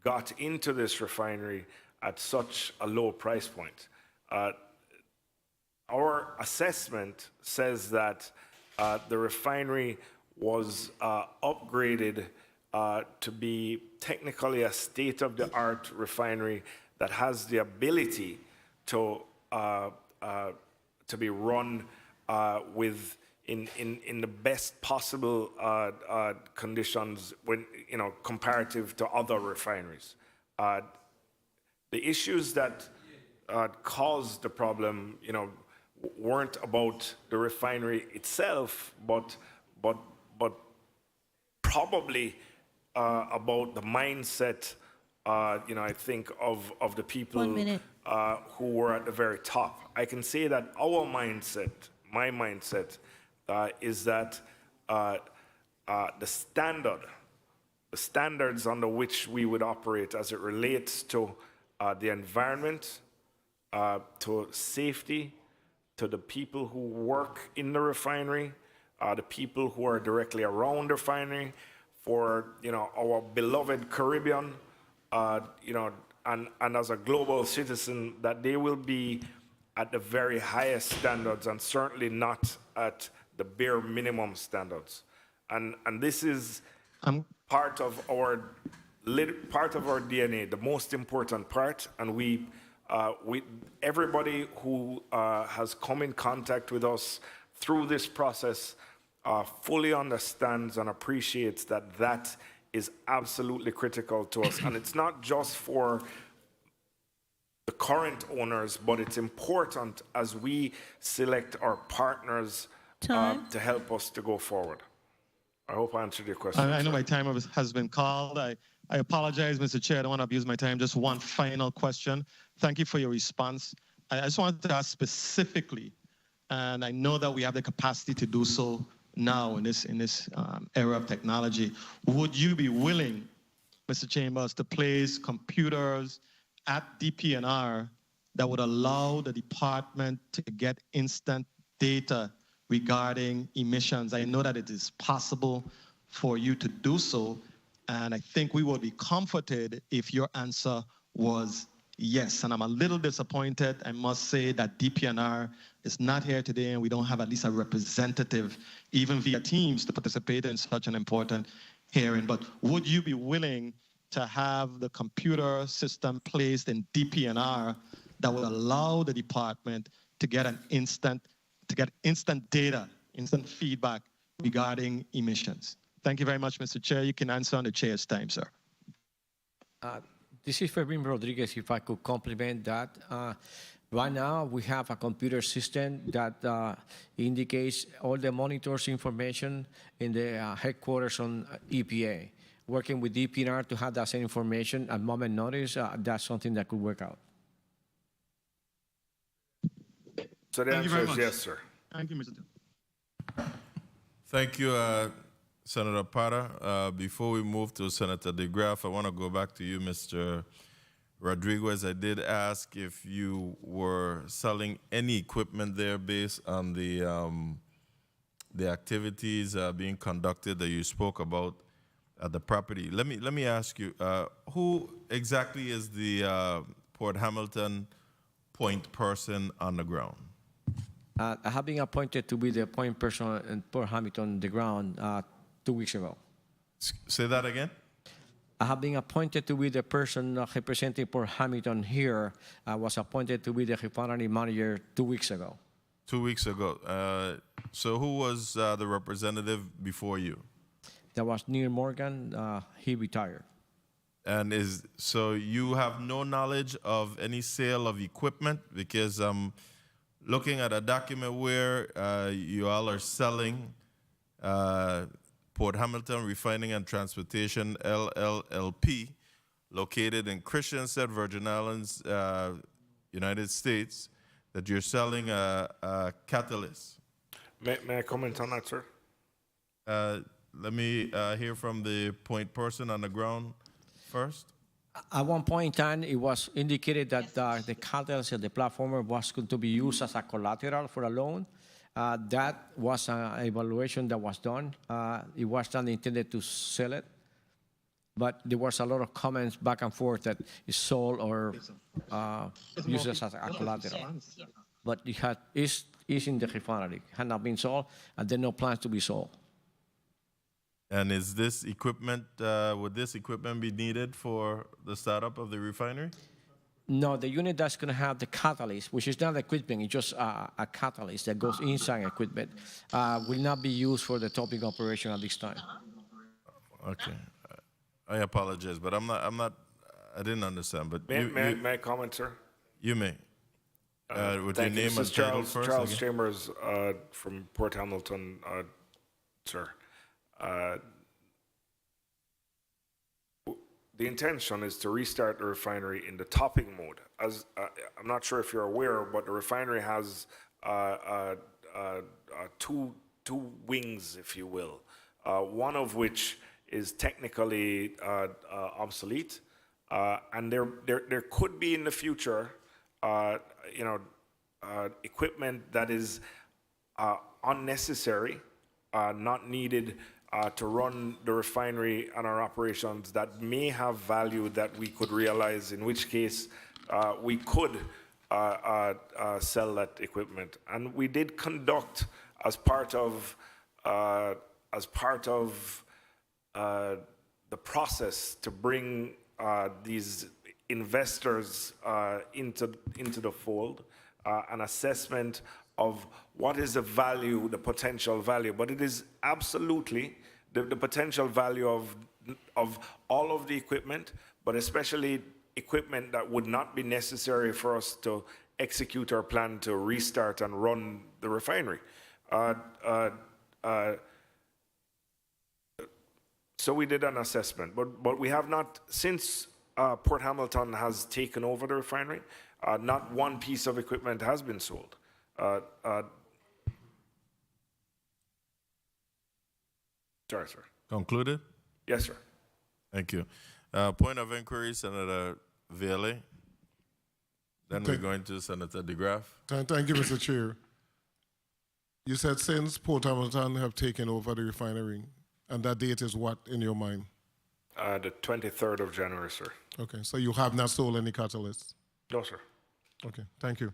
got into this refinery at such a low price point. Our assessment says that the refinery was upgraded to be technically a state-of-the-art refinery that has the ability to be run in the best possible conditions when comparative to other refineries. The issues that caused the problem, weren't about the refinery itself, but probably about the mindset, I think of the people who were at the very top. I can say that our mindset, my mindset, is that the standards under which we would operate as it relates to the environment, to safety, to the people who work in the refinery, the people who are directly around the refinery, for our beloved Caribbean, and as a global citizen, that they will be at the very highest standards, and certainly not at the bare minimum standards. And this is part of our DNA, the most important part. And everybody who has come in contact with us through this process fully understands and appreciates that is absolutely critical to us. And it's not just for the current owners, but it's important as we select our partners to help us to go forward. I hope I answered your question. I know my time has been called. I apologize, Mr. Chair. I don't want to abuse my time. Just one final question. Thank you for your response. I just wanted to ask specifically, and I know that we have the capacity to do so now in this era of technology. Would you be willing, Mr. Chambers, to place computers at DPNR that would allow the department to get instant data regarding emissions? I know that it is possible for you to do so, and I think we would be comforted if your answer was yes. And I'm a little disappointed, I must say, that DPNR is not here today and we don't have at least a representative, even via Teams, to participate in such an important hearing. But would you be willing to have the computer system placed in DPNR that would allow the department to get instant data, instant feedback regarding emissions? Thank you very much, Mr. Chair. You can answer on the chair's time, sir. This is Fermin Rodriguez, if I could complement that. Right now, we have a computer system that indicates all the monitors information in the headquarters on EPA. Working with DPNR to have that same information at moment notice, that's something that could work out. So the answer is yes, sir. Thank you, Mr. Chair. Thank you, Senator Potter. Before we move to Senator DeGraff, I want to go back to you, Mr. Rodriguez. I did ask if you were selling any equipment there based on the activities being conducted that you spoke about at the property. Let me ask you, who exactly is the Port Hamilton point person on the ground? I have been appointed to be the point person in Port Hamilton on the ground 2 weeks ago. Say that again? I have been appointed to be the person representing Port Hamilton here. I was appointed to be the refinery manager 2 weeks ago. 2 weeks ago. So who was the representative before you? That was Neil Morgan. He retired. And so you have no knowledge of any sale of equipment? Because looking at a document where you all are selling Port Hamilton Refining and Transportation LLLP, located in Christiansted, Virgin Islands, United States, that you're selling a catalyst. May I comment on that, sir? Let me hear from the point person on the ground first. At one point in time, it was indicated that the catalyst of the platform was going to be used as a collateral for a loan. That was an evaluation that was done. It was not intended to sell it, but there was a lot of comments back and forth that it's sold or used as a collateral. But it is in the refinery. It had not been sold, and there are no plans to be sold. And is this equipment, would this equipment be needed for the startup of the refinery? No, the unit that's going to have the catalyst, which is not equipment, it's just a catalyst that goes inside equipment, will not be used for the topping operation at this time. Okay, I apologize, but I didn't understand. But May I comment, sir? You may. With your Thank you. name and title first. Charles again? Chambers from Port Hamilton, sir. The intention is to restart the refinery in the topping mode. As I'm not sure if you're aware, but the refinery has two wings, if you will. One of which is technically obsolete, and there could be in the future, equipment that is unnecessary, not needed. To run the refinery and our operations that may have value that we could realize, in which case we could sell that equipment. And we did conduct, as part of the process to bring these investors into the fold, an assessment of what is the value, the potential value, but it is absolutely the potential value of all of the equipment, but especially equipment that would not be necessary for us to execute our plan to restart and run the refinery. So we did an assessment, but we have not, since Port Hamilton has taken over the refinery, not one piece of equipment has been sold. Sorry, sir. Concluded? Yes, sir. Thank you. Point of inquiry, Senator Viale. Then we're going to Senator DeGraff. Thank you, Mr. Chair. You said since Port Hamilton have taken over the refinery, and that date is what in your mind? The 23rd of January, sir. Okay, so you have not sold any catalysts? No, sir. Okay, thank you.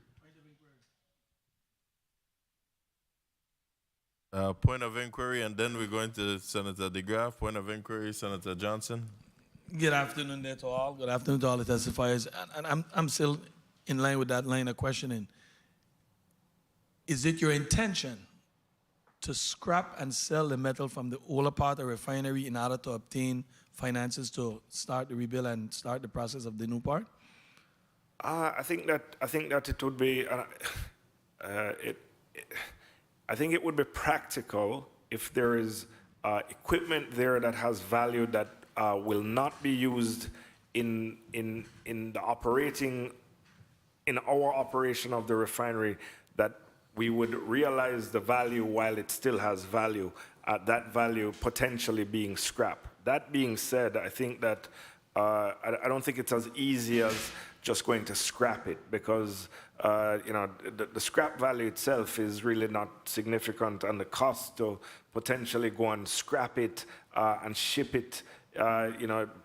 Point of inquiry, and then we're going to Senator DeGraff. Point of inquiry, Senator Johnson. Good afternoon there to all. Good afternoon to all the testifiers. And I'm still in line with that line of questioning. Is it your intention to scrap and sell the metal from the older part of the refinery in order to obtain finances to start the rebuild and start the process of the new part? I think that it would be. I think it would be practical if there is equipment there that has value that will not be used in our operation of the refinery, that we would realize the value while it still has value, that value potentially being scrap. That being said, I think that I don't think it's as easy as just going to scrap it, because the scrap value itself is really not significant, and the cost to potentially go and scrap it and ship it,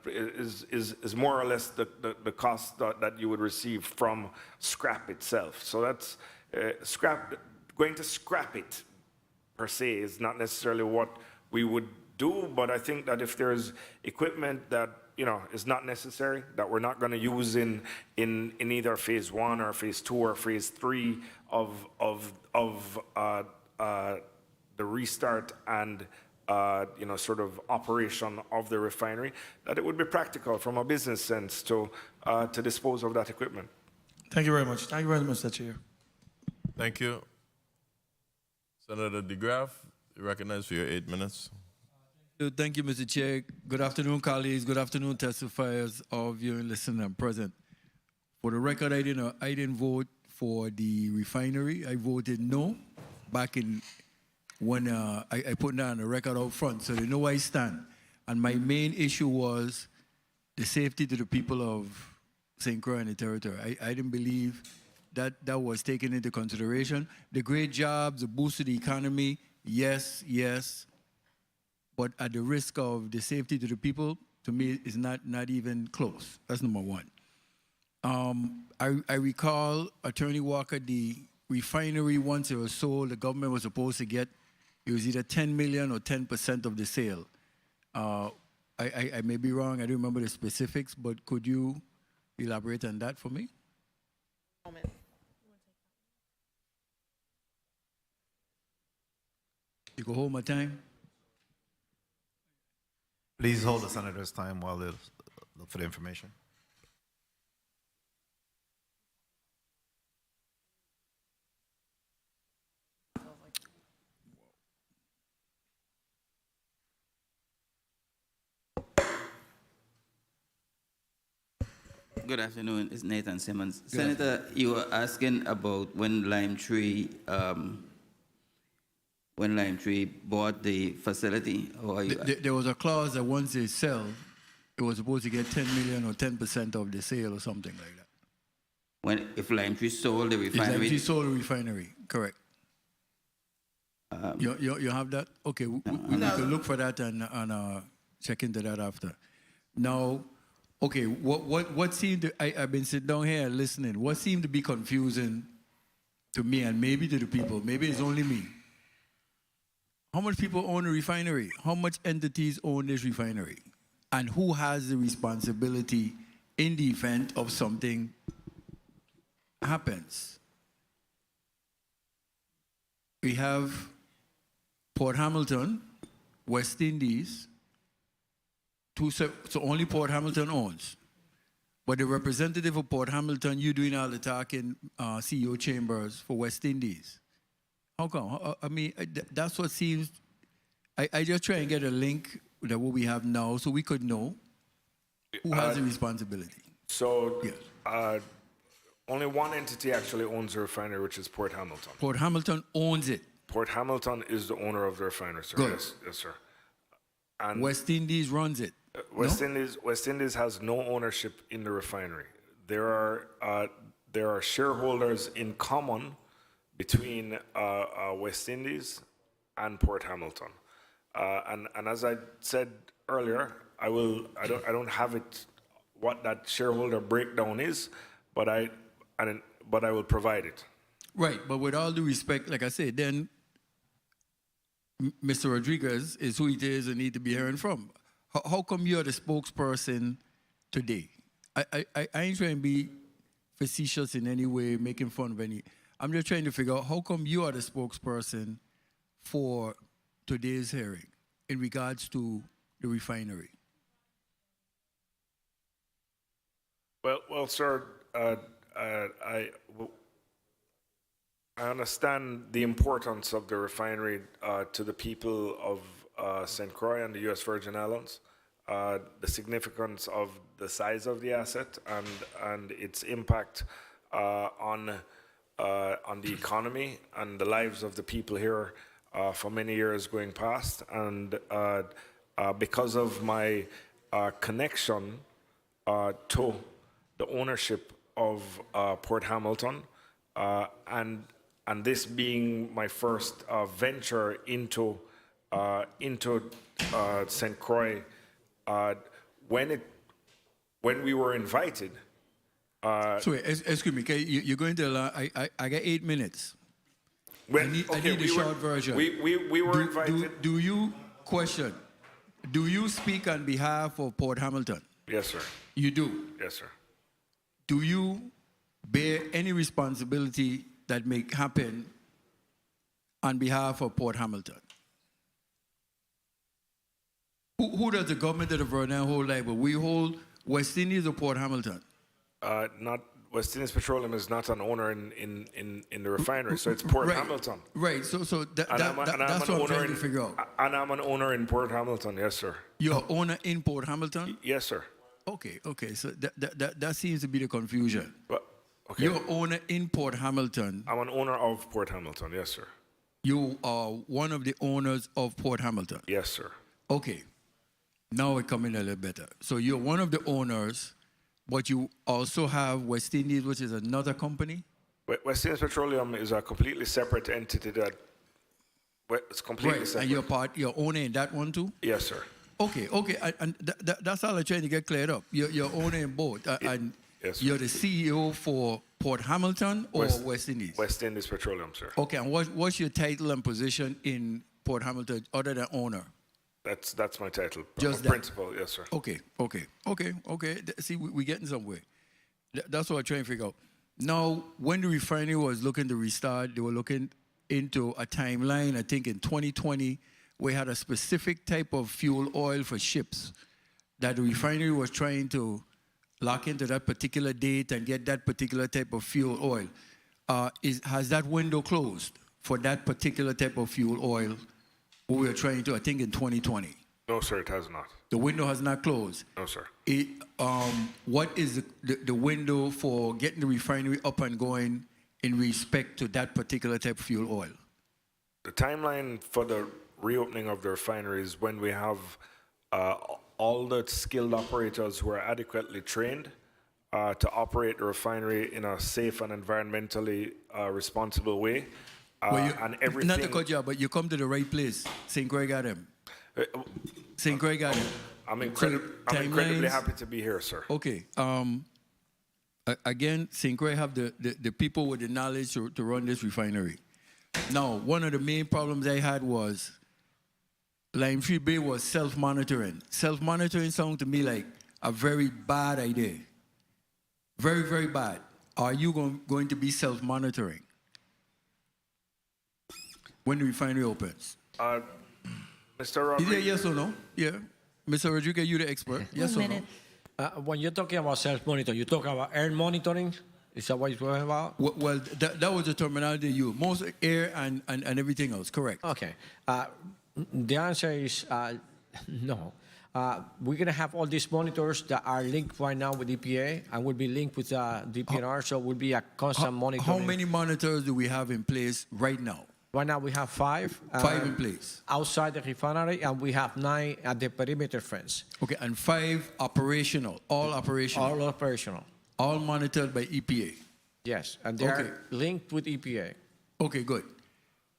is more or less the cost that you would receive from scrap itself. So that's going to scrap it per se is not necessarily what we would do, but I think that if there's equipment that is not necessary, that we're not going to use in either phase 1 or phase 2 or phase 3 of the restart and sort of operation of the refinery, that it would be practical from a business sense to dispose of that equipment. Thank you very much. Thank you very much, Mr. Chair. Thank you. Senator DeGraff, you recognized for your 8 minutes. Thank you, Mr. Chair. Good afternoon, colleagues. Good afternoon, testifiers, all viewing, listening, and present. For the record, I didn't vote for the refinery. I voted no back in when I put down the record out front, so they know where I stand. And my main issue was the safety to the people of St. Croix and the territory. I didn't believe that was taken into consideration. The great jobs, the boost to the economy, yes, yes. But at the risk of the safety to the people, to me, is not even close. That's number one. I recall Attorney Walker, the refinery, once it was sold, the government was supposed to get, it was either 10 million or 10% of the sale. I may be wrong, I don't remember the specifics, but could you elaborate on that for me? You can hold my time? Please hold the senator's time while they look for the information. Good afternoon, it's Nathan Simmons. Senator, you were asking about when Limetree bought the facility, or are you? There was a clause that once they sell, it was supposed to get 10 million or 10% of the sale or something like that. If Limetree sold the refinery? If Limetree sold the refinery, correct. You have that? Okay, we can look for that and check into that after. Now, okay, what seemed to, I've been sitting down here listening, what seemed to be confusing to me and maybe to the people, maybe it's only me. How much people own a refinery? How much entities own this refinery? And who has the responsibility in the event of something happens? We have Port Hamilton, West Indies, so only Port Hamilton owns. But the representative of Port Hamilton, you doing all the talking, CEO Chambers for West Indies. How come? I mean, that's what seems, I just try and get a link that what we have now so we could know who has the responsibility. So, yes. Only one entity actually owns the refinery, which is Port Hamilton. Port Hamilton owns it. Port Hamilton is the owner of the refinery, sir. Good. Yes, sir. And West Indies runs it. West Indies has no ownership in the refinery. There are shareholders in common between West Indies and Port Hamilton. And as I said earlier, I don't have it what that shareholder breakdown is, but I will provide it. Right, but with all due respect, like I said, then Mr. Rodriguez is who it is and need to be hearing from. How come you're the spokesperson today? I ain't trying to be facetious in any way, making fun of any. I'm just trying to figure out how come you are the spokesperson for today's hearing in regards to the refinery? Well, sir, I understand the importance of the refinery to the people of St. Croix and the U.S. Virgin Islands, the significance of the size of the asset and its impact on the economy and the lives of the people here for many years going past. And because of my connection to the ownership of Port Hamilton, and this being my first venture into St. Croix, when we were invited. Sorry, excuse me. You're going to allow. I got 8 minutes. I need the short version. We were invited. Do you question? Do you speak on behalf of Port Hamilton? Yes, sir. You do. Yes, sir. Do you bear any responsibility that may happen on behalf of Port Hamilton? Who does the government of the Virgin Islands hold liable? We hold West Indies or Port Hamilton? Not West Indies Petroleum is not an owner in the refinery, so it's Port Hamilton. Right. So that's what I'm trying to figure out. And I'm an owner in Port Hamilton, yes, sir. You're owner in Port Hamilton? Yes, sir. Okay. So that seems to be the confusion. But, okay. You're owner in Port Hamilton. I'm an owner of Port Hamilton, yes, sir. You are one of the owners of Port Hamilton. Yes, sir. Okay. Now we're coming a little better. So you're one of the owners, but you also have West Indies, which is another company? West Indies Petroleum is a completely separate entity that it's completely separate. And you're owner in that one too? Yes, sir. Okay. And that's all I'm trying to get cleared up. You're owner in both. And yes, you're the CEO for Port Hamilton or West Indies? West Indies Petroleum, sir. Okay, and what's your title and position in Port Hamilton other than owner? That's my title. Just principal, yes, sir. Okay. See, we're getting somewhere. That's what I'm trying to figure out. Now, when the refinery was looking to restart, they were looking into a timeline. I think in 2020, we had a specific type of fuel oil for ships that the refinery was trying to lock into that particular date and get that particular type of fuel oil. Has that window closed for that particular type of fuel oil? We were trying to, I think, in 2020. No, sir, it has not. The window has not closed. No, sir. What is the window for getting the refinery up and going in respect to that particular type of fuel oil? The timeline for the reopening of the refinery is when we have all the skilled operators who are adequately trained to operate the refinery in a safe and environmentally responsible way. And everything. Not to cut you off, but you come to the right place. St. Croix got him. St. Croix got him. I'm incredibly happy to be here, sir. Okay. Again, St. Croix have the people with the knowledge to run this refinery. Now, one of the main problems I had was Limetree Bay was self-monitoring. Self-monitoring sounds to me like a very bad idea. Very, very bad. Are you going to be self-monitoring when the refinery opens? Mr. Rodriguez. Is it yes or no? Yeah. Mr. Rodriguez, you're the expert. Yes or no? When you're talking about self-monitoring, you talk about air monitoring? Is that what you're talking about? Well, that was the terminology you used. Most air and everything else, correct? Okay. The answer is no. We're going to have all these monitors that are linked right now with EPA and will be linked with DPNR, so it will be a constant monitoring. How many monitors do we have in place right now? Right now we have 5. 5 in place. Outside the refinery, and we have 9 at the perimeter fence. Okay, and 5 operational, all operational? All operational. All monitored by EPA? Yes, and they are linked with EPA. Okay, good.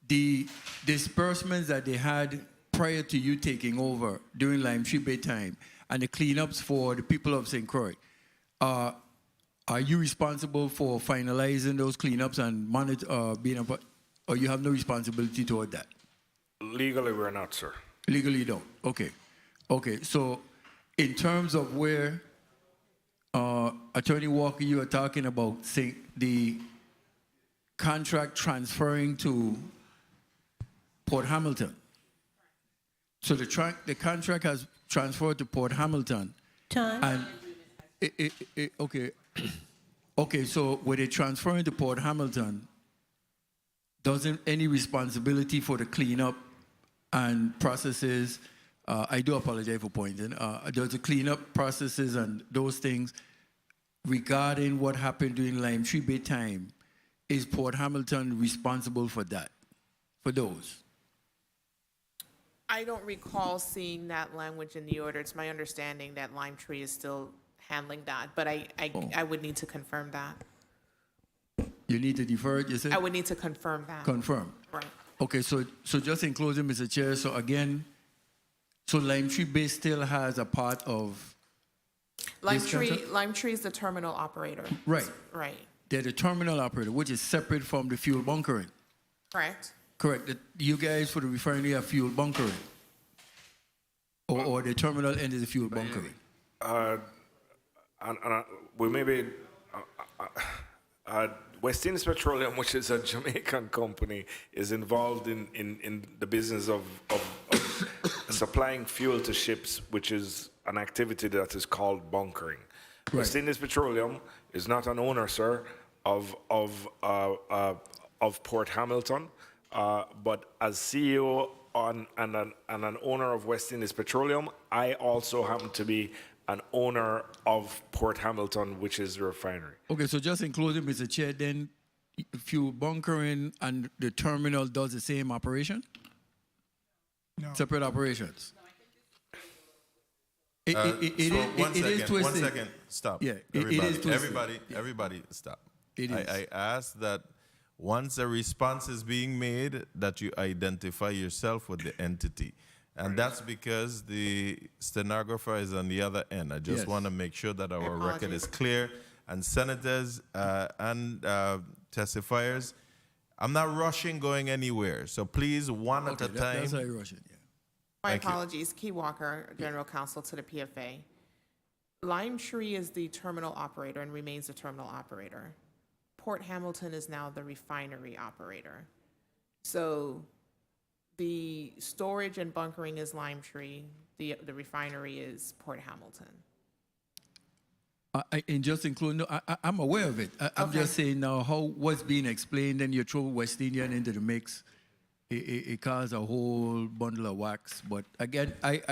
The disbursements that they had prior to you taking over during Limetree Bay time and the cleanups for the people of St. Croix, are you responsible for finalizing those cleanups and or you have no responsibility toward that? Legally, we're not, sir. Legally, you don't. Okay. So, in terms of where Attorney Walker, you are talking about the contract transferring to Port Hamilton. So the contract has transferred to Port Hamilton. Time. And okay. So when they transferring to Port Hamilton, doesn't any responsibility for the cleanup and processes? I do apologize for pointing. Does the cleanup processes and those things regarding what happened during Limetree Bay time, is Port Hamilton responsible for that? For those? I don't recall seeing that language in the order. It's my understanding that Limetree is still handling that, but I would need to confirm that. You need to defer it, you said? I would need to confirm that. Confirm. Right. Okay, so just in closing, Mr. Chair, so again, so Limetree Bay still has a part of Limetree is the terminal operator. Right. Right. They're the terminal operator, which is separate from the fuel bunkering. Correct. Correct. You guys for the refinery have fuel bunkering. Or the terminal end is the fuel bunkering. We maybe West Indies Petroleum, which is a Jamaican company, is involved in the business of supplying fuel to ships, which is an activity that is called bunkering. West Indies Petroleum is not an owner, sir, of Port Hamilton, but as CEO and an owner of West Indies Petroleum, I also happen to be an owner of Port Hamilton, which is the refinery. Okay, so just in closing, Mr. Chair, then fuel bunkering and the terminal does the same operation? No. Separate operations? So one twisted. second, stop. Yeah, everybody, it is twisted. everybody, stop. It is. I asked that once a response is being made, that you identify yourself with the entity. And that's because the stenographer is on the other end. I just want to make sure that our record is clear. And senators and testifiers, I'm not rushing going anywhere. So please, one at a time. That's how you're rushing, yeah. My apologies. Key Walker, General Counsel to the PFA. Limetree is the terminal operator and remains the terminal operator. Port Hamilton is now the refinery operator. So the storage and bunkering is Limetree. The refinery is Port Hamilton. And just including, I'm aware of it. I'm just saying now what's being explained, and you throw West Indian into the mix. It caused a whole bundle of wax. But again, I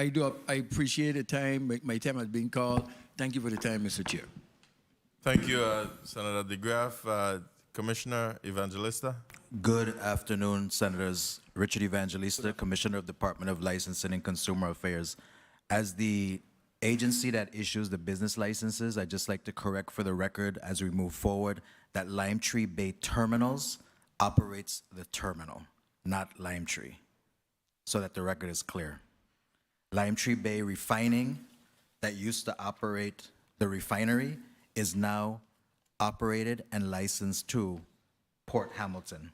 appreciate the time. My time has been called. Thank you for the time, Mr. Chair. Thank you, Senator DeGraff. Commissioner Evangelista. Good afternoon, Senators. Richard Evangelista, Commissioner of Department of Licensing and Consumer Affairs. As the agency that issues the business licenses, I'd just like to correct for the record as we move forward that Limetree Bay Terminals operates the terminal, not Limetree, so that the record is clear. Limetree Bay Refining, that used to operate the refinery, is now operated and licensed to Port Hamilton.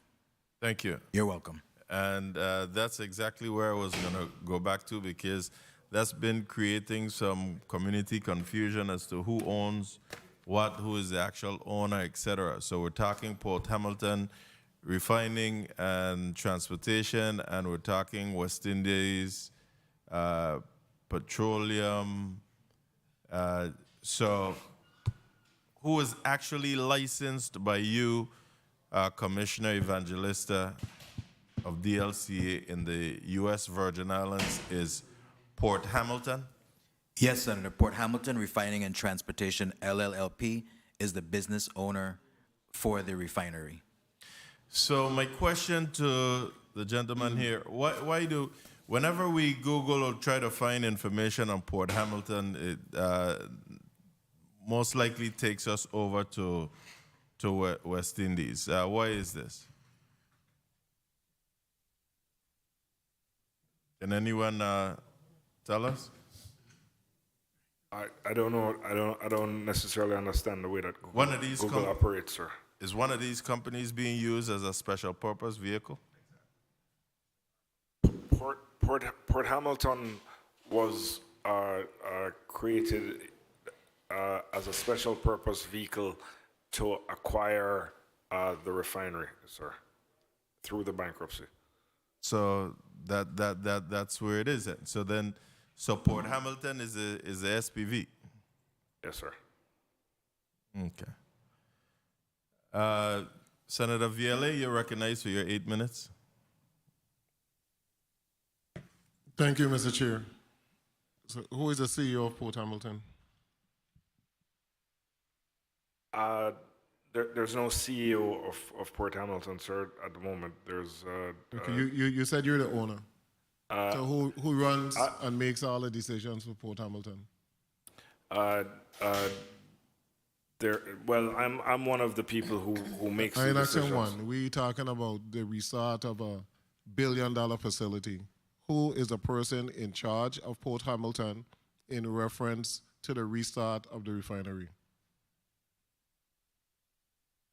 Thank you. You're welcome. And that's exactly where I was going to go back to, because that's been creating some community confusion as to who owns what, who is the actual owner, etc. So we're talking Port Hamilton refining and transportation, and we're talking West Indies petroleum. So who is actually licensed by you, Commissioner Evangelista of DLCA in the U.S. Virgin Islands, is Port Hamilton? Yes, Senator. Port Hamilton Refining and Transportation, LLLP, is the business owner for the refinery. So my question to the gentleman here, whenever we Google or try to find information on Port Hamilton, it most likely takes us over to West Indies. Why is this? Can anyone tell us? I don't know. I don't necessarily understand the way that Google operates, sir. Is one of these companies being used as a special purpose vehicle? Port Hamilton was created as a special purpose vehicle to acquire the refinery, sir, through the bankruptcy. So that's where it is. So Port Hamilton is the SPV. Yes, sir. Okay. Senator Vielle, you're recognized for your 8 minutes. Thank you, Mr. Chair. So who is the CEO of Port Hamilton? There's no CEO of Port Hamilton, sir, at the moment. There's. Okay, you said you're the owner. So who runs and makes all the decisions for Port Hamilton? Well, I'm one of the people who makes the decisions. One. We talking about the restart of $1 billion facility. Who is the person in charge of Port Hamilton in reference to the restart of the refinery?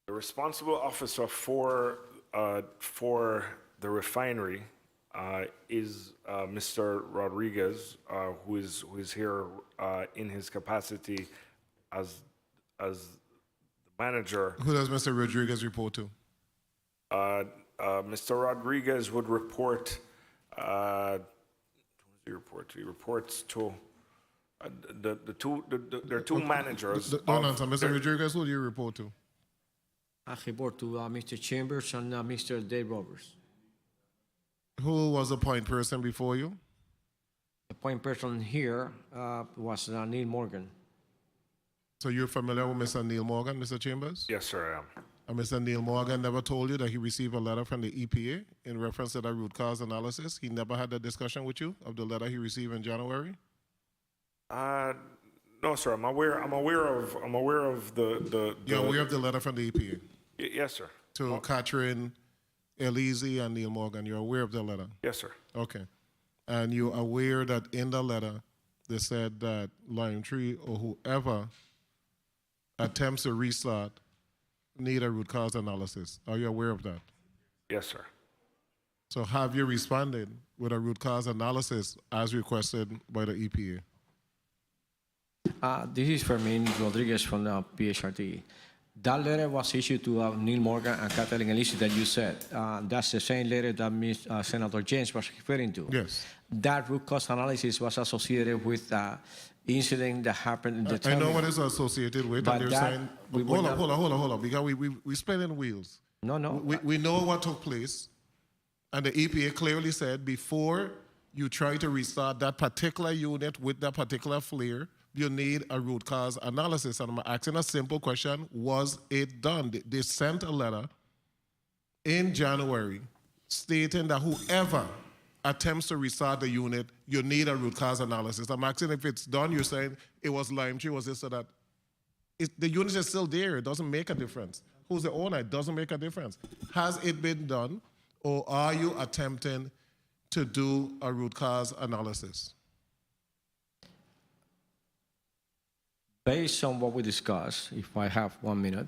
The responsible officer for the refinery is Mr. Rodriguez, who is here in his capacity as the manager. Who does Mr. Rodriguez report to? Mr. Rodriguez would report. Who does he report to? He reports to There are two managers. Don't answer. Mr. Rodriguez, who do you report to? I report to Mr. Chambers and Mr. Dave Roberts. Who was the point person before you? The point person here was Neil Morgan. So you're familiar with Mr. Neil Morgan, Mr. Chambers? Yes, sir, I am. And Mr. Neil Morgan never told you that he received a letter from the EPA in reference to that root cause analysis? He never had that discussion with you of the letter he received in January? No, sir. I'm aware of the. You're aware of the letter from the EPA? Yes, sir. To Catherine, Elise, and Neil Morgan. You're aware of the letter? Yes, sir. Okay. And you're aware that in the letter, they said that Limetree or whoever attempts to restart need a root cause analysis. Are you aware of that? Yes, sir. So have you responded with a root cause analysis as requested by the EPA? This is Fermin Rodriguez from the PHRT. That letter was issued to Neil Morgan and Kathleen Elise that you said. That's the same letter that Senator James was referring to. Yes. That root cause analysis was associated with the incident that happened in the I terminal. know what it's associated with, But and they're that saying, we hold would on, because we spinning wheels. No. We know what took place, and the EPA clearly said before you try to restart that particular unit with that particular flare, you need a root cause analysis. And I'm asking a simple question, was it done? They sent a letter in January stating that whoever attempts to restart the unit, you need a root cause analysis. I'm asking if it's done. You're saying it was Limetree, was this or that. The unit is still there. It doesn't make a difference. Who's the owner? It doesn't make a difference. Has it been done, or are you attempting to do a root cause analysis? Based on what we discussed, if I have 1 minute,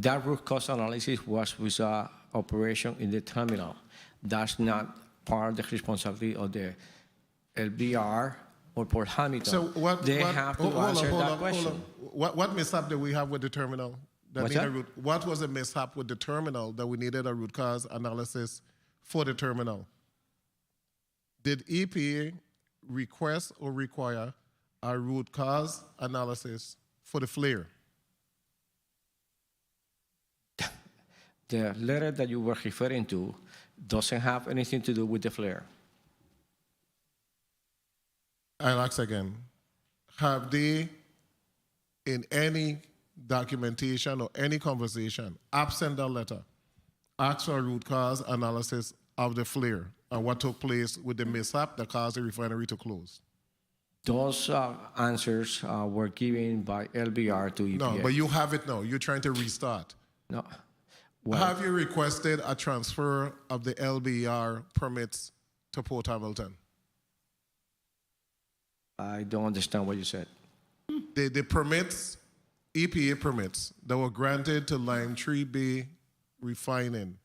that root cause analysis was with operation in the terminal. That's not part of the responsibility of the LBR or Port Hamilton. So what? They have to answer that question. What mishap did we have with the terminal? What's that? What was the mishap with the terminal that we needed a root cause analysis for the terminal? Did EPA request or require a root cause analysis for the flare? The letter that you were referring to doesn't have anything to do with the flare. I'll ask again. Have they, in any documentation or any conversation, absent that letter, asked for a root cause analysis of the flare and what took place with the mishap that caused the refinery to close? Those answers were given by LBR to EPA. No, but you have it now. You're trying to restart. No. Have you requested a transfer of the LBR permits to Port Hamilton? I don't understand what you said. The permits, EPA permits that were granted to Limetree Bay Refining,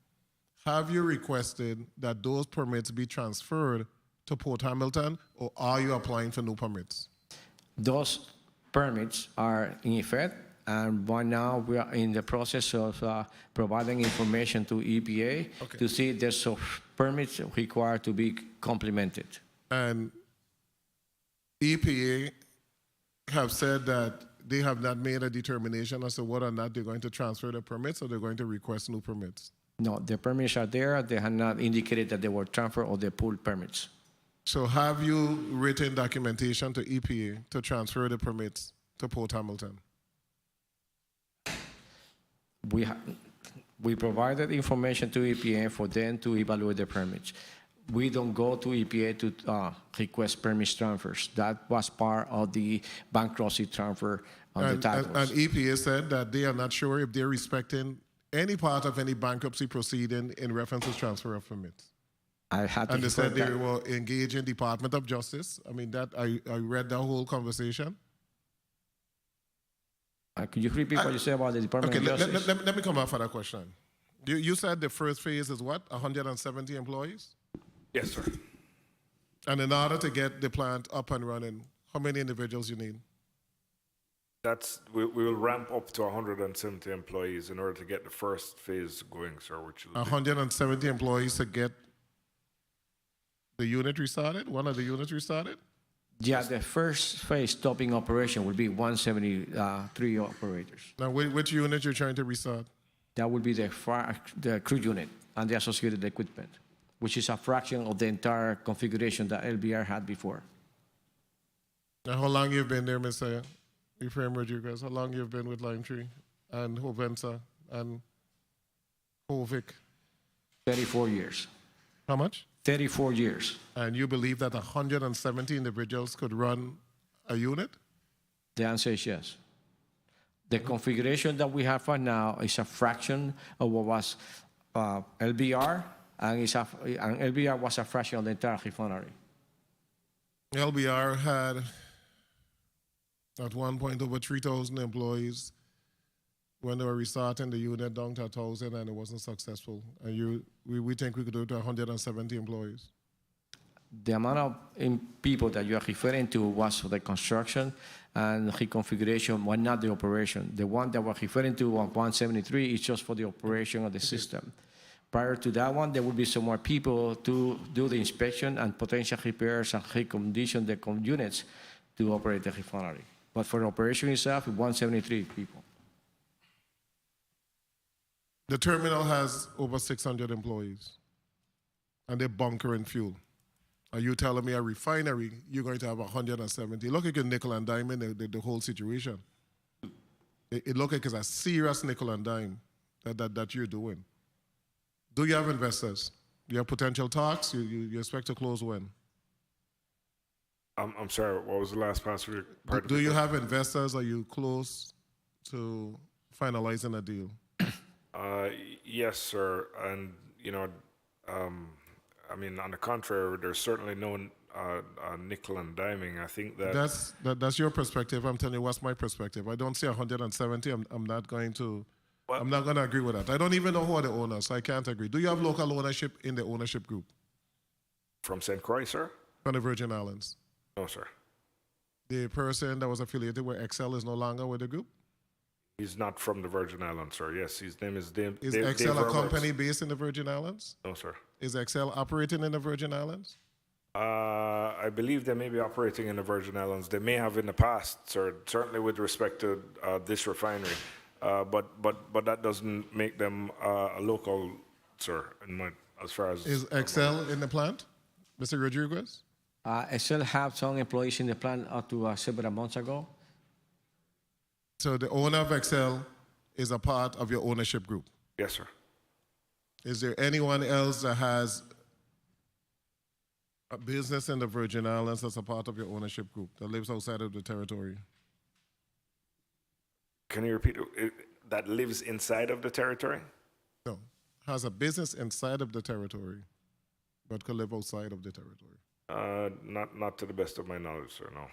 have you requested that those permits be transferred to Port Hamilton, or are you applying for new permits? Those permits are in effect, and by now we are in the process of providing information to EPA to see if there's some permits required to be complemented. And EPA have said that they have not made a determination as to whether or not they're going to transfer the permits or they're going to request new permits. No, the permits are there. They have not indicated that they were transferred or they pulled permits. So have you written documentation to EPA to transfer the permits to Port Hamilton? We provided information to EPA for them to evaluate the permits. We don't go to EPA to request permit transfers. That was part of the bankruptcy transfer on the titles. And EPA said that they are not sure if they're respecting any part of any bankruptcy proceeding in reference to transfer of permits. And they said they will engage in Department of Justice. I mean, that I read the whole conversation. Could you repeat what you said about the Department of Justice? Let me come back for that question. You said the first phase is what, 170 employees? Yes, sir. And in order to get the plant up and running, how many individuals you need? We will ramp up to 170 employees in order to get the first phase going, sir. 170 employees to get the unit restarted? One of the units restarted? Yeah, the first phase stopping operation will be 173 operators. Now, which unit you're trying to restart? That will be the crew unit and the associated equipment, which is a fraction of the entire configuration that LBR had before. Now, how long you've been there, Mr. Ephraim Rodriguez? How long you've been with Limetree and Hovensa and Hovic? 34 years. How much? 34 years. And you believe that 170 individuals could run a unit? The answer is yes. The configuration that we have right now is a fraction of what was LBR, and LBR was a fraction of the entire refinery. LBR had at one point over 3,000 employees. When they were restarting the unit down to 1,000 and it wasn't successful. And we think we could do it to 170 employees. The amount of people that you are referring to was for the construction and reconfiguration, but not the operation. The one that we're referring to on 173 is just for the operation of the system. Prior to that one, there will be some more people to do the inspection and potential repairs and recondition the units to operate the refinery. But for the operation itself, 173 people. The terminal has over 600 employees, and they're bunkering fuel. Are you telling me a refinery, you're going to have 170? Look at your nickel and dime in the whole situation. It looks like it's a serious nickel and dime that you're doing. Do you have investors? Do you have potential talks? You expect to close when? I'm sorry, what was the last part? Do you have investors? Are you close to finalizing a deal? Yes, sir. And, I mean, on the contrary, there's certainly no nickel and diming. I think that's your perspective. I'm telling you what's my perspective. I don't see 170. I'm not going to agree with that. I don't even know who are the owners, so I can't agree. Do you have local ownership in the ownership group? From St. Croix, sir? From the Virgin Islands? No, sir. The person that was affiliated with Excel is no longer with the group? He's not from the Virgin Islands, sir. Yes, his name is Dave. Is Excel a company based in the Virgin Islands? No, sir. Is Excel operating in the Virgin Islands? I believe they may be operating in the Virgin Islands. They may have in the past, sir, certainly with respect to this refinery. But that doesn't make them a local, sir, as far as... Is Excel in the plant, Mr. Rodriguez? Excel have some employees in the plant up to several months ago. So the owner of Excel is a part of your ownership group? Yes, sir. Is there anyone else that has a business in the Virgin Islands that's a part of your ownership group that lives outside of the territory? Can you repeat? That lives inside of the territory? No. Has a business inside of the territory, but could live outside of the territory? Not to the best of my knowledge, sir, no.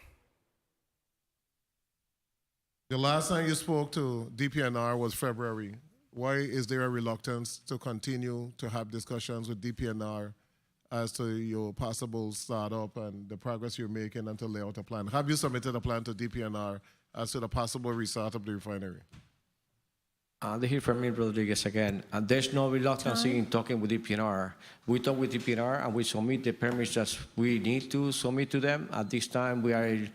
The last time you spoke to DPNR was February. Why is there a reluctance to continue to have discussions with DPNR as to your possible startup and the progress you're making and to lay out a plan? Have you submitted a plan to DPNR as to the possible restart of the refinery? This is Fermin Rodriguez again. There's no reluctance in talking with DPNR. We talk with DPNR and we submit the permits that we need to submit to them. At this time, we are in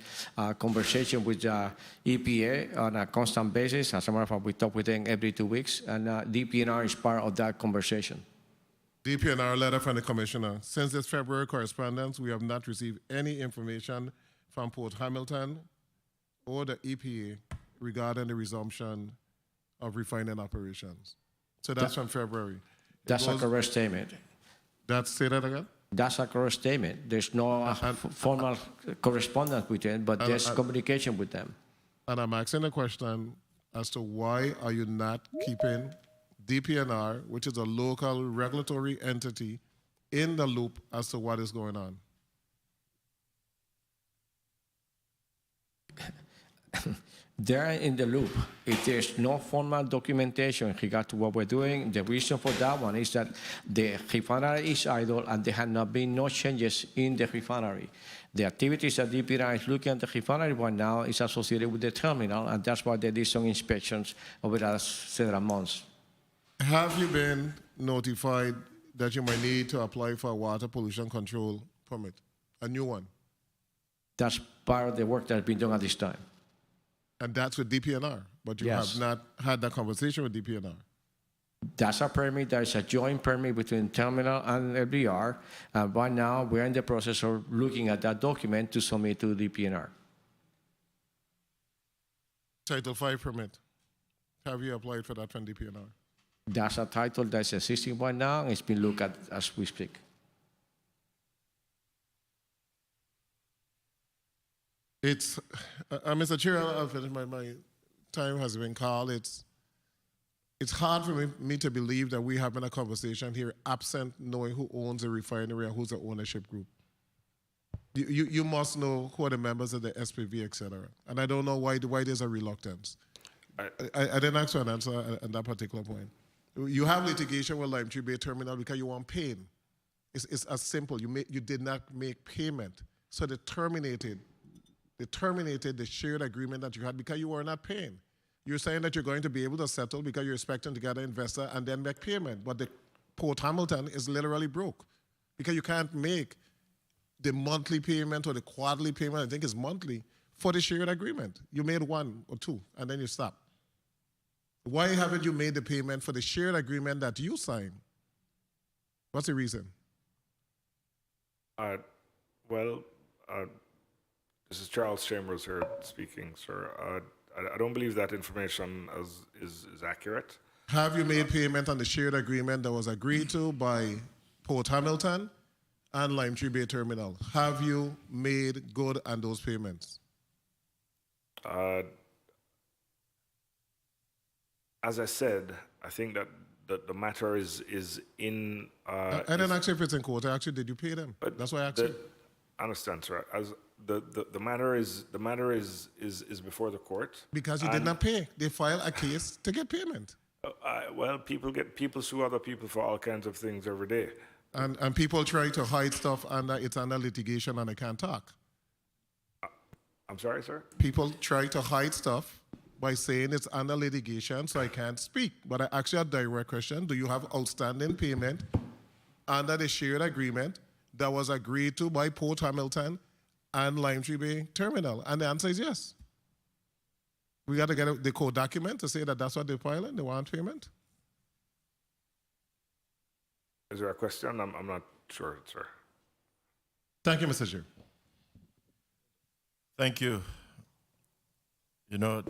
conversation with EPA on a constant basis. As a matter of fact, we talk with them every 2 weeks, and DPNR is part of that conversation. DPNR letter from the Commissioner. Since this February correspondence, we have not received any information from Port Hamilton or the EPA regarding the resumption of refining operations. So that's from February. That's a correct statement. Say that again? That's a correct statement. There's no formal correspondence with them, but there's communication with them. And I'm asking a question as to why are you not keeping DPNR, which is a local regulatory entity, in the loop as to what is going on? They're in the loop. If there's no formal documentation in regard to what we're doing, the reason for that one is that the refinery is idle and there have not been no changes in the refinery. The activities that DPNR is looking at the refinery right now is associated with the terminal, and that's why they did some inspections over the last several months. Have you been notified that you might need to apply for a water pollution control permit, a new one? That's part of the work that has been done at this time. And that's with DPNR, but you Yes. have not had that conversation with DPNR. That's a permit. That is a joint permit between terminal and LBR. Right now, we're in the process of looking at that document to submit to the PNR. Title 5 permit. Have you applied for that from DPNR? That's a title that's existing right now, and it's been looked at as we speak. It's, Mr. Chair, I'll finish. My time has been called. It's hard for me to believe that we're having a conversation here absent knowing who owns the refinery and who's the ownership group. You must know who are the members of the SPV, et cetera. And I don't know why there's a reluctance. I didn't ask for an answer on that particular point. You have litigation with Limetree Bay Terminal because you weren't paying. It's as simple. You did not make payment. So they terminated the shared agreement that you had because you were not paying. You're saying that you're going to be able to settle because you're expecting to get an investor and then make payment. But the Port Hamilton is literally broke because you can't make the monthly payment or the quarterly payment, I think it's monthly, for the shared agreement. You made one or two and then you stop. Why haven't you made the payment for the shared agreement that you signed? What's the reason? This is Charles Chambers here speaking, sir. I don't believe that information is accurate. Have you made payment on the shared agreement that was agreed to by Port Hamilton and Limetree Bay Terminal? Have you made good on those payments? As I said, I think that the matter is in. I didn't ask you if it's in court. I asked you, did you pay them? That's why I asked you. I understand, sir. As the matter is before the court. Because you did not pay. They file a case to get payment. Well, people sue other people for all kinds of things every day. And people try to hide stuff it's under litigation and they can't talk. I'm sorry, sir? People try to hide stuff by saying it's under litigation, so I can't speak. But I ask you a direct question. Do you have outstanding payment under the shared agreement that was agreed to by Port Hamilton and Limetree Bay Terminal? And the answer is yes. We got to get the court document to say that that's what they're filing. They want payment. Is there a question? I'm not sure, sir. Thank you, Mr. Chair. Thank you. You know,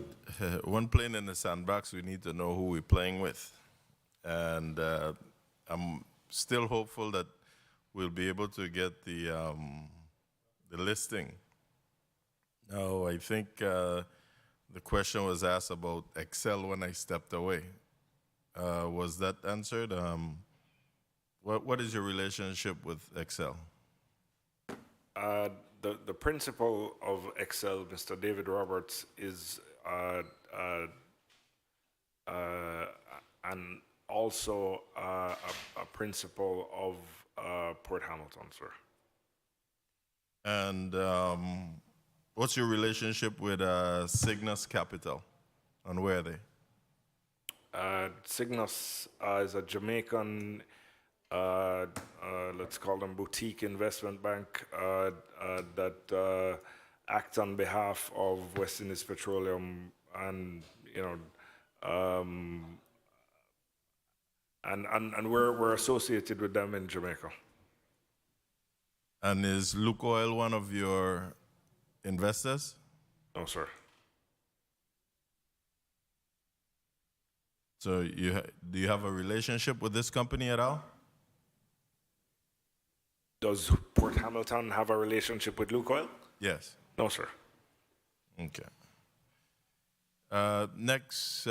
when playing in the sandbox, we need to know who we're playing with. And I'm still hopeful that we'll be able to get the listing. Now, I think the question was asked about Excel when I stepped away. Was that answered? What is your relationship with Excel? The principal of Excel, Mr. David Roberts, is and also a principal of Port Hamilton, sir. And what's your relationship with Cygnus Capital, and where are they? Cygnus is a Jamaican, let's call them boutique investment bank that acts on behalf of West Indies Petroleum and, and we're associated with them in Jamaica. And is Lukoil one of your investors? No, sir. So do you have a relationship with this company at all? Does Port Hamilton have a relationship with Lukoil? Yes. No, sir. Okay. Next,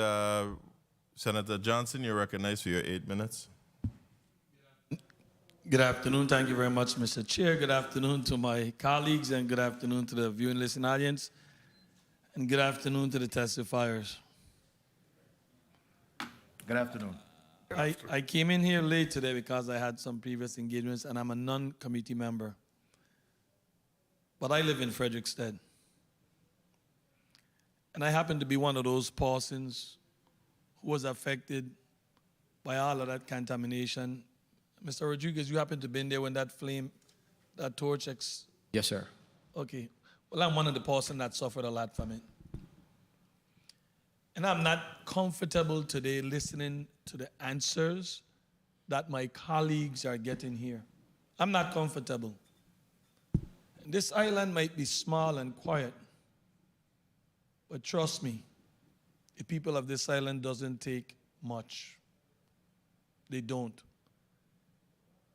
Senator Johnson, you're recognized for your 8 minutes. Good afternoon. Thank you very much, Mr. Chair. Good afternoon to my colleagues, and good afternoon to the viewing listening audience, and good afternoon to the testifiers. Good afternoon. I came in here late today because I had some previous engagements, and I'm a non-committee member. But I live in Frederickstead. And I happen to be one of those persons who was affected by all of that contamination. Mr. Rodriguez, you happened to have been there when that flame, that torch... Yes, sir. Okay. Well, I'm one of the person that suffered a lot from it. And I'm not comfortable today listening to the answers that my colleagues are getting here. I'm not comfortable. This island might be small and quiet, but trust me, the people of this island doesn't take much. They don't.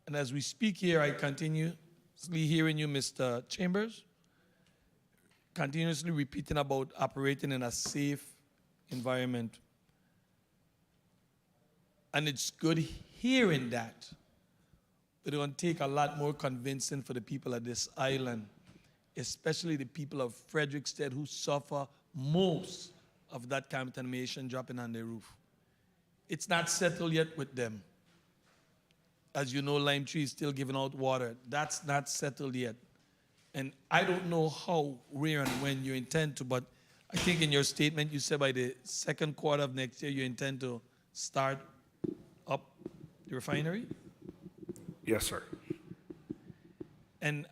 And as we speak here, I continuously hearing you, Mr. Chambers, continuously repeating about operating in a safe environment. And it's good hearing that. But it will take a lot more convincing for the people of this island, especially the people of Frederickstead who suffer most of that contamination dropping on their roof. It's not settled yet with them. As you know, Limetree is still giving out water. That's not settled yet. And I don't know how, where, and when you intend to, but I think in your statement you said by the second quarter of next year you intend to start up the refinery? Yes, sir. And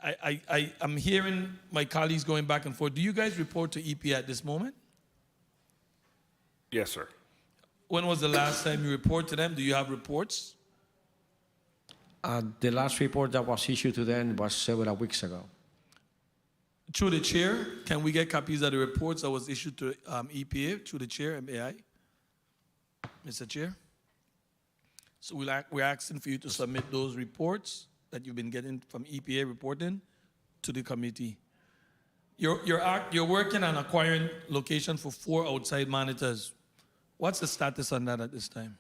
I'm hearing my colleagues going back and forth. Do you guys report to EP at this moment? Yes, sir. When was the last time you report to them? Do you have reports? The last report that was issued to them was several weeks ago. Through the chair, can we get copies of the reports that was issued to EPA through the chair, MAI? Mr. Chair? So we're asking for you to submit those reports that you've been getting from EPA reporting to the committee. You're working on acquiring location for 4 outside monitors. What's the status on that at this time?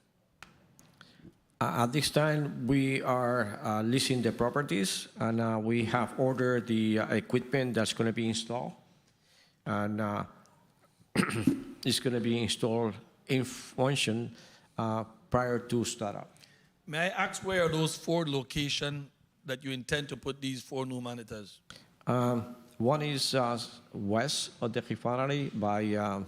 At this time, we are leasing the properties, and we have ordered the equipment that's going to be installed. And it's going to be installed in function prior to startup. May I ask where are those 4 locations that you intend to put these 4 new monitors? One is west of the refinery by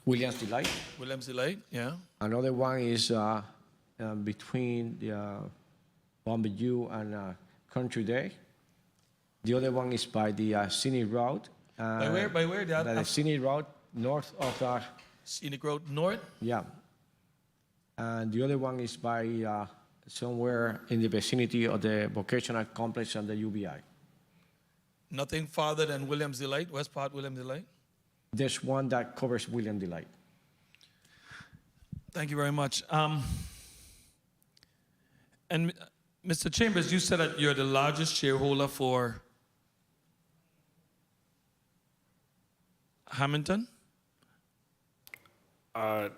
Williams Delight. Williams Delight, yeah. Another one is between the Bombay and Country Day. The other one is by the Scenic Road. By where? By where? The Scenic Road north of the... Scenic Road north? Yeah. And the other one is by somewhere in the vicinity of the vocational complex and the UBI. Nothing farther than Williams Delight, West Part Williams Delight? There's one that covers William Delight. Thank you very much. And Mr. Chambers, you said that you're the largest shareholder for Hamilton? I'm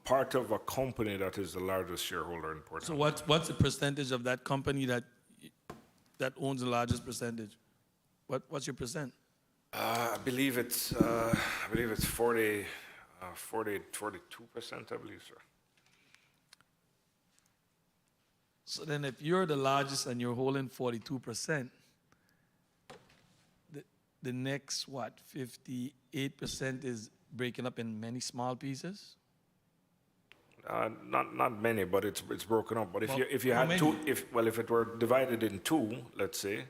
part of a company that is the largest shareholder in Port So Hamilton. what's the percentage of that company that owns the largest percentage? What's your percent? I believe it's 42%, I believe, sir. So then if you're the largest and you're holding 42%, the next, 58% is breaking up in many small pieces? Not many, but it's broken up. But if you how had many? two, if it were divided in 2, let's say,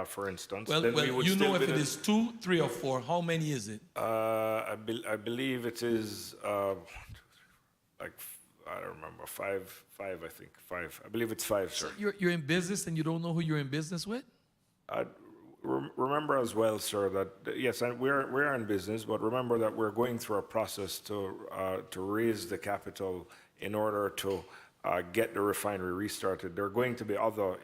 for instance, then we would you still know if be it is 2, 3, or 4. How many is it? I believe it is like I don't remember 5. I think 5. I believe it's 5, sir. So you're in business and you don't know who you're in business with? Remember as well, sir, that yes, and we're in business, but remember that we're going through a process to raise the capital in order to get the refinery restarted. There are going to be other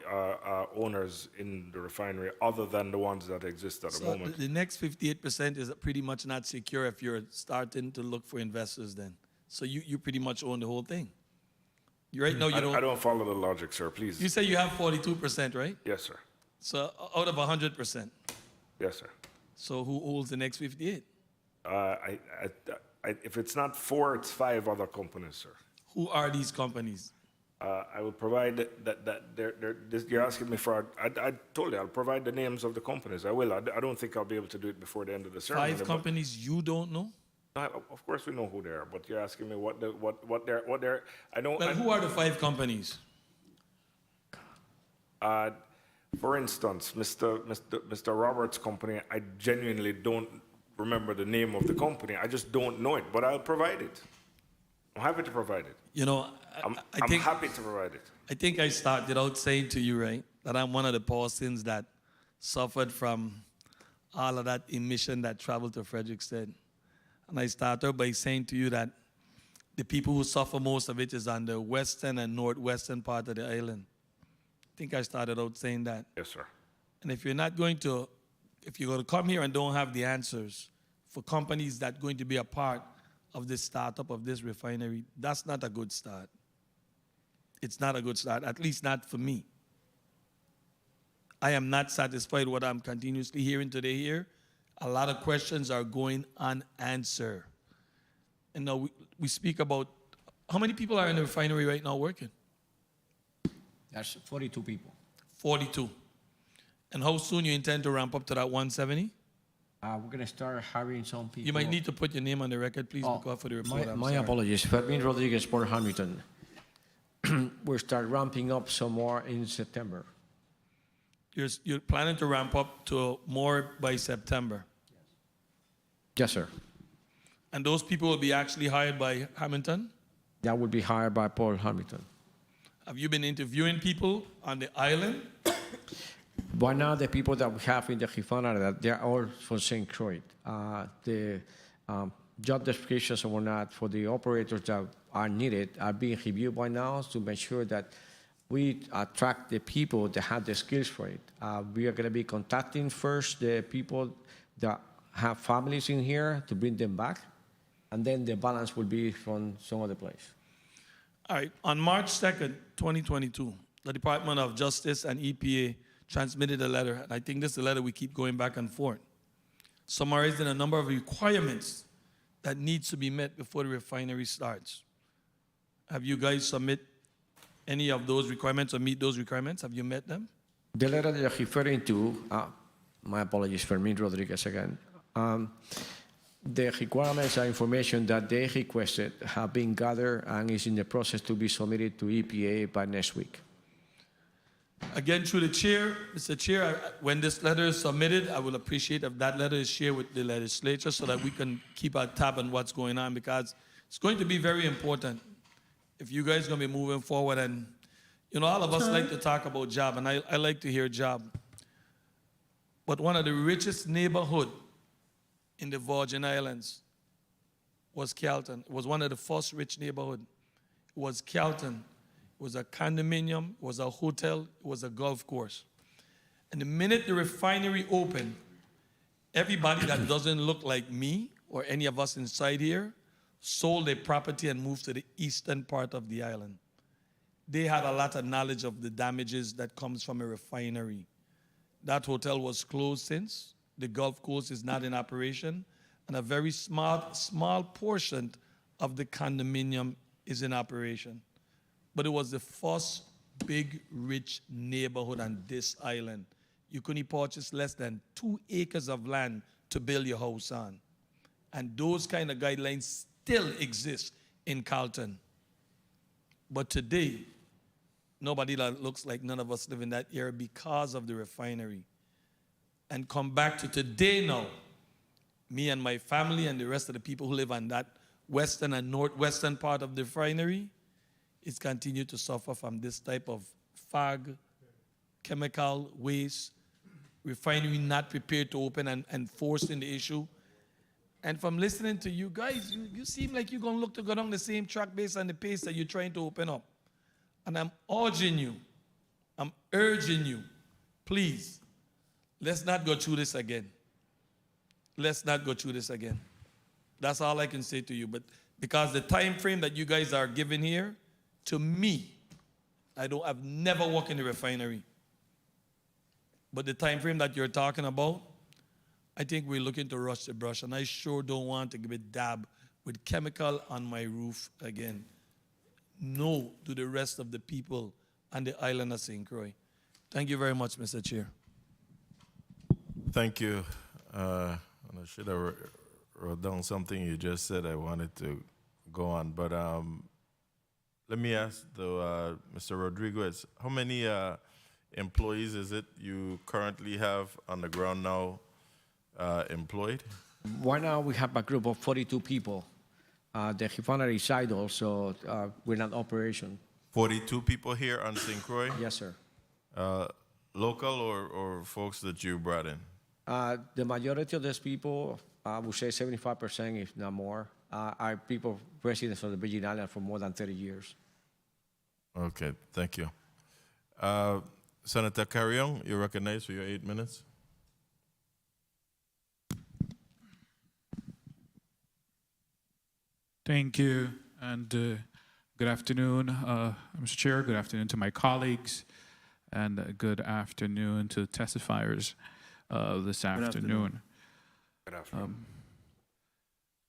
owners in the refinery other than the ones that exist at the moment. The next 58% is pretty much not secure if you're starting to look for investors then. So you pretty much own the whole thing. Right now you don't. I don't follow the logic, sir. Please. You say you have 42%, right? Yes, sir. So out of 100%. Yes, sir. So who holds the next 58? If it's not 4, it's 5 other companies, sir. Who are these companies? I will provide you're asking me for. I told you I'll provide the names of the companies. I will. I don't think I'll be able to do it before the end of the ceremony. 5 companies you don't know? Of course we know who they are, but you're asking me what they're. I don't. Well, who are the 5 companies? For instance, Mr. Roberts' company, I genuinely don't remember the name of the company. I just don't know it, but I'll provide it. I'm happy to provide it. You know, I'm think, happy to provide it. I think I started out saying to you, right, that I'm one of the persons that suffered from all of that emission that traveled to Frederiksted. And I started by saying to you that the people who suffer most of it is on the western and northwestern part of the island. I think I started out saying that. Yes, sir. And if you're going to come here and don't have the answers for companies that are going to be a part of this startup of this refinery, that's not a good start. It's not a good start, at least not for me. I am not satisfied with what I'm continuously hearing today here. A lot of questions are going unanswered. And now we speak about, how many people are in the refinery right now working? That's 42 people. 42. And how soon you intend to ramp up to that 170? We're going to start hiring some people. You might need to put your name on the record, please, because for the report. My apologies. Fermin Rodriguez, Port Hamilton. We'll start ramping up some more in September. You're planning to ramp up to more by September? Yes, sir. And those people will be actually hired by Hamilton? That will be hired by Port Hamilton. Have you been interviewing people on the island? By now, the people that we have in the refinery, they're all from St. Croix. The job descriptions and whatnot for the operators that are needed are being reviewed by now to make sure that we attract the people that have the skills for it. We are going to be contacting first the people that have families in here to bring them back, and then the balance will be from some other place. All right. On March 2nd, 2022, the Department of Justice and EPA transmitted a letter, and I think this is a letter we keep going back and forth, summarizing a number of requirements that needs to be met before the refinery starts. Have you guys submit any of those requirements or meet those requirements? Have you met them? The letter that you're referring to, my apologies, Fermin Rodriguez again. The requirements and information that they requested have been gathered and is in the process to be submitted to EPA by next week. Again, through the chair, Mr. Chair, when this letter is submitted, I will appreciate if that letter is shared with the legislature so that we can keep a tab on what's going on, because it's going to be very important if you guys are going to be moving forward. And, you know, all of us like to talk about job, and I like to hear job. But one of the richest neighborhoods in the Virgin Islands was Carlton. It was one of the first rich neighborhoods. It was Carlton. It was a condominium, it was a hotel, it was a golf course. And the minute the refinery opened, everybody that doesn't look like me or any of us inside here sold their property and moved to the eastern part of the island. They had a lot of knowledge of the damages that comes from a refinery. That hotel was closed since. The golf course is not in operation. And a very small portion of the condominium is in operation. But it was the first big, rich neighborhood on this island. You couldn't purchase less than 2 acres of land to build your house on. And those kind of guidelines still exist in Carlton. But today, nobody that looks like none of us live in that area because of the refinery. And come back to today now, me and my family and the rest of the people who live on that western and northwestern part of the refinery, it's continued to suffer from this type of fog, chemical waste, refinery not prepared to open and forcing the issue. And from listening to you guys, you seem like you're going to look to go down the same track based on the pace that you're trying to open up. And I'm urging you, please, let's not go through this again. Let's not go through this again. That's all I can say to you. But because the time frame that you guys are giving here, to me, I've never worked in the refinery. But the time frame that you're talking about, I think we're looking to rush the brush, and I sure don't want to give a dab with chemical on my roof again. No to the rest of the people on the island of St. Croix. Thank you very much, Mr. Chair. Thank you. I should have wrote down something you just said. I wanted to go on, but let me ask, though, Mr. Rodriguez, how many employees is it you currently have on the ground now employed? Right now, we have a group of 42 people. The refinery is idle, so we're not operation. 42 people here on St. Croix? Yes, sir. Local or folks that you brought in? The majority of these people, I would say 75%, if not more, are people residents of the Virgin Islands for more than 30 years. Okay, thank you. Senator Carrion, you're recognized for your 8 minutes. Thank you, and good afternoon, Mr. Chair. Good afternoon to my colleagues, and good afternoon to testifiers this afternoon. Good afternoon.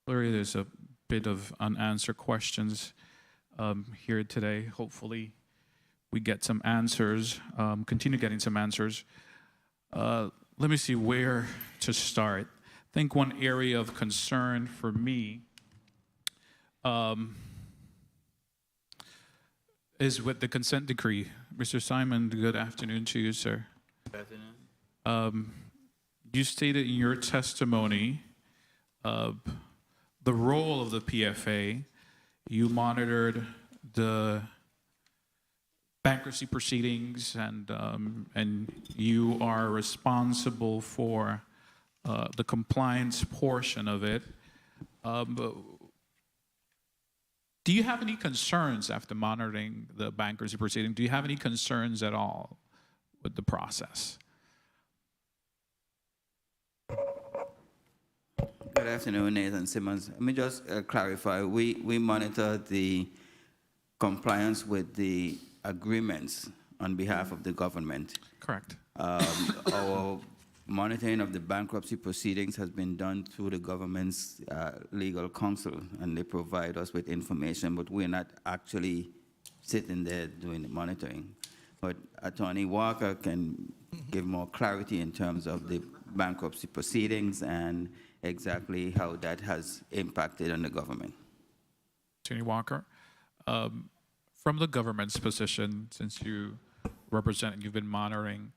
Clearly, there's a bit of unanswered questions here today. Hopefully, we get some answers, continue getting some answers. Let me see where to start. I think one area of concern for me is with the consent decree. Mr. Simon, good afternoon to you, sir. Good afternoon. You stated in your testimony the role of the PFA. You monitored the bankruptcy proceedings, and you are responsible for the compliance portion of it. Do you have any concerns after monitoring the bankruptcy proceeding? Do you have any concerns at all with the process? Good afternoon, Nathan Simmons. Let me just clarify. We monitor the compliance with the agreements on behalf of the government. Correct. Our monitoring of the bankruptcy proceedings has been done through the government's legal counsel, and they provide us with information, but we're not actually sitting there doing the monitoring. But Attorney Walker can give more clarity in terms of the bankruptcy proceedings and exactly how that has impacted on the government. Attorney Walker, from the government's position, since you represent and you've been monitoring,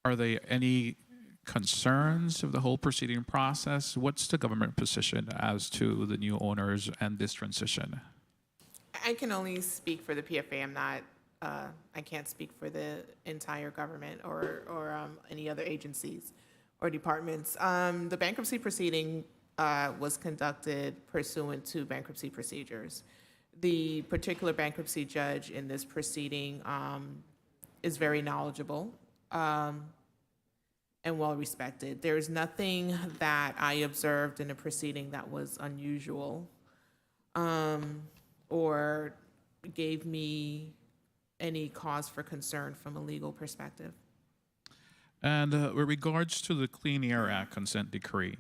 are there any concerns of the whole proceeding process? What's the government position as to the new owners and this transition? I can only speak for the PFA. I'm not, I can't speak for the entire government or any other agencies or departments. The bankruptcy proceeding was conducted pursuant to bankruptcy procedures. The particular bankruptcy judge in this proceeding is very knowledgeable and well respected. There is nothing that I observed in the proceeding that was unusual or gave me any cause for concern from a legal perspective. And with regards to the Clean Air Act consent decree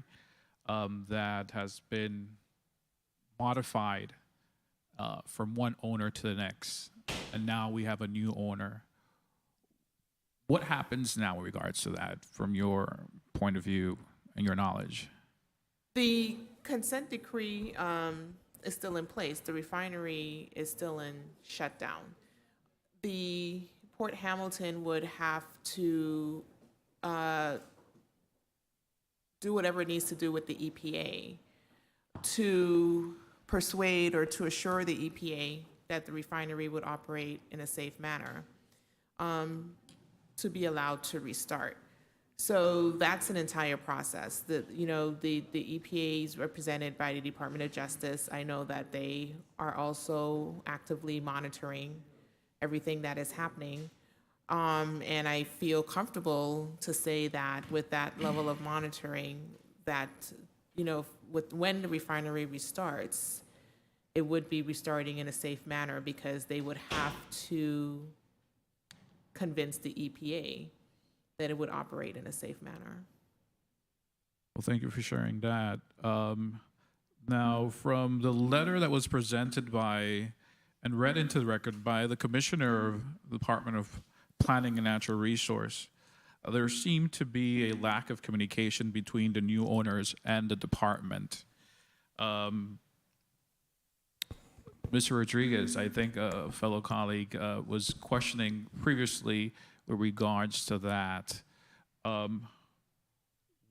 that has been modified from one owner to the next, and now we have a new owner, what happens now in regards to that from your point of view and your knowledge? The consent decree is still in place. The refinery is still in shutdown. The Port Hamilton would have to do whatever it needs to do with the EPA to persuade or to assure the EPA that the refinery would operate in a safe manner to be allowed to restart. So that's an entire process. The EPA is represented by the Department of Justice. I know that they are also actively monitoring everything that is happening. And I feel comfortable to say that with that level of monitoring, that, when the refinery restarts, it would be restarting in a safe manner because they would have to convince the EPA that it would operate in a safe manner. Well, thank you for sharing that. Now, from the letter that was presented by and read into the record by the Commissioner of the Department of Planning and Natural Resource, there seemed to be a lack of communication between the new owners and the department. Mr. Rodriguez, I think a fellow colleague, was questioning previously with regards to that.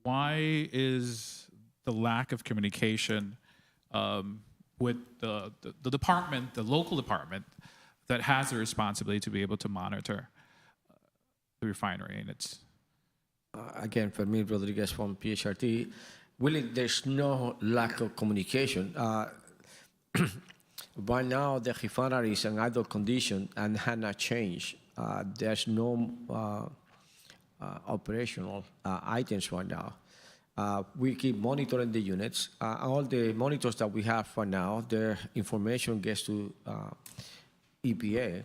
Why is the lack of communication with the department, the local department, that has the responsibility to be able to monitor the refinery? And it's Again, Fermin Rodriguez from PHRT. Really, there's no lack of communication. Right now, the refinery is in idle condition and has not changed. There's no operational items right now. We keep monitoring the units. All the monitors that we have for now, their information gets to EPA.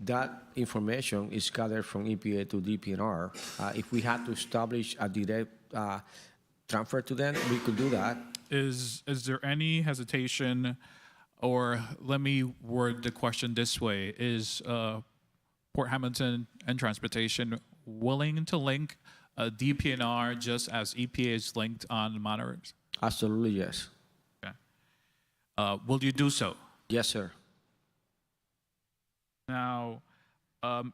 That information is gathered from EPA to DPNR. If we had to establish a direct transfer to them, we could do that. Is there any hesitation, or let me word the question this way, is Port Hamilton and Transportation willing to link DPNR just as EPA is linked on monitors? Absolutely, yes. Okay. Will you do so? Yes, sir. Now,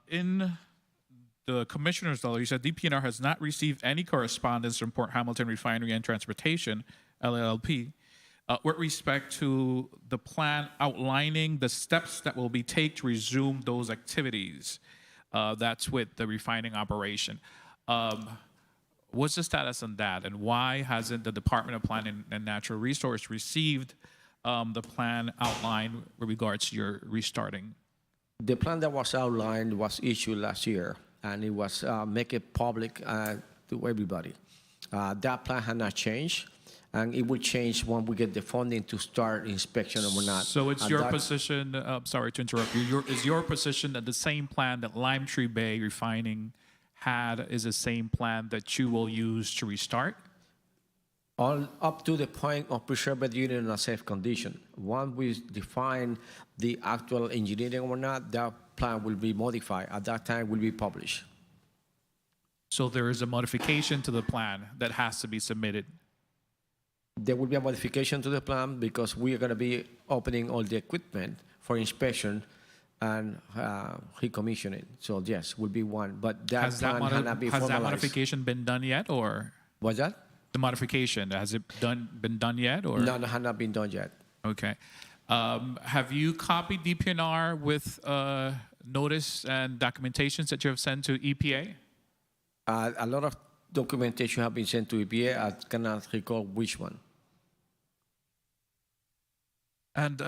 in the commissioner's letter, you said DPNR has not received any correspondence from Port Hamilton Refinery and Transportation, LLP, with respect to the plan outlining the steps that will be taken to resume those activities. That's with the refining operation. What's the status on that, and why hasn't the Department of Planning and Natural Resources received the plan outlined with regards to your restarting? The plan that was outlined was issued last year, and it was make it public to everybody. That plan has not changed, and it will change when we get the funding to start inspection or not. So it's your position, sorry to interrupt you, is your position that the same plan that Limetree Bay Refining had is the same plan that you will use to restart? All up to the point of preserve the unit in a safe condition. Once we define the actual engineering or not, that plan will be modified. At that time, will be published. So there is a modification to the plan that has to be submitted? There will be a modification to the plan because we are going to be opening all the equipment for inspection and recommissioning. So yes, will be one. But that plan has not been formalized. Has that modification been done yet, or? What's that? The modification, has it been done yet, or? No, it has not been done yet. Okay. Have you copied DPNR with notice and documentations that you have sent to EPA? A lot of documentation have been sent to EPA. I cannot recall which one. And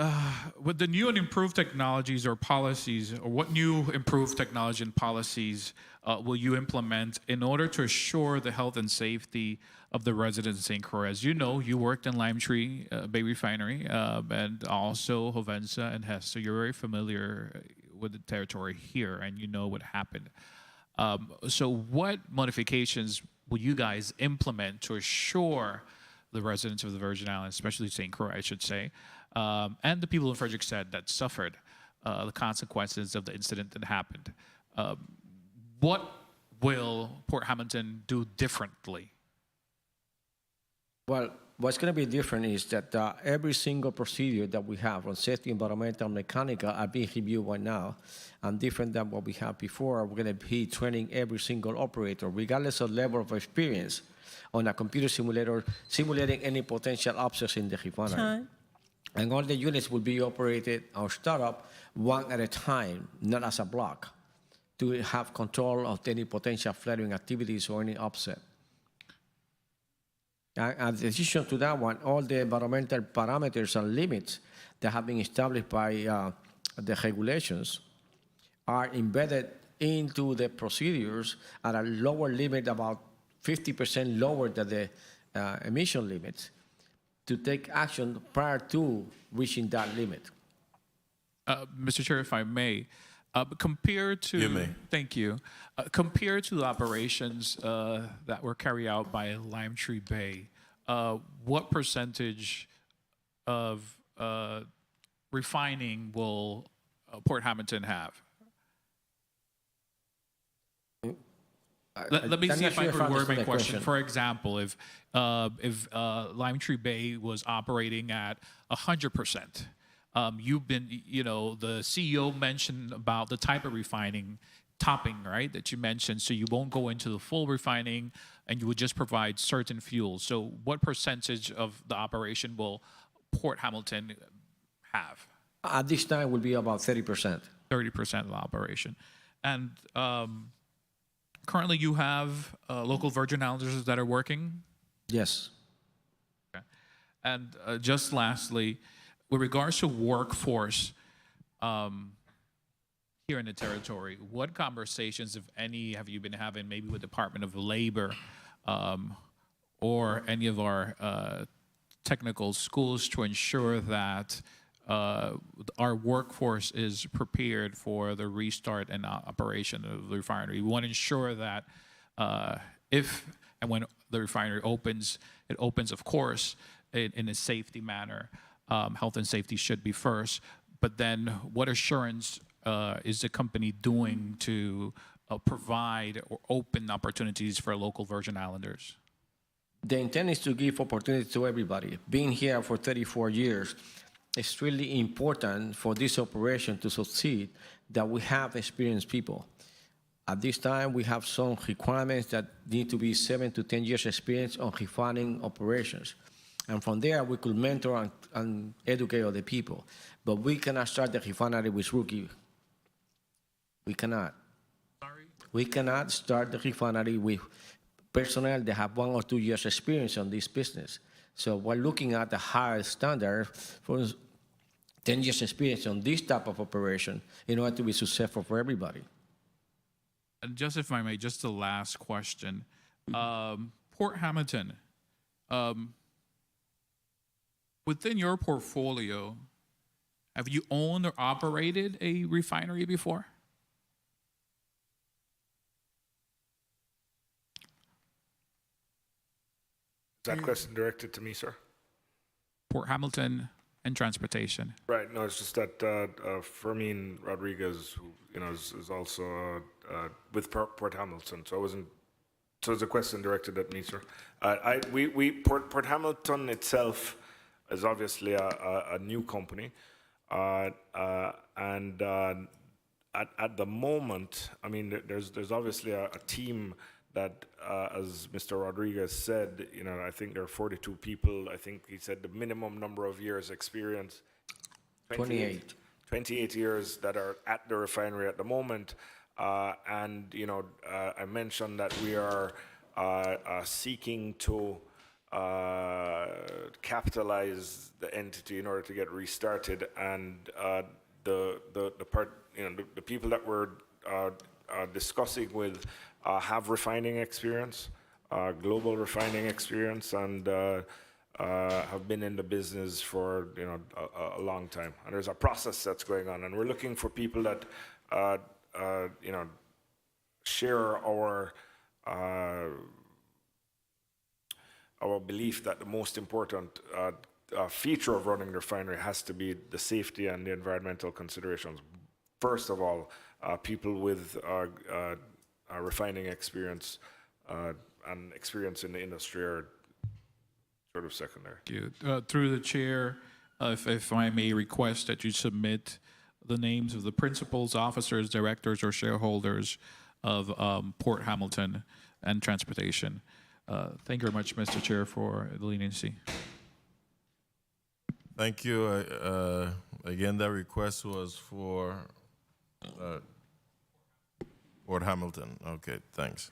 with the new and improved technologies or policies, or what new improved technology and policies will you implement in order to assure the health and safety of the residents in St. Croix? As you know, you worked in Limetree Bay Refinery and also Hovensa and Hess, so you're very familiar with the territory here and you know what happened. So what modifications will you guys implement to assure the residents of the Virgin Islands, especially St. Croix, I should say, and the people in Frederiksted that suffered the consequences of the incident that happened? What will Port Hamilton do differently? Well, what's going to be different is that every single procedure that we have on safety, environmental, mechanical are being reviewed right now, and different than what we had before. We're going to be training every single operator, regardless of level of experience, on a computer simulator, simulating any potential upsets in the refinery. And all the units will be operated or start up one at a time, not as a block, to have control of any potential flaring activities or any upset. And in addition to that one, all the environmental parameters and limits that have been established by the regulations are embedded into the procedures at a lower limit, about 50% lower than the emission limits, to take action prior to reaching that limit. Mr. Chair, if I may, compared to, You may. Thank you. Compared to the operations that were carried out by Limetree Bay, what percentage of refining will Port Hamilton have? Let me see if I could word my question. For example, if Limetree Bay was operating at 100%, you've been, the CEO mentioned about the type of refining topping, right, that you mentioned. So you won't go into the full refining, and you would just provide certain fuels. So what percentage of the operation will Port Hamilton have? At this time, will be about 30%. 30% of the operation. And currently you have local Virgin Islanders that are working? Yes. Okay. And just lastly, with regards to workforce here in the territory, what conversations, if any, have you been having maybe with Department of Labor or any of our technical schools to ensure that our workforce is prepared for the restart and operation of the refinery? We want to ensure that if and when the refinery opens, it opens, of course, in a safety manner. Health and safety should be first. But then what assurance is the company doing to provide or open opportunities for local Virgin Islanders? The intent is to give opportunity to everybody. Being here for 34 years, it's really important for this operation to succeed that we have experienced people. At this time, we have some requirements that need to be 7 to 10 years experience on refining operations. And from there, we could mentor and educate other people. But we cannot start the refinery with rookie. We cannot. Sorry? We cannot start the refinery with personnel that have 1 or 2 years experience on this business. So we're looking at a higher standard for 10 years experience on this type of operation in order to be successful for everybody. And just if I may, just the last question. Port Hamilton, within your portfolio, have you owned or operated a refinery before? Is that question directed to me, sir? Port Hamilton and transportation. Right. No, it's just that Fermin Rodriguez, who is also with Port Hamilton. So I wasn't. So it's a question directed at me, sir. Port Hamilton itself is obviously a new company, and at the moment, I mean, there's obviously a team that, as Mr. Rodriguez said, I think there are 42 people. I think he said the minimum number of years experience. 28. 28 years that are at the refinery at the moment. And I mentioned that we are seeking to capitalize the entity in order to get restarted. And the people that we're discussing with have refining experience, global refining experience, and have been in the business for a long time. And there's a process that's going on, and we're looking for people that share our belief that the most important feature of running the refinery has to be the safety and the environmental considerations. First of all, people with refining experience and experience in the industry are sort of secondary. Thank you. Through the chair, if I may request that you submit the names of the principals, officers, directors, or shareholders of Port Hamilton and Transportation. Thank you very much, Mr. Chair, for the leniency. Thank you. Again, that request was for Port Hamilton. Okay, thanks.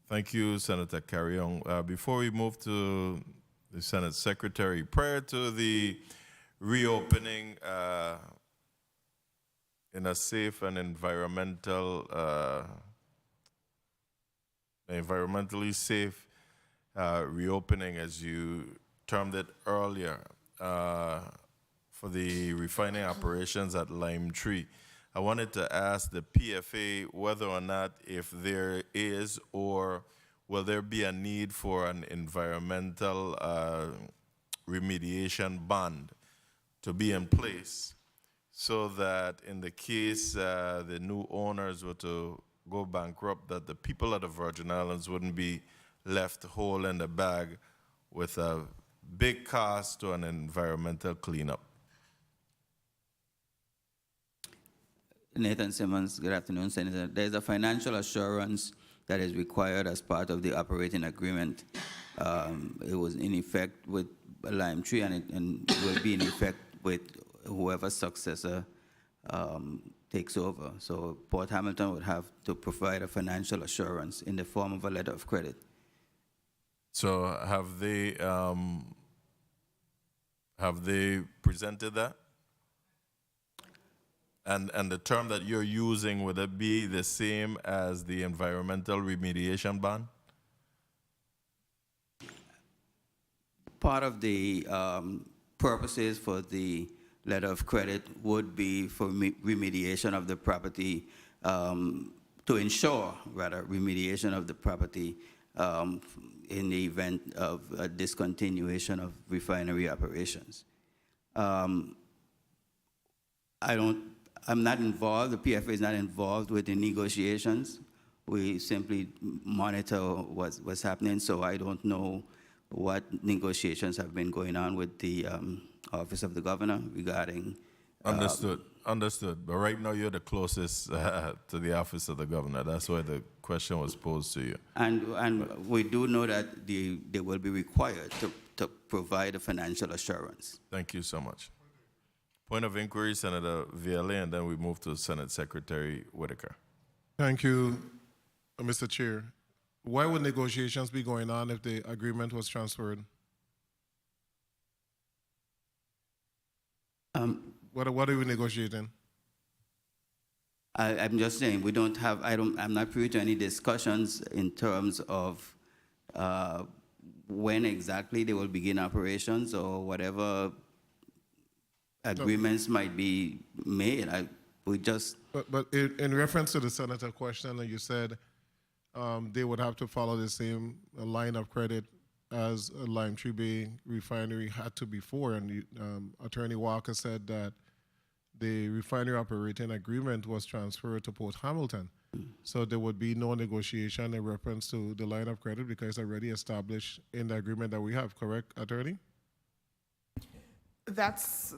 Thank you, Senator Carrion. Before we move to the Senate Secretary, prior to the reopening in a safe and environmentally safe reopening, as you termed it earlier, for the refining operations at Limetree, I wanted to ask the PFA whether or not, if there is or will there be a need for an environmental remediation bond to be in place, so that in the case the new owners were to go bankrupt, that the people of the Virgin Islands wouldn't be left whole in the bag with a big cost to an environmental cleanup. Nathan Simmons, good afternoon, Senator. There's a financial assurance that is required as part of the operating agreement. It was in effect with Limetree, and it will be in effect with whoever successor takes over. So Port Hamilton would have to provide a financial assurance in the form of a letter of credit. So have they presented that? And the term that you're using, would it be the same as the environmental remediation bond? Part of the purposes for the letter of credit would be for remediation of the property, to ensure, rather, remediation of the property in the event of a discontinuation of refinery operations. I'm not involved, the PFA is not involved with the negotiations. We simply monitor what's happening, so I don't know what negotiations have been going on with the Office of the Governor regarding... Understood. But right now you're the closest to the Office of the Governor. That's why the question was posed to you. And we do know that they will be required to provide a financial assurance. Thank you so much. Point of inquiry, Senator Viale, and then we move to Senate Secretary Whitaker. Thank you, Mr. Chair. Why would negotiations be going on if the agreement was transferred? What are we negotiating? I'm just saying we don't have. I'm not privy to any discussions in terms of when exactly they will begin operations or whatever agreements might be made. But in reference to the senator question, you said they would have to follow the same line of credit as Limetree Bay Refinery had to before, and Attorney Walker said that the refinery operating agreement was transferred to Port Hamilton. So there would be no negotiation in reference to the line of credit because it's already established in the agreement that we have, correct, Attorney? That's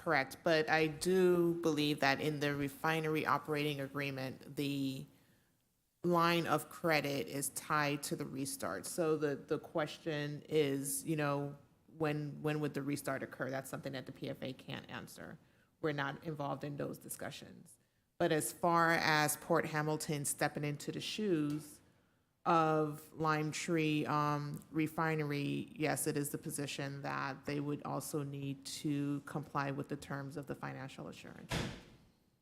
correct, but I do believe that in the refinery operating agreement, the line of credit is tied to the restart. So the question is, when would the restart occur? That's something that the PFA can't answer. We're not involved in those discussions. But as far as Port Hamilton stepping into the shoes of Limetree Refinery, yes, it is the position that they would also need to comply with the terms of the financial assurance.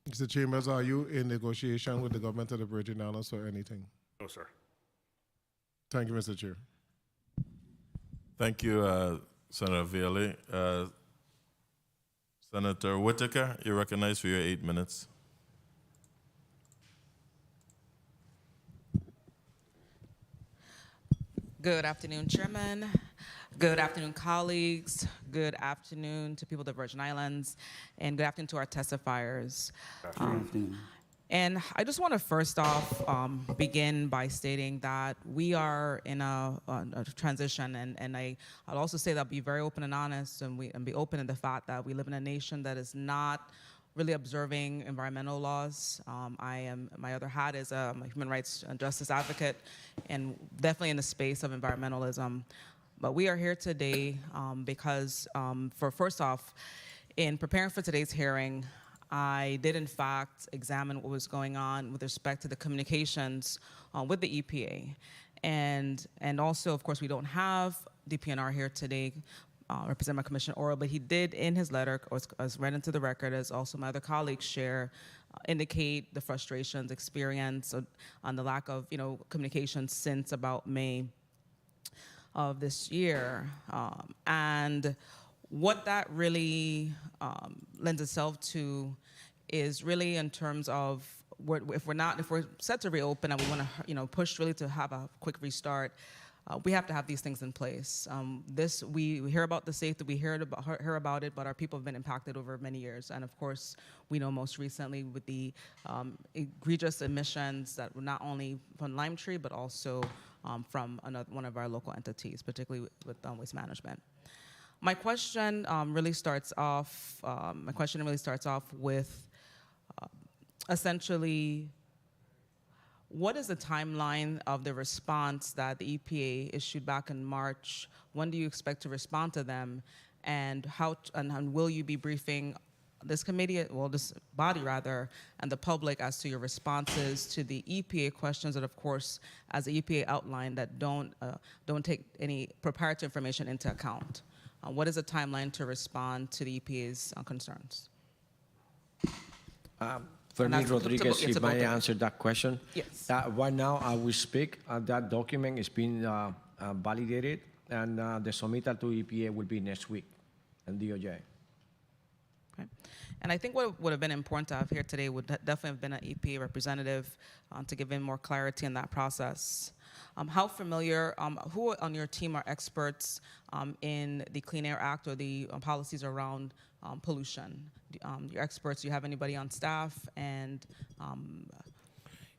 Mr. Chambers, are you in negotiation with the government of the Virgin Islands or anything? No, sir. Thank you, Mr. Chair. Thank you, Senator Viale. Senator Whitaker, you're recognized for your 8 minutes. Good afternoon, Chairman. Good afternoon, colleagues. Good afternoon to people of the Virgin Islands. And good afternoon to our testifiers. Good afternoon. And I just want to first off begin by stating that we are in a transition, and I'll also say that I'll be very open and honest and be open in the fact that we live in a nation that is not really observing environmental laws. My other hat is a human rights and justice advocate, and definitely in the space of environmentalism. But we are here today because, first off, in preparing for today's hearing, I did in fact examine what was going on with respect to the communications with the EPA. And also, of course, we don't have DPNR here today, represented by Commissioner Oro, but he did in his letter, as read into the record, as also my other colleagues share, indicate the frustrations experienced on the lack of communication since about May of this year. And what that really lends itself to is really in terms of if we're set to reopen and we want to push really to have a quick restart, we have to have these things in place. We hear about the safety, we hear about it, but our people have been impacted over many years. And of course, we know most recently with the egregious emissions that were not only from Limetree, but also from one of our local entities, particularly with waste management. My question really starts off with essentially, what is the timeline of the response that the EPA issued back in March? When do you expect to respond to them? And and will you be briefing this committee, well, this body rather, and the public as to your responses to the EPA questions that, of course, as the EPA outlined, that don't take any proprietary information into account? What is the timeline to respond to the EPA's concerns? Fermin Rodriguez, it's if I answer that question. Yes. Right now, I will speak. That document is being validated, and the submittal to EPA will be next week, and DOJ. Okay. And I think what would have been important to have here today would definitely have been an EPA representative to give in more clarity in that process. How familiar, who on your team are experts in the Clean Air Act or the policies around pollution? Your experts, do you have anybody on staff? And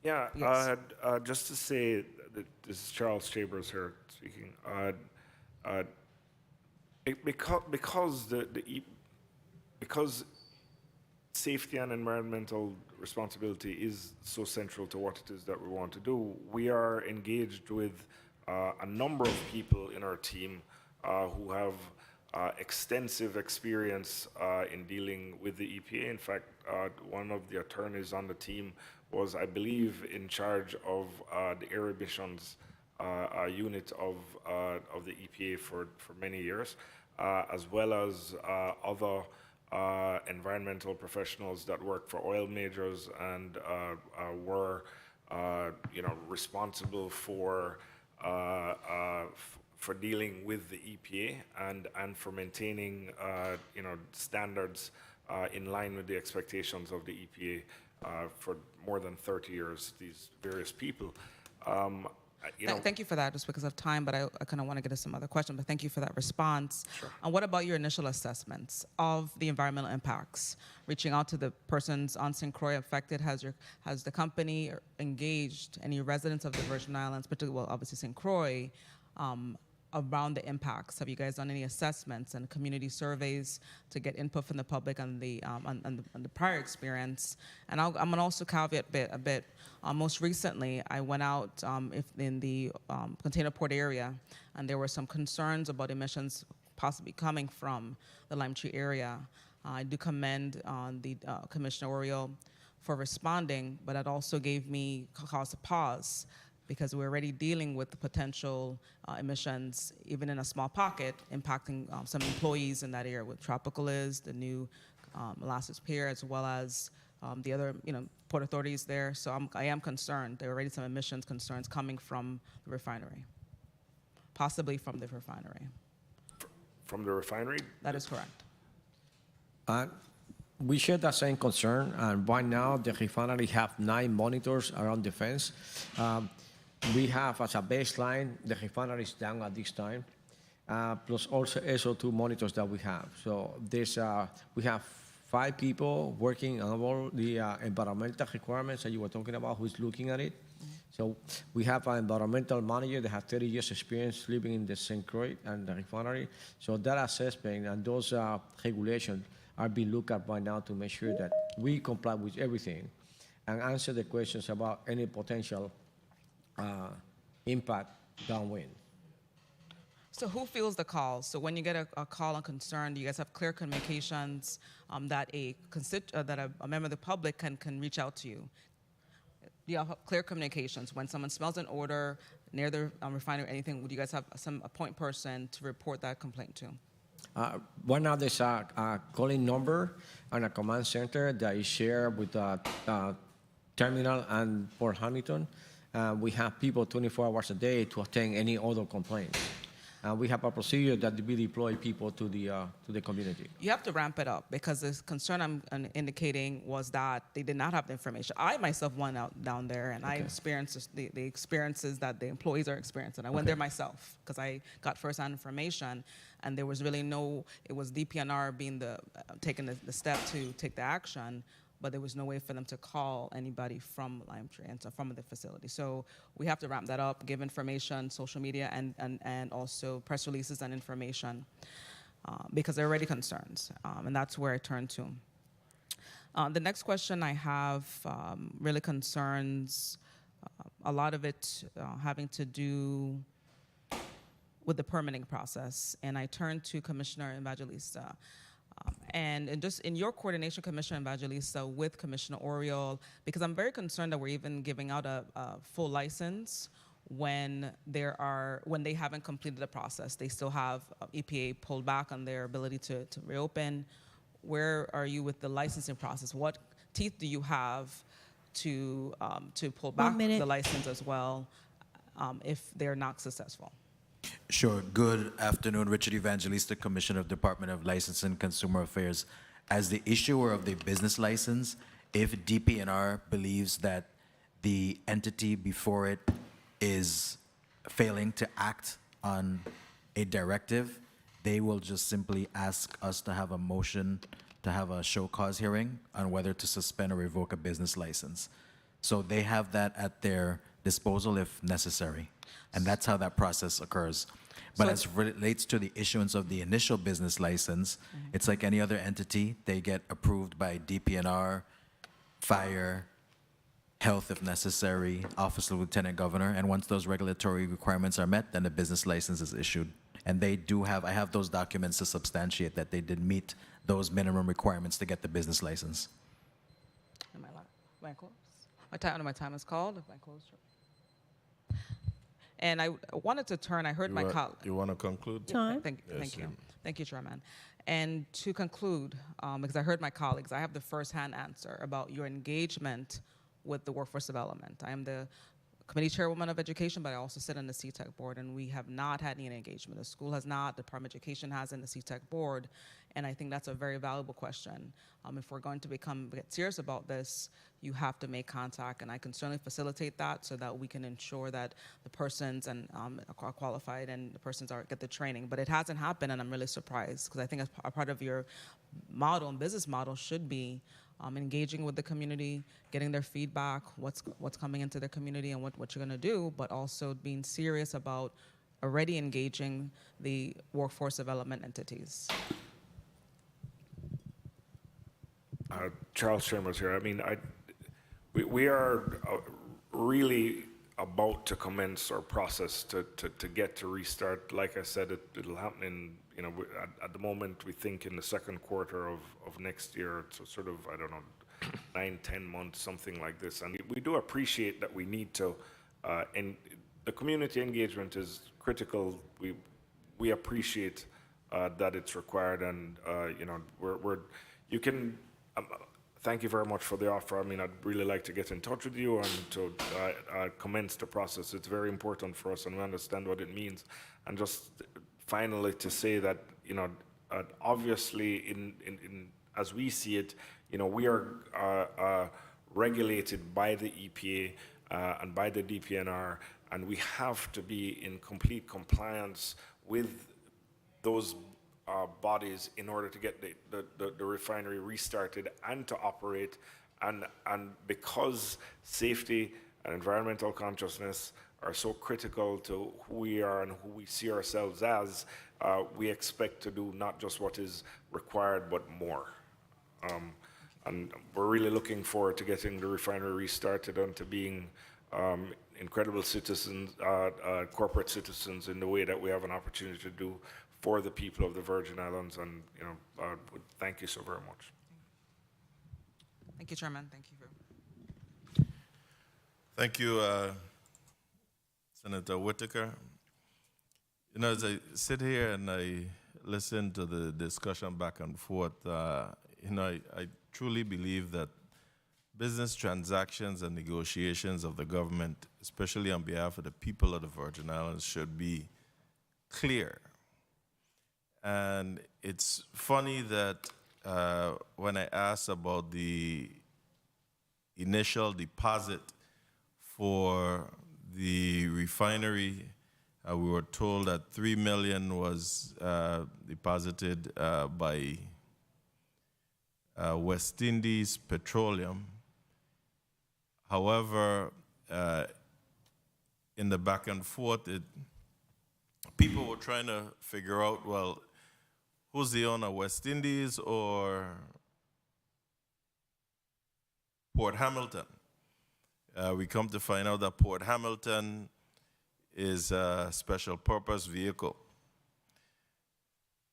Yeah, yes. just to say that this is Charles Chambers here speaking. Because safety and environmental responsibility is so central to what it is that we want to do, we are engaged with a number of people in our team who have extensive experience in dealing with the EPA. In fact, one of the attorneys on the team was, I believe, in charge of the air emissions unit of the EPA for many years, as well as other environmental professionals that work for oil majors and were, responsible for dealing with the EPA and for maintaining, standards in line with the expectations of the EPA for more than 30 years. These various people. Thank you for that, just because of time, but I kind of want to get to some other questions, but thank you for that response. Sure. And what about your initial assessments of the environmental impacts? Reaching out to the persons on St. Croix affected, has the company engaged any residents of the Virgin Islands, particularly, well, obviously St. Croix, around the impacts? Have you guys done any assessments and community surveys to get input from the public on the prior experience? And I'm going to also caveat a bit. Most recently, I went out in the container port area, and there were some concerns about emissions possibly coming from the Limetree area. I do commend the Commissioner Oriole for responding, but it also gave me cause to pause, because we're already dealing with the potential emissions, even in a small pocket, impacting some employees in that area with Tropical the new molasses pier, as well as the other, port authorities there. So I am concerned. There are already some emissions concerns coming from the refinery, possibly from the refinery. From the refinery? That is correct. We share that same concern, and right now the refinery have 9 monitors around the fence. We have, as a baseline, the refinery is down at this time, plus also SO2 monitors that we have. So we have 5 people working on all the environmental requirements that you were talking about, who's looking at it. So we have an environmental manager that has 30 years experience living in the St. Croix and the refinery. So that assessment and those regulations are being looked at right now to make sure that we comply with everything and answer the questions about any potential impact downwind. So who fields the calls? So when you get a call on concern, do you guys have clear communications that a member of the public can reach out to you? Do you have clear communications when someone smells an odor near the refinery or anything? Would you guys have a point person to report that complaint to? Right now, there's a calling number and a command center that is shared with terminal and Port Hamilton. We have people 24 hours a day to attend any other complaints. We have a procedure that we deploy people to the community. You have to ramp it up, because the concern I'm indicating was that they did not have the information. I myself went out down there, and I experienced the experiences that the employees are experiencing. I went there myself because I got firsthand information, and there was really it was DPNR being taking the step to take the action, but there was no way for them to call anybody from Limetree and so from the facility. So we have to ramp that up, give information, social media, and also press releases and information, because there are already concerns, and that's where I turn to. The next question I have really concerns a lot of it having to do with the permitting process. And I turn to Commissioner Evangelista. And just in your coordination, Commissioner Evangelista, with Commissioner Oriol, because I'm very concerned that we're even giving out a full license when they haven't completed the process. They still have EPA pulled back on their ability to reopen. Where are you with the licensing process? What teeth do you have to pull back the license as well if they're not successful? Sure. Good afternoon, Richard Evangelista, Commissioner of Department of Licensing and Consumer Affairs. As the issuer of the business license, if DPNR believes that the entity before it is failing to act on a directive, they will just simply ask us to have a motion to have a show cause hearing on whether to suspend or revoke a business license. So they have that at their disposal if necessary. And that's how that process occurs. But as relates to the issuance of the initial business license, it's like any other entity. They get approved by DPNR, fire, health if necessary, Office of Lieutenant Governor. And once those regulatory requirements are met, then the business license is issued. And they do have, I have those documents to substantiate that they did meet those minimum requirements to get the business license. Am I close? My time is called. If I close. And I wanted to turn, I heard my colleague. You want to conclude? Time. Thank you. Thank you, Chairman. And to conclude, because I heard my colleagues, I have the first-hand answer about your engagement with the workforce development. I am the committee chairwoman of education, but I also sit on the CTEC board, and we have not had any engagement. The school has not, the Department of Education has, and the CTEC board, and I think that's a very valuable question. If we're going to get serious about this, you have to make contact, and I can certainly facilitate that so that we can ensure that the persons are qualified and the persons get the training. But it hasn't happened, and I'm really surprised, because I think a part of your model and business model should be engaging with the community, getting their feedback, what's coming into their community and what you're going to do, but also being serious about already engaging the workforce development entities. Charles Chambers here. I mean, we are really about to commence our process to get to restart. Like I said, it'll happen in, at the moment, we think in the second quarter of next year, so sort of, I don't know, 9-10 months, something like this. And we do appreciate that we need to, and the community engagement is critical. We appreciate that it's required, and you can. Thank you very much for the offer. I mean, I'd really like to get in touch with you and to commence the process. It's very important for us, and we understand what it means. And just finally to say that, obviously, as we see it, we are regulated by the EPA and by the DPNR, and we have to be in complete compliance with those bodies in order to get the refinery restarted and to operate, and because safety and environmental consciousness are so critical to who we are and who we see ourselves as, we expect to do not just what is required but more. And we're really looking forward to getting the refinery restarted and to being incredible citizens, corporate citizens, in the way that we have an opportunity to do for the people of the Virgin Islands, and thank you so very much. Thank you, Chairman. Thank you. Thank you, Senator Whitaker. As I sit here and I listen to the discussion back and forth, I truly believe that business transactions and negotiations of the government, especially on behalf of the people of the Virgin Islands, should be clear. And it's funny that when I asked about the initial deposit for the refinery, we were told that $3 million was deposited by West Indies Petroleum. However, in the back and forth, people were trying to figure out, well, who's the owner, West Indies or Port Hamilton. We come to find out that Port Hamilton is a special purpose vehicle.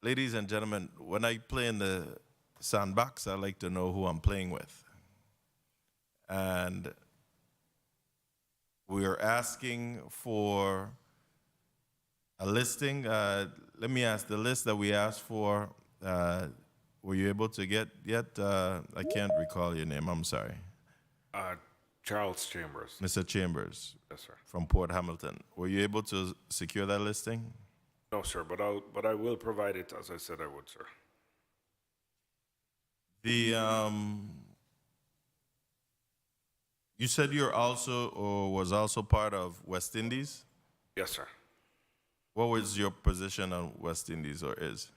Ladies and gentlemen, when I play in the sandbox, I like to know who I'm playing with. And we are asking for a listing. Let me ask, the list that we asked for, were you able to get yet? I can't recall your name, I'm sorry. Charles Chambers. Mr. Chambers. Yes, sir. From Port Hamilton. Were you able to secure that listing? No, sir, but I will provide it as I said I would, sir. You said you're also, or was also part of West Indies? Yes, sir. What was your position on West Indies, or is?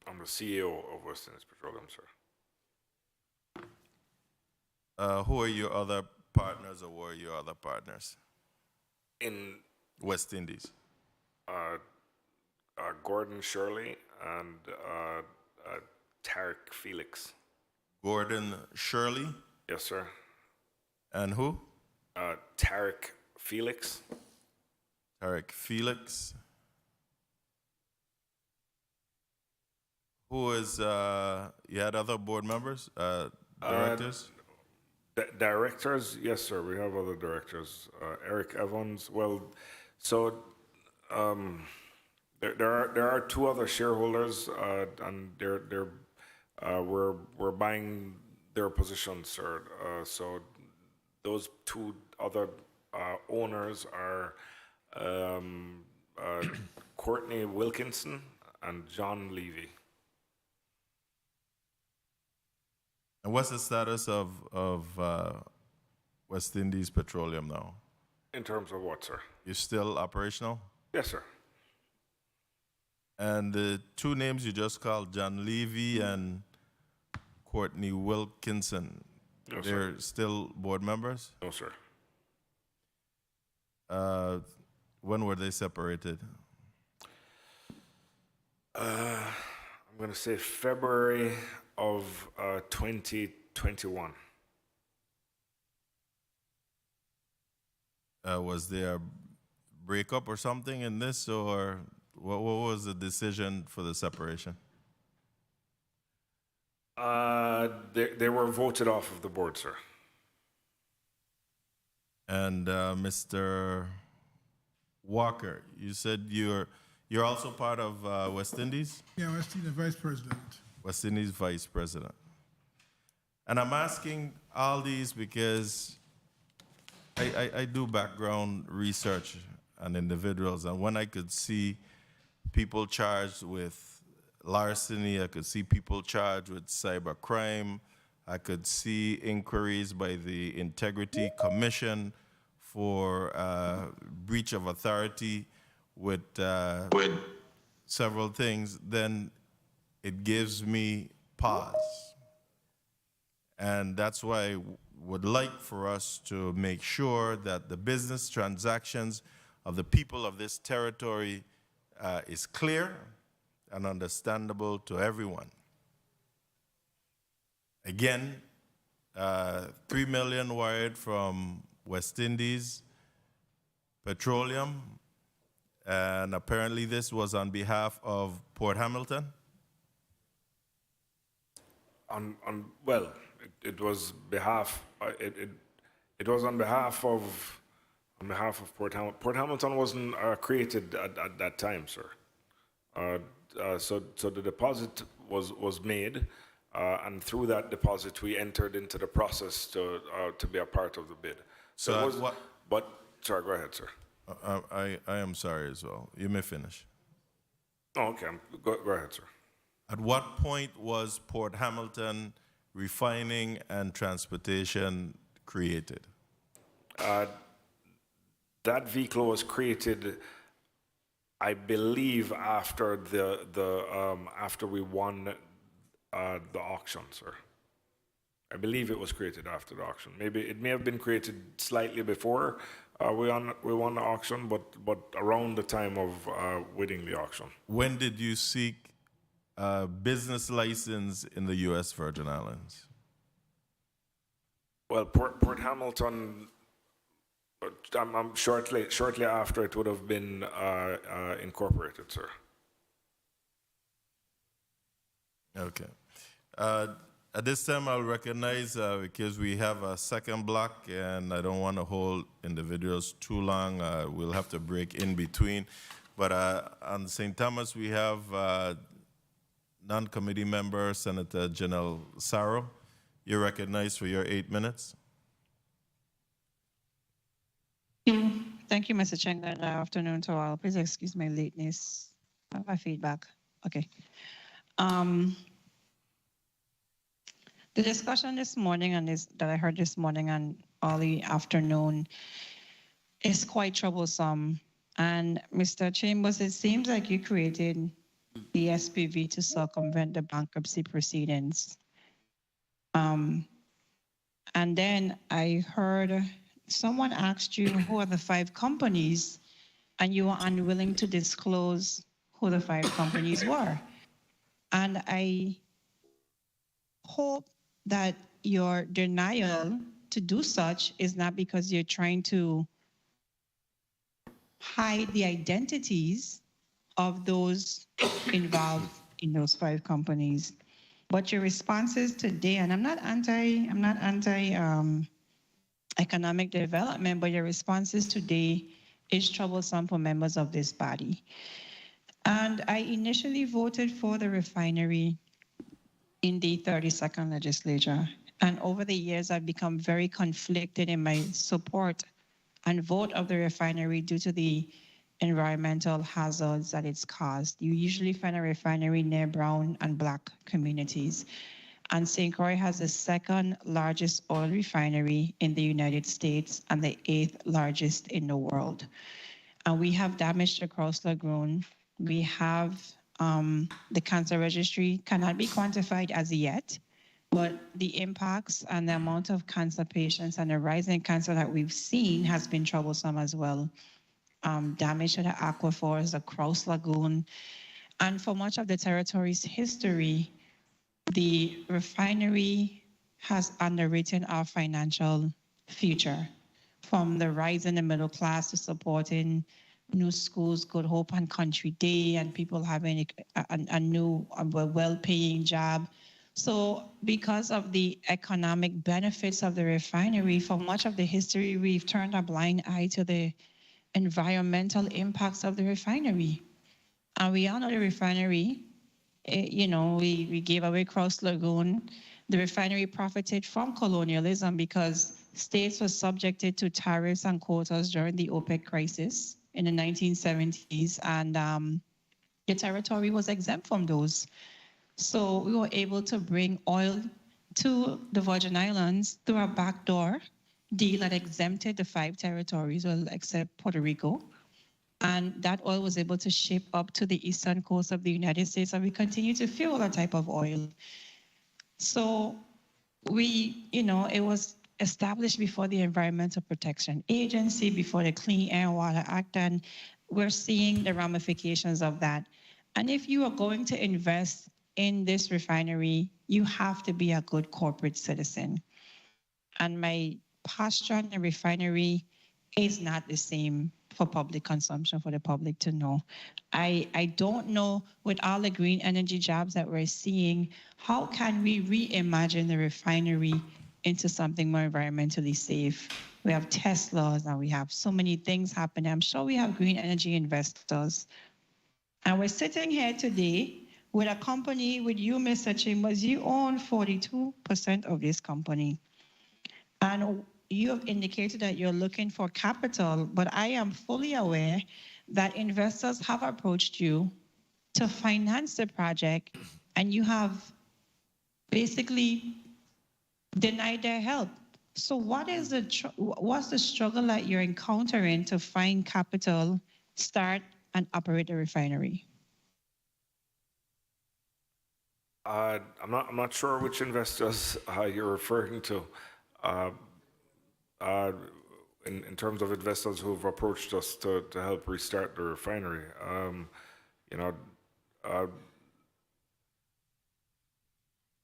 I'm the CEO of West Indies Petroleum, sir. Who are your other partners, or were your other partners? In West Indies. Gordon Shirley and Tarek Felix. Gordon Shirley? Yes, sir. And who? Tarek Felix. Tarek Felix. Who is, you had other board members, directors? Directors, yes, sir. We have other directors. Eric Evans. Well, so there are two other shareholders, and we're buying their positions, sir. So those two other owners are Courtney Wilkinson and John Levy. And what's the status of West Indies Petroleum now? In terms of what, sir? You're still operational? Yes, sir. And the two names you just called, John Levy and Courtney Wilkinson, No, they're sir. still board members? No, sir. When were they separated? I'm going to say February of 2021. Was there a breakup or something in this, or what was the decision for the separation? They were voted off of the board, sir. And Mr. Walker, you said you're also part of West Indies? Yeah, West Indies Vice President. West Indies Vice President. And I'm asking all these because I do background research on individuals, and when I could see people charged with larceny, I could see people charged with cybercrime, I could see inquiries by the Integrity Commission for breach of authority with several things, then it gives me pause. And that's why I would like for us to make sure that the business transactions of the people of this territory is clear and understandable to everyone. Again, 3 million wired from West Indies Petroleum, and apparently this was on behalf of Port Hamilton. Well, it was behalf. It was on behalf of Port Hamilton. Port Hamilton wasn't created at that time, sir. So the deposit was made, and through that deposit we entered into the process to be a part of the bid. So Sorry, go ahead, sir. I am sorry as well. You may finish. Oh, okay. Go ahead, sir. At what point was Port Hamilton Refining and Transportation created? That vehicle was created, I believe, after after we won the auction, sir. I believe it was created after the auction. Maybe it may have been created slightly before we won the auction, but around the time of winning the auction. When did you seek a business license in the U.S. Virgin Islands? Well, Port Hamilton, shortly after it would have been incorporated, sir. Okay. At this time, I'll recognize, because we have a second block, and I don't want to hold individuals too long. We'll have to break in between. But on St. Thomas, we have non-committee member, Senator Janelle Sarro. You're recognized for your 8 minutes. Thank you, Mr. Cheng. Good afternoon to all. Please excuse my lateness. My feedback. Okay. The discussion this morning and that I heard this morning and all the afternoon is quite troublesome. And Mr. Chambers, it seems like you created the SPV to circumvent the bankruptcy proceedings. And then I heard someone asked you who are the 5 companies, and you were unwilling to disclose who the 5 companies were. And I hope that your denial to do such is not because you're trying to hide the identities of those involved in those 5 companies. But your responses today, and I'm not anti economic development, but your responses today is troublesome for members of this body. And I initially voted for the refinery in the 32nd legislature. And over the years, I've become very conflicted in my support and vote of the refinery due to the environmental hazards that it's caused. You usually find a refinery near brown and black communities. And St. Croix has the 2nd largest oil refinery in the United States and the 8th largest in the world. And we have damage to Croix Lagoon. We have the cancer registry cannot be quantified as yet, but the impacts and the amount of cancer patients and the rise in cancer that we've seen has been troublesome as well. Damage to the aquifers, the Croix Lagoon, and for much of the territory's history, the refinery has underwritten our financial future, from the rise in the middle class to supporting new schools, Good Hope and Country Day, and people having a new, well-paying job. So because of the economic benefits of the refinery, for much of the history, we've turned a blind eye to the environmental impacts of the refinery. And we all know the refinery, we gave away Croix Lagoon. The refinery profited from colonialism because states were subjected to tariffs and quotas during the OPEC crisis in the 1970s, and the territory was exempt from those. So we were able to bring oil to the Virgin Islands through a backdoor deal that exempted the 5 territories, well, except Puerto Rico. And that oil was able to ship up to the eastern coast of the United States, and we continue to fuel that type of oil. So it was established before the Environmental Protection Agency, before the Clean Air and Water Act, and we're seeing the ramifications of that. And if you are going to invest in this refinery, you have to be a good corporate citizen. And my posture on the refinery is not the same for public consumption, for the public to know. I don't know, with all the green energy jobs that we're seeing, how can we reimagine the refinery into something more environmentally safe? We have Teslas and we have so many things happening. I'm sure we have green energy investors. And we're sitting here today with a company, with you, Mr. Chambers, you own 42% of this company. And you have indicated that you're looking for capital, but I am fully aware that investors have approached you to finance the project, and you have basically denied their help. So what's the struggle that you're encountering to find capital, start and operate the refinery? I'm not sure which investors you're referring to. In terms of investors who've approached us to help restart the refinery, and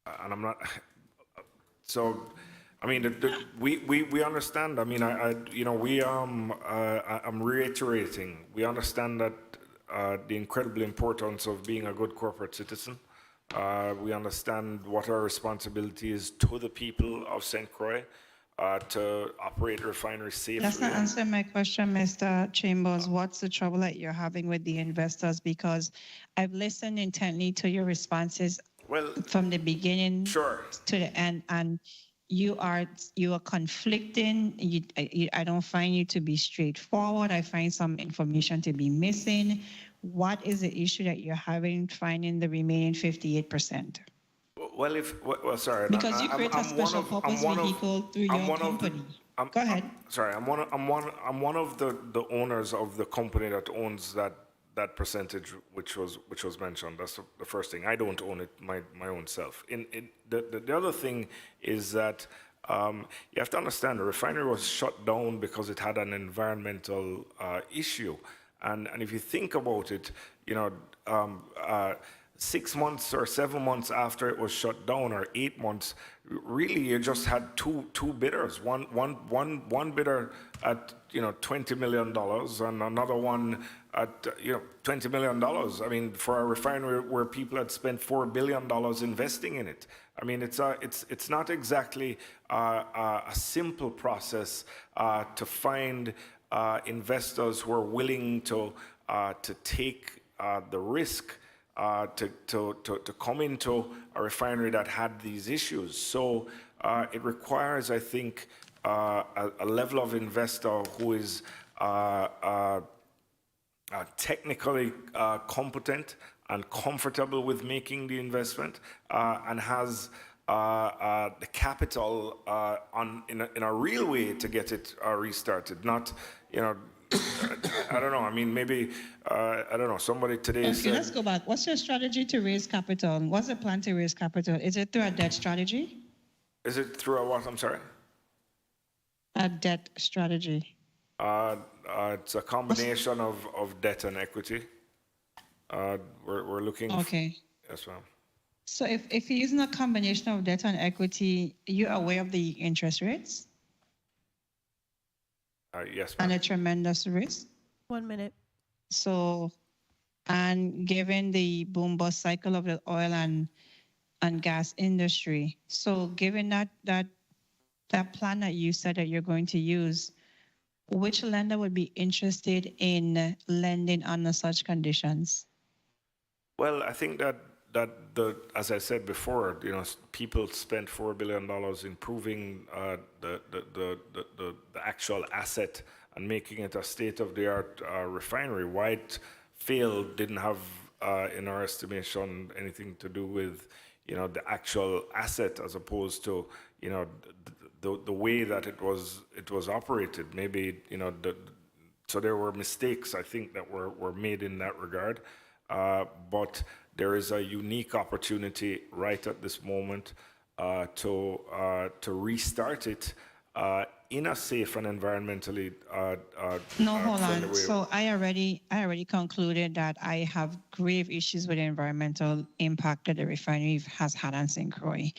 I'm not. So, I mean, we understand. I mean, I'm reiterating. We understand that the incredible importance of being a good corporate citizen. We understand what our responsibility is to the people of St. Croix to operate the refinery safely. That's not answering my question, Mr. Chambers. What's the trouble that you're having with the investors? Because I've listened intently to your responses from the beginning to the end, and you are conflicting. I don't find you to be straightforward. I find some information to be missing. What is the issue that you're having finding the remaining 58%? Well, sorry. Because you create a special purpose vehicle through your company. Go ahead. Sorry, I'm one of the owners of the company that owns that percentage which was mentioned. That's the first thing. I don't own it my own self. The other thing is that you have to understand the refinery was shut down because it had an environmental issue, and if you think about it, 6 months or 7 months after it was shut down, or 8 months, really you just had two bidders. One bidder at $20 million and another one at $20 million. I mean, for a refinery where people had spent $4 billion investing in it. I mean, it's not exactly a simple process to find investors who are willing to take the risk to come into a refinery that had these issues. So it requires, I think, a level of investor who is technically competent and comfortable with making the investment and has the capital in a real way to get it restarted. Not, I don't know. I mean, maybe, I don't know, somebody today Okay, said... let's go back. What's your strategy to raise capital? What's the plan to raise capital? Is it through a debt strategy? Is it through a what? I'm sorry? A debt strategy. It's a combination of debt and equity. We're looking... Okay. Yes, ma'am. So if you're using a combination of debt and equity, you're aware of the interest rates? Yes, And ma'am. a tremendous risk. 1 minute. So, and given the boom bust cycle of the oil and gas industry, so given that plan that you said that you're going to use, which lender would be interested in lending under such conditions? Well, I think that as I said before, people spent $4 billion improving the actual asset and making it a state-of-the-art refinery. Why it failed didn't have, in our estimation, anything to do with the actual asset as opposed to the way that it was operated. Maybe so there were mistakes, I think, that were made in that regard. But there is a unique opportunity right at this moment to restart it in a safe and environmentally No, hold friendly on. way. So I already concluded that I have grave issues with the environmental impact that the refinery has had on St. Croix.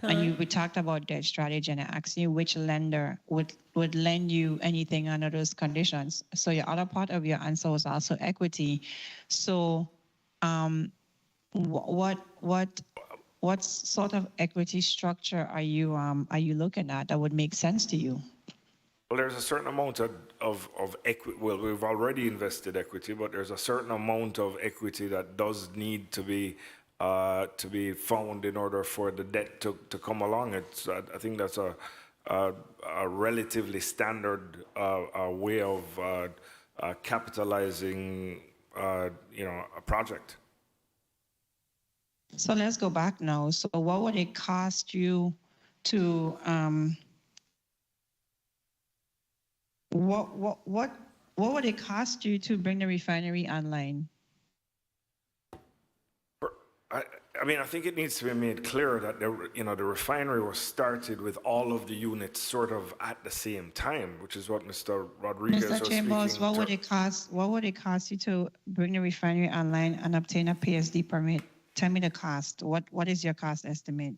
And we talked about debt strategy, and I asked you which lender would lend you anything under those conditions. So your other part of your answer was also equity. So what sort of equity structure are you looking at that would make sense to you? Well, there's a certain amount of equity. Well, we've already invested equity, but there's a certain amount of equity that does need to be found in order for the debt to come along. I think that's a relatively standard way of capitalizing a project. So let's go back now. So what would it cost you to what would it cost you to bring the refinery online? I mean, I think it needs to be made clear that the refinery was started with all of the units sort of at the same time, which is what Mr. Rodriguez was Mr. Chambers, speaking what to. would it cost? What would it cost you to bring the refinery online and obtain a PSD permit? Tell me the cost. What is your cost estimate?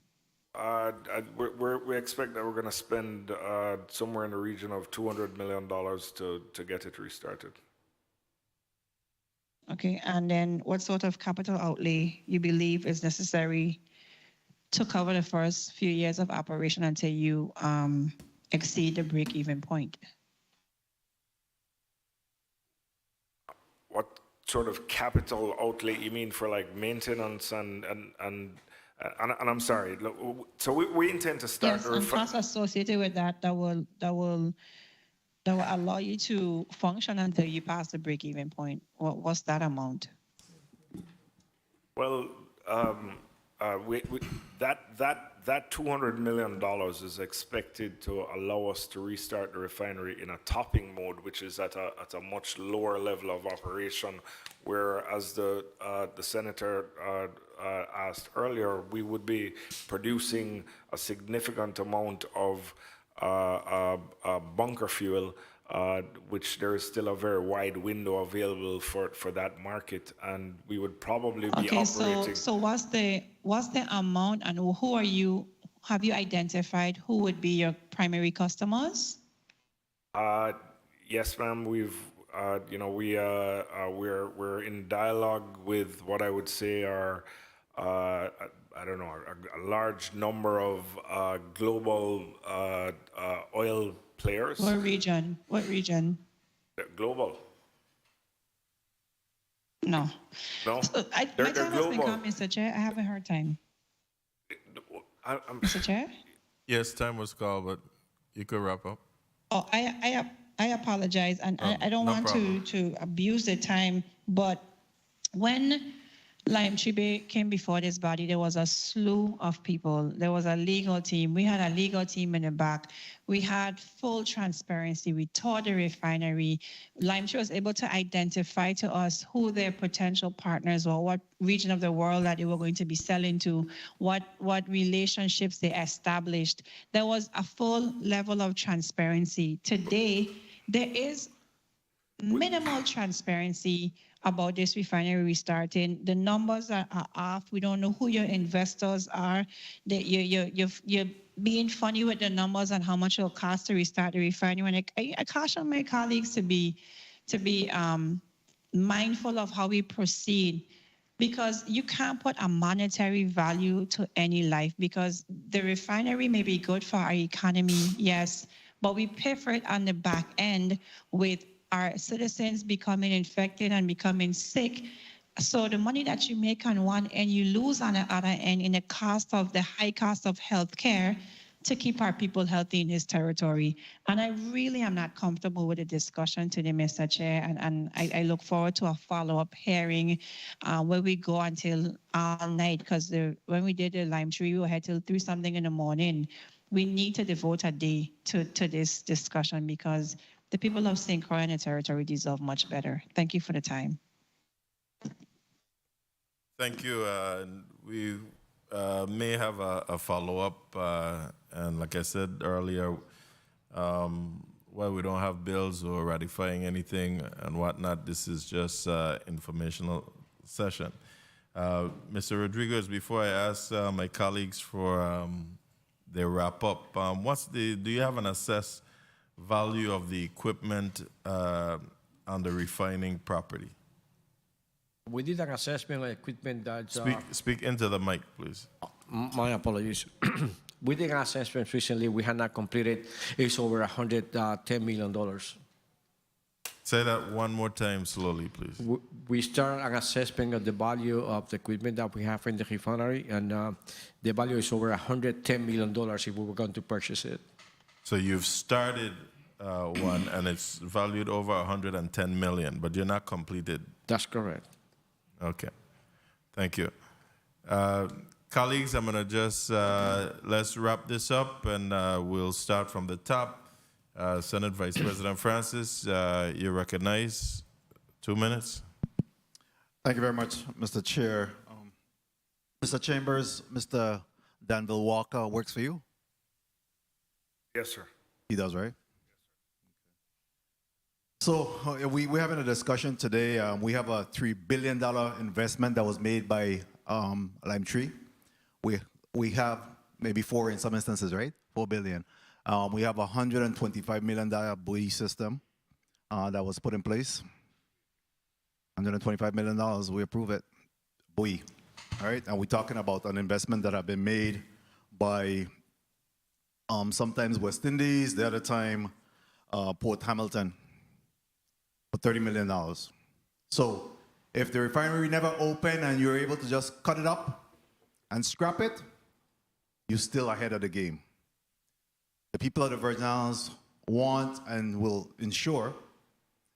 We expect that we're going to spend somewhere in the region of $200 million to get it restarted. Okay, and then what sort of capital outlay you believe is necessary to cover the first few years of operation until you exceed the break-even point? What sort of capital outlay you mean for like maintenance and I'm sorry. So we intend to start. Yes, and costs associated with that will allow you to function until you pass the break-even point. What's that amount? Well, that $200 million is expected to allow us to restart the refinery in a topping mode, which is at a much lower level of operation. Where, as the senator asked earlier, we would be producing a significant amount of bunker fuel, which there is still a very wide window available for that market, and we would probably be operating. So what's the amount, and who are you? Have you identified who would be your primary customers? Yes, ma'am. We're in dialogue with what I would say are I don't know, a large number of global oil players. What region? What region? Global. No. No. So my time has been come, Mr. Chair. I haven't heard time. Mr. Chair? Yes, time was called, but you could wrap up. Oh, I apologize, and I don't want to abuse the time, but when Limetree Bay came before this body, there was a slew of people. There was a legal team. We had a legal team in the back. We had full transparency. We toured the refinery. Limetree was able to identify to us who their potential partners were, what region of the world that they were going to be selling to, what relationships they established. There was a full level of transparency. Today, there is minimal transparency about this refinery restarting. The numbers are off. We don't know who your investors are. You're being funny with the numbers and how much it'll cost to restart the refinery. And I caution my colleagues to be mindful of how we proceed, because you can't put a monetary value to any life, because the refinery may be good for our economy, yes, but we pay for it on the back end with our citizens becoming infected and becoming sick. So the money that you make on one end, you lose on the other end in the high cost of healthcare to keep our people healthy in this territory. And I really am not comfortable with the discussion today, Mr. Chair, and I look forward to a follow-up hearing where we go until all night, because when we did the Limetree, we had till 3-something in the morning. We need to devote a day to this discussion, because the people of St. Croix and the territory deserve much better. Thank you for the time. Thank you. We may have a follow-up, and like I said earlier, while we don't have bills or ratifying anything and whatnot, this is just informational session. Mr. Rodriguez, before I ask my colleagues for their wrap-up, do you have an assessed value of the equipment on the refining property? We did an assessment of equipment that... Speak into the mic, please. My apologies. We did an assessment recently. We had not completed. It's over $110 million. Say that one more time slowly, please. We started an assessment of the value of the equipment that we have in the refinery, and the value is over $110 million if we were going to purchase it. So you've started one, and it's valued over $110 million, but you're not completed. That's correct. Okay. Thank you. Colleagues, I'm going to just, let's wrap this up, and we'll start from the top. Senate Vice President Francis, you're recognized. 2 minutes. Thank you very much, Mr. Chair. Mr. Chambers, Mr. Danville Walker works for you? Yes, sir. He does, right? So we're having a discussion today. We have a $3 billion investment that was made by Limetree. We have maybe 4 in some instances, right? 4 billion. We have a $125 million buoy system that was put in place. $125 million, we approve it. Buoy, all right? And we're talking about an investment that have been made by sometimes West Indies, the other time Port Hamilton for $30 million. So if the refinery never opened and you're able to just cut it up and scrap it, you're still ahead of the game. The people of the Virgin Islands want and will ensure,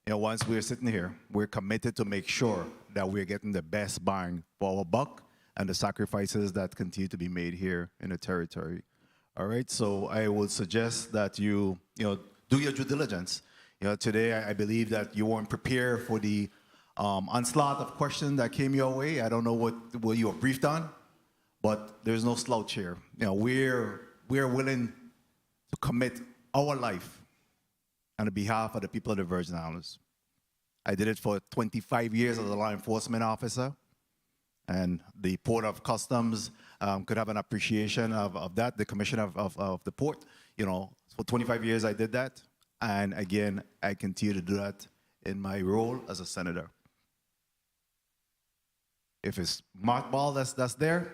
once we're sitting here, we're committed to make sure that we're getting the best bang for our buck and the sacrifices that continue to be made here in the territory. All right, so I would suggest that you do your due diligence. Today I believe that you weren't prepared for the onslaught of questions that came your way. I don't know what you were briefed on, but there's no slouch here. We're willing to commit our life on behalf of the people of the Virgin Islands. I did it for 25 years as a law enforcement officer, and the Port of Customs could have an appreciation of that, the commissioner of the port. For 25 years I did that, and again, I continue to do that in my role as a senator. If it's mothball that's there,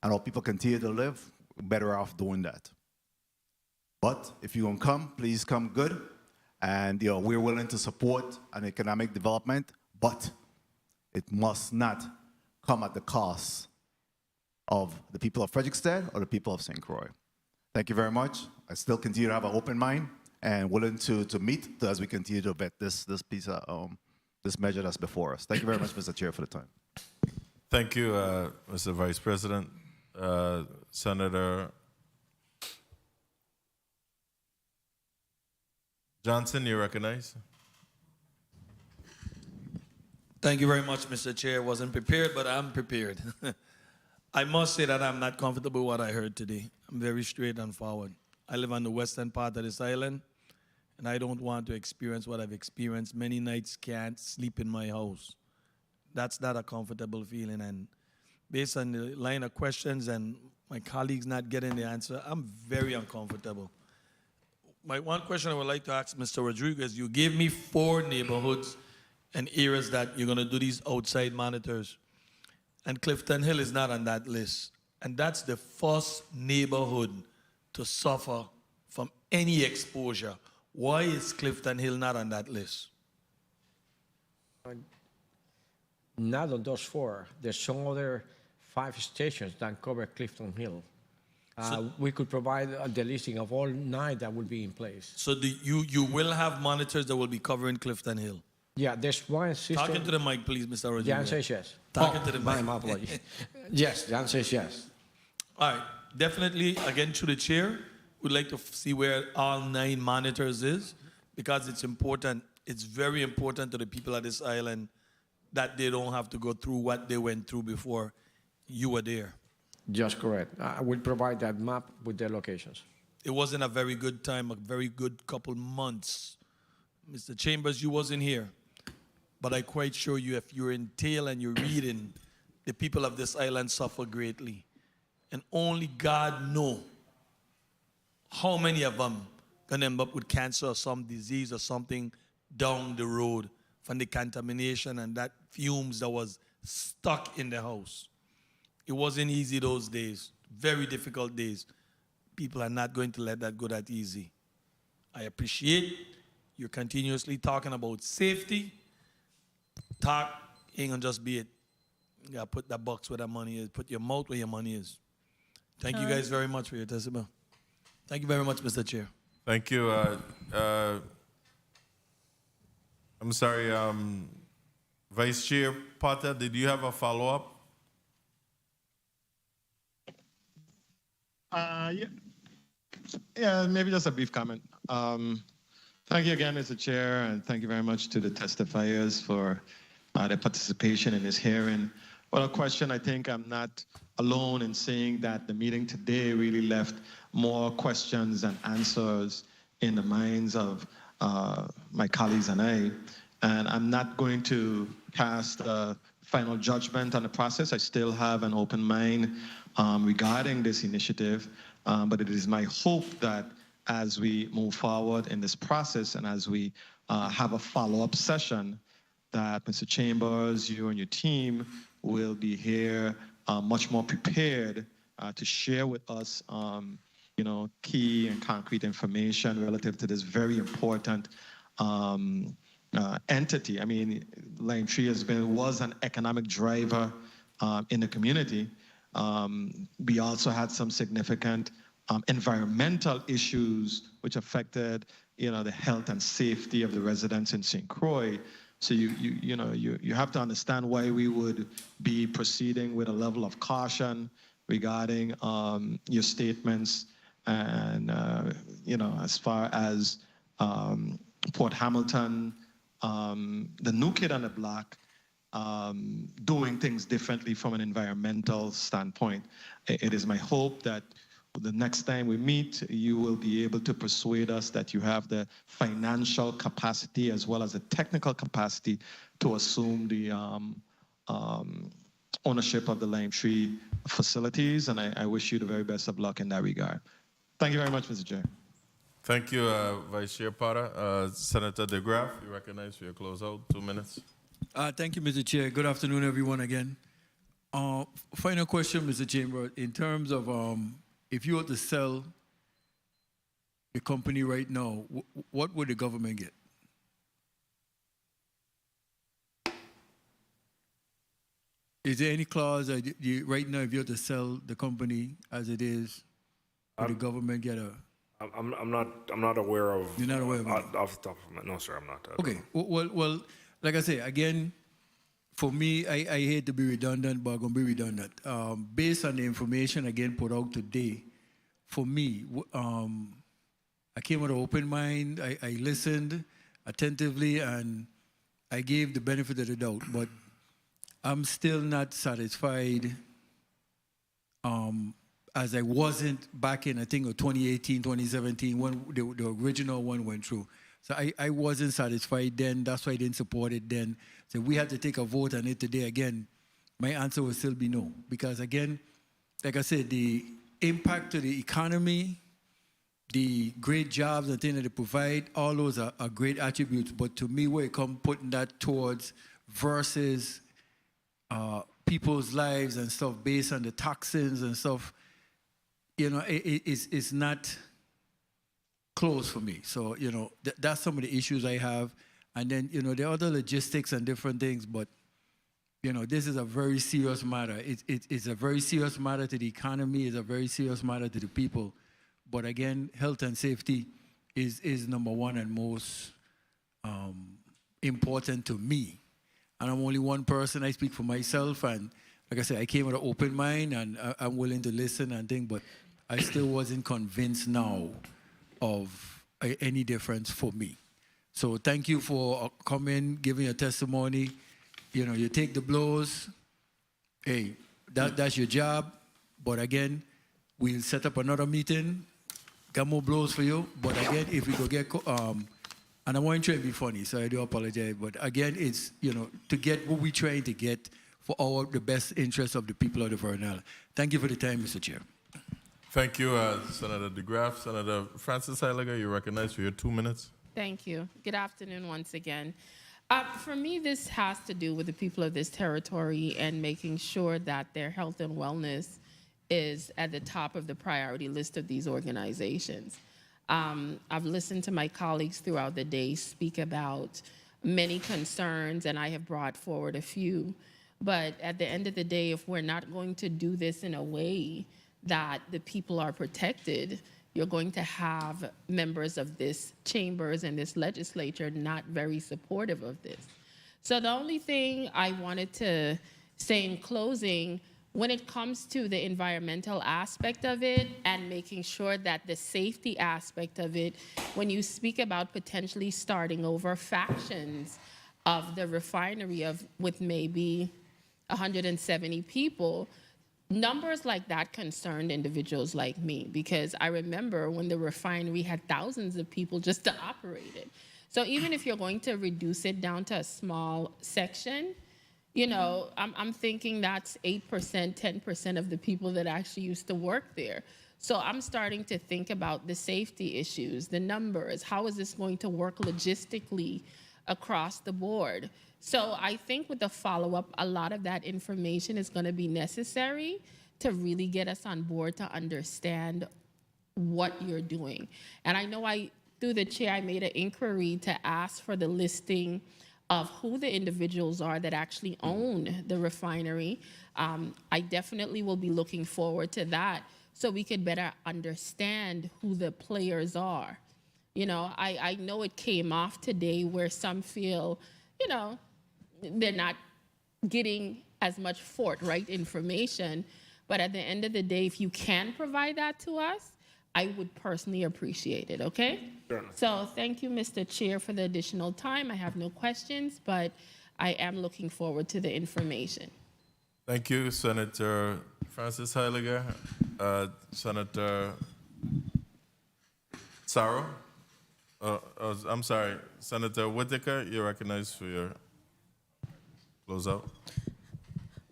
and our people continue to live, we're better off doing that. But if you're gonna come, please come good. And we're willing to support an economic development, but it must not come at the cost of the people of Frederiksted or the people of St. Croix. Thank you very much. I still continue to have an open mind and willing to meet as we continue to vet this piece of this measure that's before us. Thank you very much, Mr. Chair, for the time. Thank you, Mr. Vice President. Senator Johnson, you recognize? Thank you very much, Mr. Chair. Wasn't prepared, but I'm prepared. I must say that I'm not comfortable with what I heard today. I'm very straight and forward. I live on the western part of this island, and I don't want to experience what I've experienced. Many nights can't sleep in my house. That's not a comfortable feeling, and based on the line of questions and my colleagues not getting the answer, I'm very uncomfortable. My one question I would like to ask Mr. Rodriguez, you gave me 4 neighborhoods and areas that you're going to do these outside monitors. And Clifton Hill is not on that list. And that's the first neighborhood to suffer from any exposure. Why is Clifton Hill not on that list? Not on those 4. There's some other 5 stations that cover Clifton Hill. We could provide the listing of all 9 that will be in place. So you will have monitors that will be covering Clifton Hill? Yeah, there's one system. Talking to the mic, please, Mr. Rodriguez. The answer is yes. Talking to the mic. My apologies. Yes, the answer is yes. All right, definitely, again, through the chair, we'd like to see where all 9 monitors is, because it's important. It's very important to the people of this island that they don't have to go through what they went through before you were there. Just correct. I will provide that map with their locations. It wasn't a very good time, a very good couple months. Mr. Chambers, you wasn't here. But I'm quite sure you, if you're in tail and you're reading, the people of this island suffer greatly. And only God knows how many of them can end up with cancer or some disease or something down the road from the contamination and that fumes that was stuck in the house. It wasn't easy those days, very difficult days. People are not going to let that go that easy. I appreciate you continuously talking about safety. Talk ain't gonna just be it. You gotta put that box where that money is, put your mouth where your money is. Thank you guys very much for your testimony. Thank you very much, Mr. Chair. Thank you. I'm sorry, Vice Chair Potter, did you have a follow-up? Yeah, maybe just a brief comment. Thank you again, Mr. Chair, and thank you very much to the testifiers for their participation in this hearing. Well, a question, I think I'm not alone in saying that the meeting today really left more questions and answers in the minds of my colleagues and I. And I'm not going to cast a final judgment on the process. I still have an open mind regarding this initiative, but it is my hope that as we move forward in this process and as we have a follow-up session, that Mr. Chambers, you and your team will be here much more prepared to share with us, key and concrete information relative to this very important entity. I mean, Limetree was an economic driver in the community. We also had some significant environmental issues which affected, the health and safety of the residents in St. Croix. So you have to understand why we would be proceeding with a level of caution regarding your statements, and as far as Port Hamilton, the new kid on the block, doing things differently from an environmental standpoint. It is my hope that the next time we meet, you will be able to persuade us that you have the financial capacity as well as the technical capacity to assume the ownership of the Limetree facilities, and I wish you the very best of luck in that regard. Thank you very much, Mr. Chair. Thank you, Vice Chair Potter. Senator DeGraff, you recognize for your closeout, 2 minutes. Thank you, Mr. Chair. Good afternoon, everyone, again. Final question, Mr. Chamber. In terms of if you were to sell the company right now, what would the government get? Is there any clause that right now, if you were to sell the company as it is, would the government get a? I'm not aware of. You're not aware of it? Off the top of my, no, sir, I'm not. Okay. Well, like I say again, for me, I hate to be redundant, but I'm gonna be redundant. Based on the information again put out today, for me, I came with an open mind. I listened attentively, and I gave the benefit of the doubt. But I'm still not satisfied. As I wasn't back in, I think, 2018, 2017, when the original one went through. So I wasn't satisfied then. That's why I didn't support it then. So we had to take a vote on it today. Again, my answer will still be no. Because again, like I said, the impact to the economy, the great jobs and things that they provide, all those are great attributes. But to me, where it comes putting that towards versus people's lives and stuff based on the toxins and stuff, it's not close for me. So, that's some of the issues I have. And then, there are other logistics and different things, but, this is a very serious matter. It's a very serious matter to the economy. It's a very serious matter to the people. But again, health and safety is number one and most important to me. And I'm only one person. I speak for myself. And like I said, I came with an open mind, and I'm willing to listen and think, but I still wasn't convinced now of any difference for me. So thank you for coming, giving your testimony. You take the blows. Hey, that's your job. But again, we'll set up another meeting, got more blows for you. But again, if we could get, and I want you to be funny, so I do apologize. But again, it's, to get what we're trying to get for the best interests of the people of the Virgin Islands. Thank you for the time, Mr. Chair. Thank you, Senator DeGraff. Senator Francis Heiliger, you recognize for your 2 minutes. Thank you. Good afternoon once again. For me, this has to do with the people of this territory and making sure that their health and wellness is at the top of the priority list of these organizations. I've listened to my colleagues throughout the day speak about many concerns, and I have brought forward a few. But at the end of the day, if we're not going to do this in a way that the people are protected, you're going to have members of this chambers and this legislature not very supportive of this. So the only thing I wanted to say in closing, when it comes to the environmental aspect of it and making sure that the safety aspect of it, when you speak about potentially starting over factions of the refinery with maybe 170 people, numbers like that concerned individuals like me, because I remember when the refinery had thousands of people just to operate it. So even if you're going to reduce it down to a small section, You know, I'm thinking that's 8%, 10% of the people that actually used to work there. So I'm starting to think about the safety issues, the numbers, how is this going to work logistically across the board? So I think with the follow-up, a lot of that information is going to be necessary to really get us on board to understand what you're doing. And I know through the chair, I made an inquiry to ask for the listing of who the individuals are that actually own the refinery. I definitely will be looking forward to that so we could better understand who the players are. You know, I know it came off today where some feel, you know, they're not getting as much forthright information, but at the end of the day, if you can provide that to us, I would personally appreciate it, okay? Sure. So thank you, Mr. Chair, for the additional time. I have no questions, but I am looking forward to the information. Thank you, Senator Francis Heiliger. Senator Saro? I'm sorry, Senator Whitaker, you're recognized for your closeout.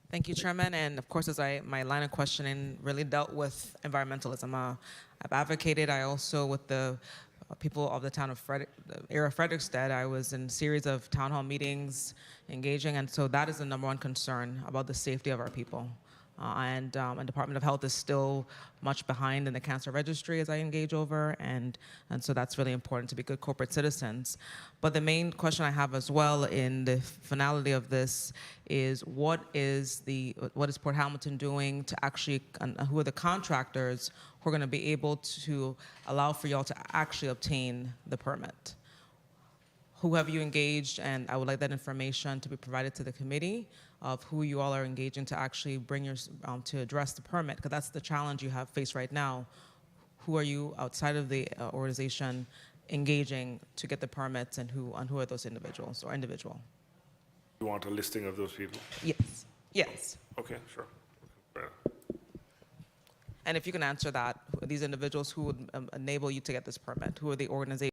Thank you, Chairman. And of course, my line of questioning really dealt with environmentalism. I've advocated, I also, with the people of the town of Frederickstead, I was in a series of town hall meetings, engaging, and so that is the number one concern about the safety of our people. And Department of Health is still much behind in the cancer registry as I engage over, and so that's really important to be good corporate citizens. But the main question I have as well in the finality of this is what is Port Hamilton doing to actually, who are the contractors who are going to be able to allow for y'all to actually obtain the permit? Who have you engaged? And I would like that information to be provided to the committee of who you all are engaging to actually bring your, to address the permit, because that's the challenge you have faced right now. Who are you outside of the organization engaging to get the permits, and who are those individuals or individual? You want a listing of those people? Yes. Yes. Okay, sure. Okay. And if you can answer that, these individuals who would enable you to get this permit, who are the organizations?